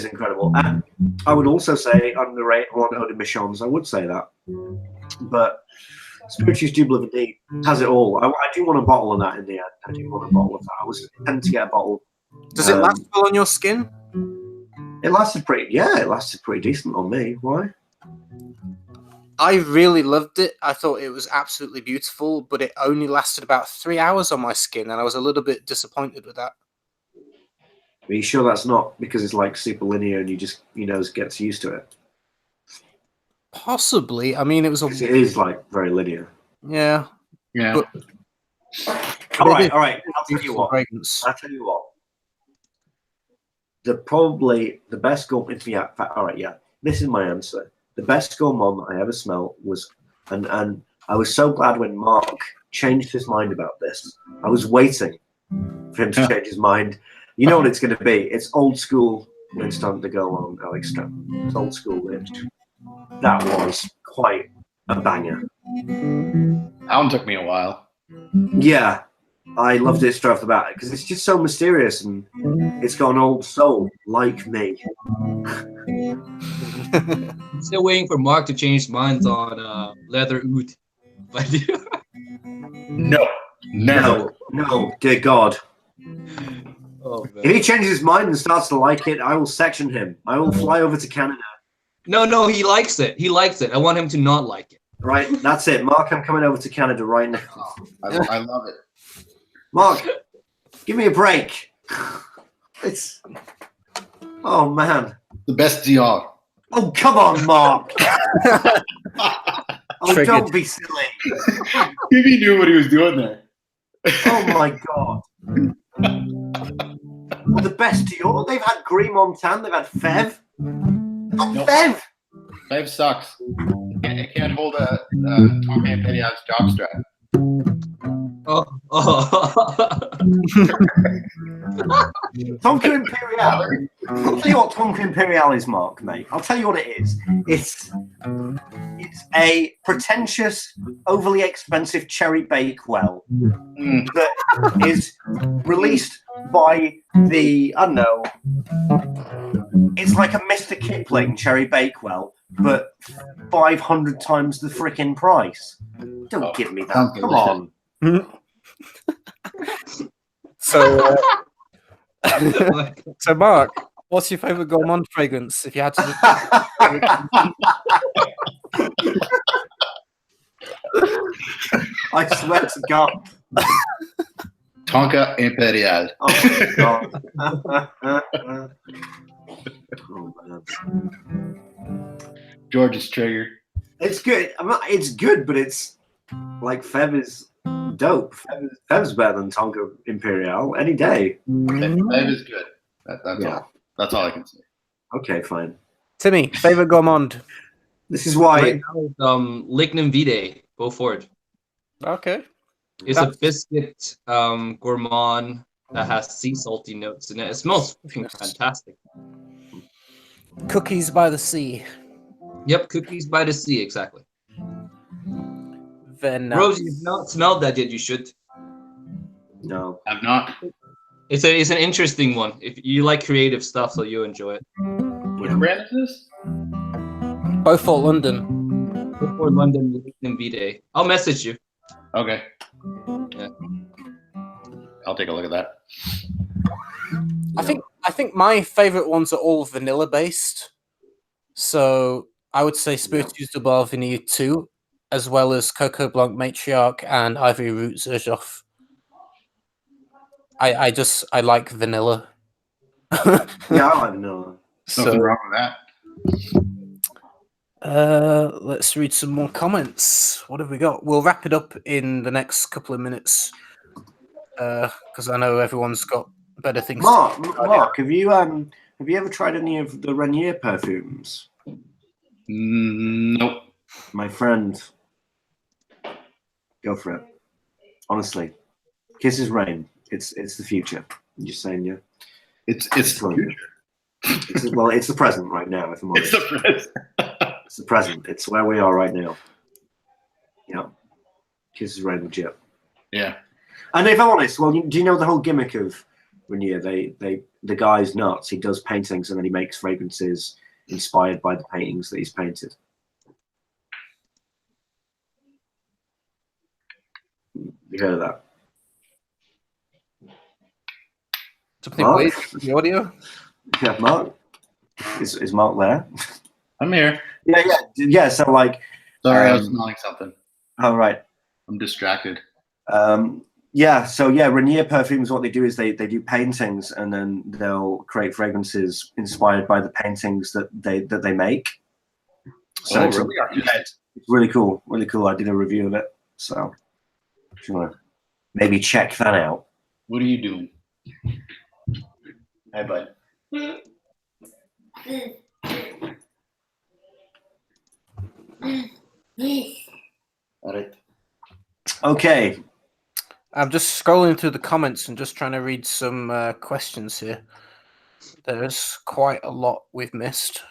S1: incredible. And I would also say underrated one Eau de Michons. I would say that, but Spirituous Double of a D has it all. I do want a bottle of that in the end. I do want a bottle of that. I was intending to get a bottle.
S2: Does it last well on your skin?
S1: It lasted pretty. Yeah, it lasted pretty decent on me. Why?
S2: I really loved it. I thought it was absolutely beautiful, but it only lasted about 3 hours on my skin, and I was a little bit disappointed with that.
S1: Are you sure that's not because it's like super linear and you nose gets used to it?
S2: Possibly. I mean, it was a
S1: 'Cause it is like very linear.
S2: yeah.
S5: Yeah.
S2: But
S1: All
S2: it is
S1: right. I'll tell you
S2: beautiful
S1: what.
S2: fragrance.
S1: I'll tell you what. Probably the best gourmand. Yeah. All right. Yeah. This is my answer. The best gourmand that I ever smelled was, and I was so glad when Mark changed his mind about this. I was waiting for him to change his mind. You know what it's going to be? It's old school. It's time to go on, Alex. It's old school Lynch. That was quite a banger.
S5: That one took me a while.
S1: Yeah, I loved it straight off the bat because it's just so mysterious and it's got an old soul like me.
S3: I'm still waiting for Mark to change his mind on leather oud. But
S5: No, never.
S1: No, dear God.
S3: oh,
S1: If
S3: man.
S1: he changes his mind and starts to like it, I will section him. I will fly over to Canada.
S3: No, he likes it. He likes it. I want him to not like it.
S1: Right, that's it. Mark, I'm coming over to Canada right now.
S5: I love it.
S1: Mark, give me a break. It's. Oh, man.
S5: The best DR.
S1: Oh, come on, Mark. Oh,
S2: Triggered.
S1: don't be silly.
S5: He knew what he was doing there.
S1: Oh, my God. Well, the best Dior. They've had Green Montan. They've had Fev. Oh,
S5: Nope.
S1: Fev.
S5: Life sucks. It can't hold a Tommy and Penny House jockstrap.
S3: Oh.
S1: Tonka Imperial. I'll tell you what Tonka Imperial is, Mark, mate. I'll tell you what it is. It's a pretentious, overly expensive cherry bakewell that is released by the, I don't know, it's like a Mr. Kipling cherry bakewell, but 500 times the frickin' price. Don't give me that.
S5: Sounds
S1: Come on.
S2: So, so Mark, what's your favorite gourmand fragrance? If you had to,
S1: I swear to God.
S5: Tonka Imperial.
S1: Oh, God. Oh, man.
S5: George is triggered.
S1: It's good. It's good, but it's like Fev is dope. Fev's better than Tonka Imperial any day.
S5: That is good. That's
S1: Yeah.
S5: all. That's all I can say.
S1: Okay, fine.
S2: Timmy, favorite gourmand?
S1: This is why.
S3: Right now, it's, Lignum Vitae. Go for it.
S2: Okay.
S3: It's a biscuit gourmand that has sea salty notes in it. It smells fucking fantastic.
S2: Cookies by the Sea.
S3: Yep, cookies by the sea, exactly.
S2: Then
S3: Rose, you've not smelled that yet. You should.
S1: No.
S5: I've not.
S3: It's an interesting one. If you like creative stuff, so you'll enjoy it.
S5: Which brand is this?
S2: Beaufort, London.
S3: Before London Lignum Vitae. I'll message you.
S5: Okay.
S3: Yeah.
S5: I'll take a look at that.
S2: I think my favorite ones are all vanilla based. So I would say Spirituous de Vanille 2, as well as Coco Blanc Matriarch and Ivory Root Zerjoff. I like vanilla.
S1: Yeah, I like vanilla.
S5: Nothing wrong with that.
S2: Let's read some more comments. What have we got? We'll wrap it up in the next couple of minutes because I know everyone's got better things.
S1: Mark, have you ever tried any of the Renier perfumes?
S5: Nope.
S1: My friend, go for it. Honestly, Kisses Rain. It's the future. I'm just saying, yeah.
S5: It's the future.
S1: Well, it's the present right now. If I'm honest,
S5: It's the present.
S1: it's the present. It's where we are right now. Yeah. Kisses rain with Jip.
S5: Yeah.
S1: And if I'm honest, well, do you know the whole gimmick of Renier? The guy's nuts. He does paintings and then he makes fragrances inspired by the paintings that he's painted. You heard of that?
S2: Something
S1: Mark?
S2: weird with the audio?
S1: Yeah, Mark. Is Mark there?
S5: I'm here.
S1: Yeah. So like,
S5: Sorry, I was smelling something.
S1: all right.
S5: I'm distracted.
S1: Renier perfumes, what they do is they do paintings and then they'll create fragrances inspired by the paintings that they make. So
S5: Oh,
S1: it's,
S5: really?
S1: it's really cool. Really cool. I did a review of it. So if you want to maybe check that out.
S5: What are you doing? Hey, bud. All right.
S1: Okay.
S2: I'm just scrolling through the comments and just trying to read some questions here. There's quite a lot we've missed.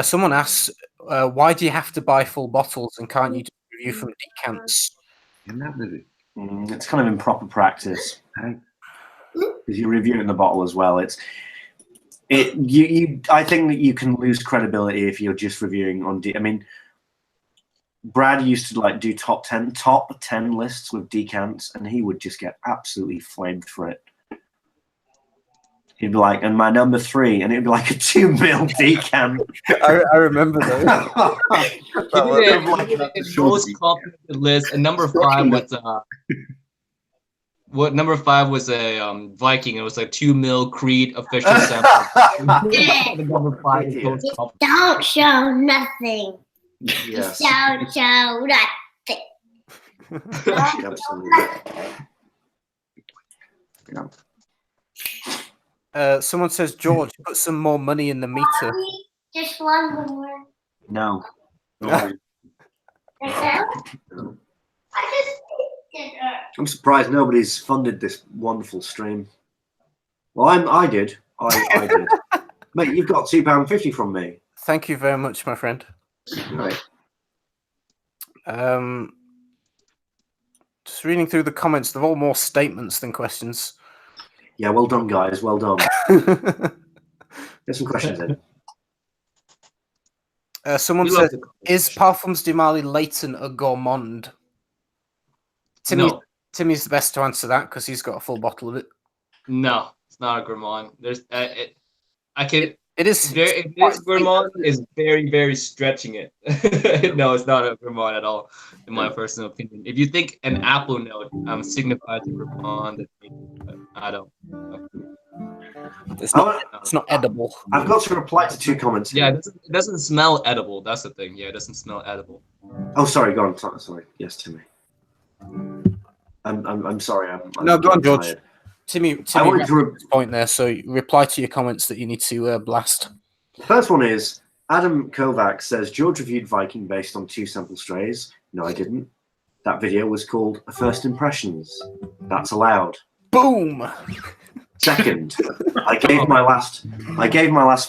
S2: Someone asks, why do you have to buy full bottles and can't you just review from decants?
S5: In that movie.
S1: It's kind of improper practice because you're reviewing the bottle as well. I think that you can lose credibility if you're just reviewing on. I mean, Brad used to like do top 10 lists with decants, and he would just get absolutely flamed for it. He'd be like, and my number 3, and it'd be like a 2 ml decant.
S2: I remember those.
S3: The most complicated list, and number 5 was number 5 was a Viking. It was like 2 ml Creed official sample. Number 5 is most complicated.
S6: Don't show nothing.
S1: Yes.
S6: Don't show nothing.
S1: Absolutely. Yeah.
S2: Someone says, George, put some more money in the meter.
S6: Mommy, just one more.
S1: No.
S6: I just did it.
S1: I'm surprised nobody's funded this wonderful stream. Well, I did. I did. Mate, you've got £2.50 from me.
S2: Thank you very much, my friend.
S1: Right.
S2: Just reading through the comments, they're all more statements than questions.
S1: Yeah, well done, guys. Well done. Get some questions in.
S2: Someone said, is Parfums du Mali Leighton a gourmand?
S3: No.
S2: Timmy's the best to answer that because he's got a full bottle of it.
S3: No, it's not a gourmand. There's
S2: It is.
S3: gourmand is very, very stretching it. No, it's not a gourmand at all, in my personal opinion. If you think an apple note signifies a gourmand, I don't.
S2: It's not edible.
S1: I've got to reply to 2 comments.
S3: Yeah,
S1: Here.
S3: it doesn't smell edible. That's the thing. Yeah, it doesn't smell edible.
S1: Oh, sorry. Go on. Sorry. Yes, Timmy. I'm sorry. I'm
S2: No, go on, George.
S1: tired.
S2: Timmy
S1: I wanted to
S2: this point there, so reply to your comments that you need to blast.
S1: The first one is Adam Kovac says George reviewed Viking based on 2 sample strays. No, I didn't. That video was called First Impressions. That's allowed.
S2: Boom.
S1: Second, I gave my last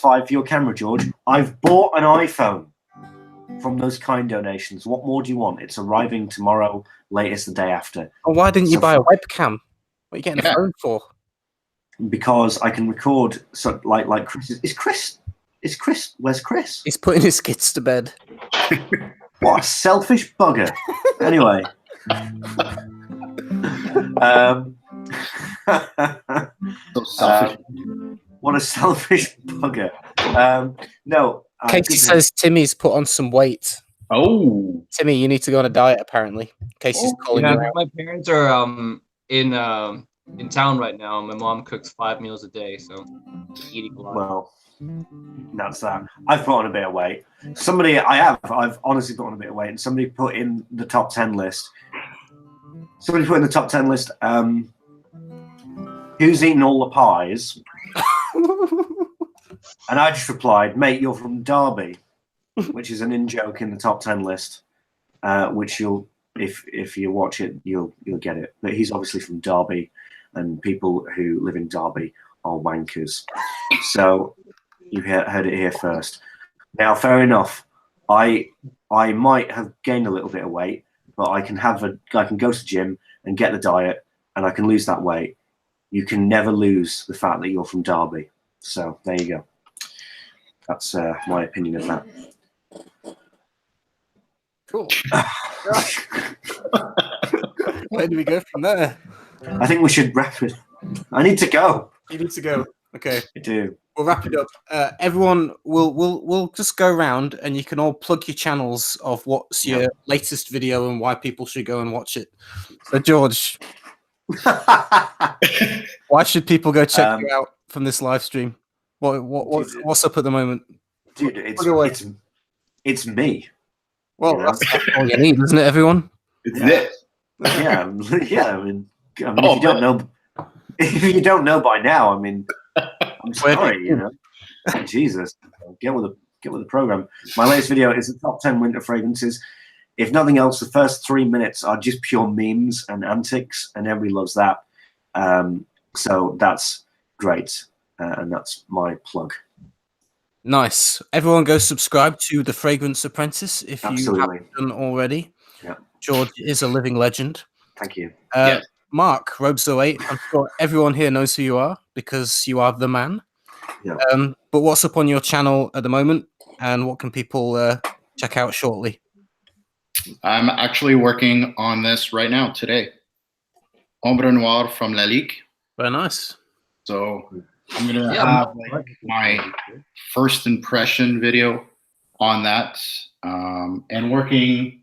S1: 5 for your camera, George. I've bought an iPhone from those kind donations. What more do you want? It's arriving tomorrow, latest the day after.
S2: Oh, why didn't you buy a webcam? What are you getting a phone for?
S1: Because I can record like Chris. Is Chris? Where's Chris?
S2: He's putting his kids to bed.
S1: What a selfish bugger. Anyway.
S5: So selfish.
S1: What a selfish bugger. No.
S2: Casey says Timmy's put on some weight.
S5: Oh.
S2: Timmy, you need to go on a diet, apparently. Casey's calling you out.
S3: My parents are in town right now. My mom cooks 5 meals a day, so eating a lot.
S1: Well, that's that. I've put on a bit of weight. I've honestly put on a bit of weight, and somebody put in the top 10 list. Who's eaten all the pies? And I just replied, mate, you're from Derby, which is an in-joke in the top 10 list, which you'll if you watch it, you'll get it. But he's obviously from Derby, and people who live in Derby are wankers. So you heard it here first. Now, fair enough. I might have gained a little bit of weight, but I can go to the gym and get the diet, and I can lose that weight. You can never lose the fact that you're from Derby. So there you go. That's my opinion of that.
S2: Cool. Where do we go from there?
S1: I think we should wrap it. I need to go.
S2: You need to go. Okay.
S1: I do.
S2: We'll wrap it up. Everyone, we'll just go around, and you can all plug your channels of what's your latest video and why people should go and watch it. So, George, why should people go check you out from this live stream? What's up at the moment?
S1: Dude, it's me.
S2: Well, that's all you need, isn't it, everyone?
S5: It's this.
S1: Yeah. I mean, if you don't know by now, I mean, I'm sorry, you know. Jesus, get with the program. My latest video is the top 10 winter fragrances. If nothing else, the first 3 minutes are just pure memes and antics, and everybody loves that. So that's great, and that's my plug.
S2: Nice. Everyone go subscribe to The Fragrance Apprentice if you haven't done already.
S1: Yeah.
S2: George is a living legend.
S1: Thank you.
S2: Mark, Robe08, I'm sure everyone here knows who you are because you are the man.
S1: Yeah.
S2: But what's up on your channel at the moment, and what can people check out shortly?
S5: I'm actually working on this right now, today. Ombre Noir from La Ligue.
S2: Very nice.
S5: So I'm going to have my first impression video on that, and working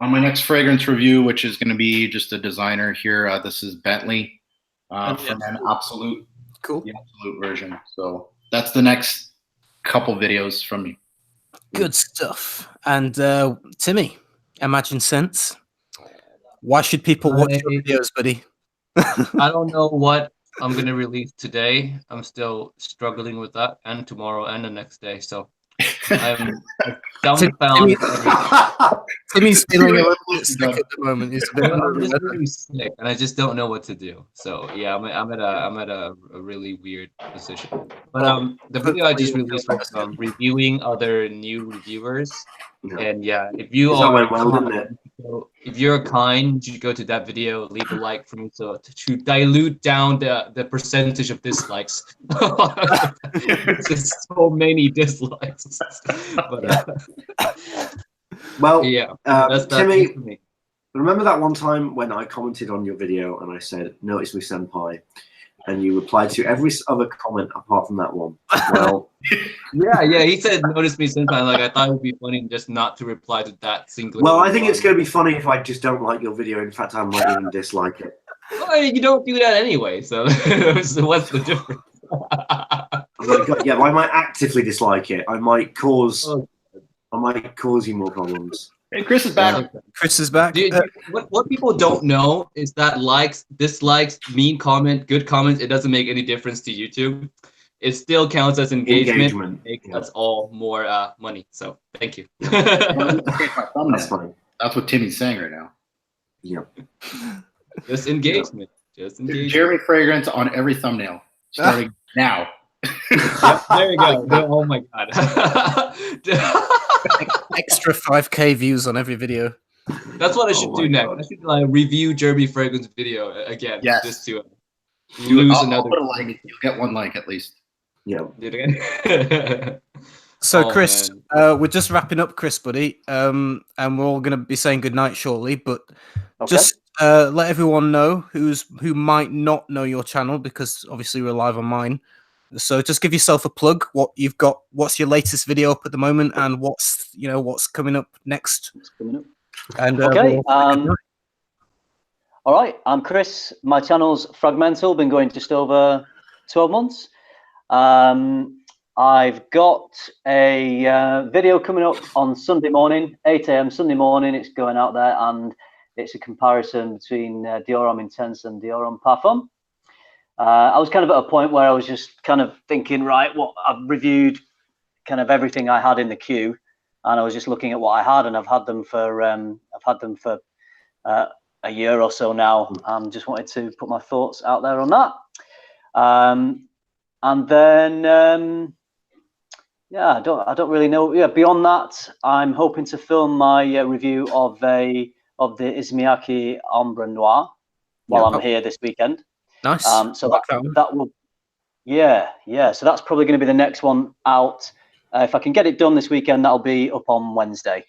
S5: on my next fragrance review, which is going to be just a designer here. This is Bentley from an Absolute.
S2: Cool.
S5: The Absolute version. So that's the next couple videos from me.
S2: Good stuff. And Timmy, Imagine Sense. Why should people watch your videos, buddy?
S3: I don't know what I'm going to release today. I'm still struggling with that, and tomorrow and the next day. So I'm dumbfounded.
S2: Timmy's feeling a little bit sick at the moment. He's a bit
S3: I'm just really sick, and I just don't know what to do. So yeah, I'm at a really weird position. But the video I just released was reviewing other new reviewers, and yeah, if you are if you're kind, you go to that video, leave a like for me to dilute down the percentage of dislikes. It's just so many dislikes. But,
S1: well,
S3: yeah,
S1: Timmy, remember that one time when I commented on your video and I said, "Notice me, senpai," and you replied to every other comment apart from that one? Well,
S3: yeah, he said, "Notice me, senpai." Like, I thought it would be funny just not to reply to that single.
S1: Well, I think it's going to be funny if I just don't like your video. In fact, I might even dislike it.
S3: Well, you don't do that anyway, so what's the difference?
S1: Yeah, I might actively dislike it. I might cause you more problems.
S5: Hey, Chris is back.
S2: Chris is back.
S3: What people don't know is that likes, dislikes, mean comment, good comments, it doesn't make any difference to YouTube. It still counts as engagement. Makes us all more money. So thank you.
S1: That's funny.
S5: That's what Timmy's saying right now.
S1: Yep.
S3: Just engagement. Just engagement.
S5: Jeremy Fragrance on every thumbnail, starting now.
S3: Yep, there you go. Oh my god.
S2: Extra 5K views on every video.
S3: That's what I should do next. I should review Jeremy Fragrance video again.
S5: Yes.
S3: Just to lose another.
S5: Put a like. You'll get one like at least.
S1: Yeah.
S2: So, Chris, we're just wrapping up, Chris, buddy, and we're all going to be saying goodnight shortly. But just let everyone know who might not know your channel, because obviously we're live on mine. So just give yourself a plug. What you've got? What's your latest video up at the moment, and what's coming up next? And
S4: okay. All right. I'm Chris. My channel's Fragmental. Been going just over 12 months. I've got a video coming up on Sunday morning, 8 AM Sunday morning. It's going out there, and it's a comparison between Dior Homme Intense and Dior Homme Parfum. I was kind of at a point where I was just kind of thinking, right, I've reviewed kind of everything I had in the queue, and I was just looking at what I had, and I've had them for a year or so now. Just wanted to put my thoughts out there on that. And then, yeah, I don't really know. Yeah, beyond that, I'm hoping to film my review of the Izmiyaki Ombre Noir while I'm here this weekend.
S2: Nice.
S4: So that will, yeah. So that's probably going to be the next one out. If I can get it done this weekend, that'll be up on Wednesday.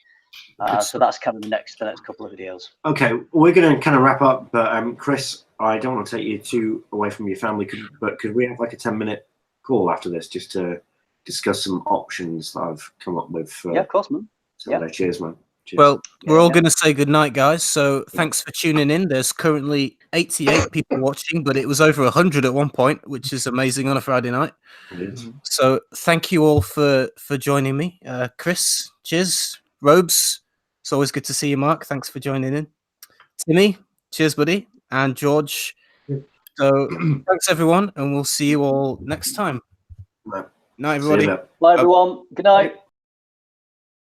S4: So that's kind of the next couple of videos.
S1: Okay, we're going to kind of wrap up, but Chris, I don't want to take you too away from your family, but could we have like a 10-minute call after this just to discuss some options that I've come up with?
S4: Yeah, of course, man.
S1: So, cheers, man. Cheers.
S2: Well, we're all going to say goodnight, guys. So thanks for tuning in. There's currently 88 people watching, but it was over 100 at one point, which is amazing on a Friday night. So thank you all for joining me. Chris, cheers. Robes, it's always good to see you, Mark. Thanks for joining in. Timmy, cheers, buddy. And George. So thanks, everyone, and we'll see you all next time.
S1: Right.
S2: Night, everybody.
S4: Bye, everyone. Good night.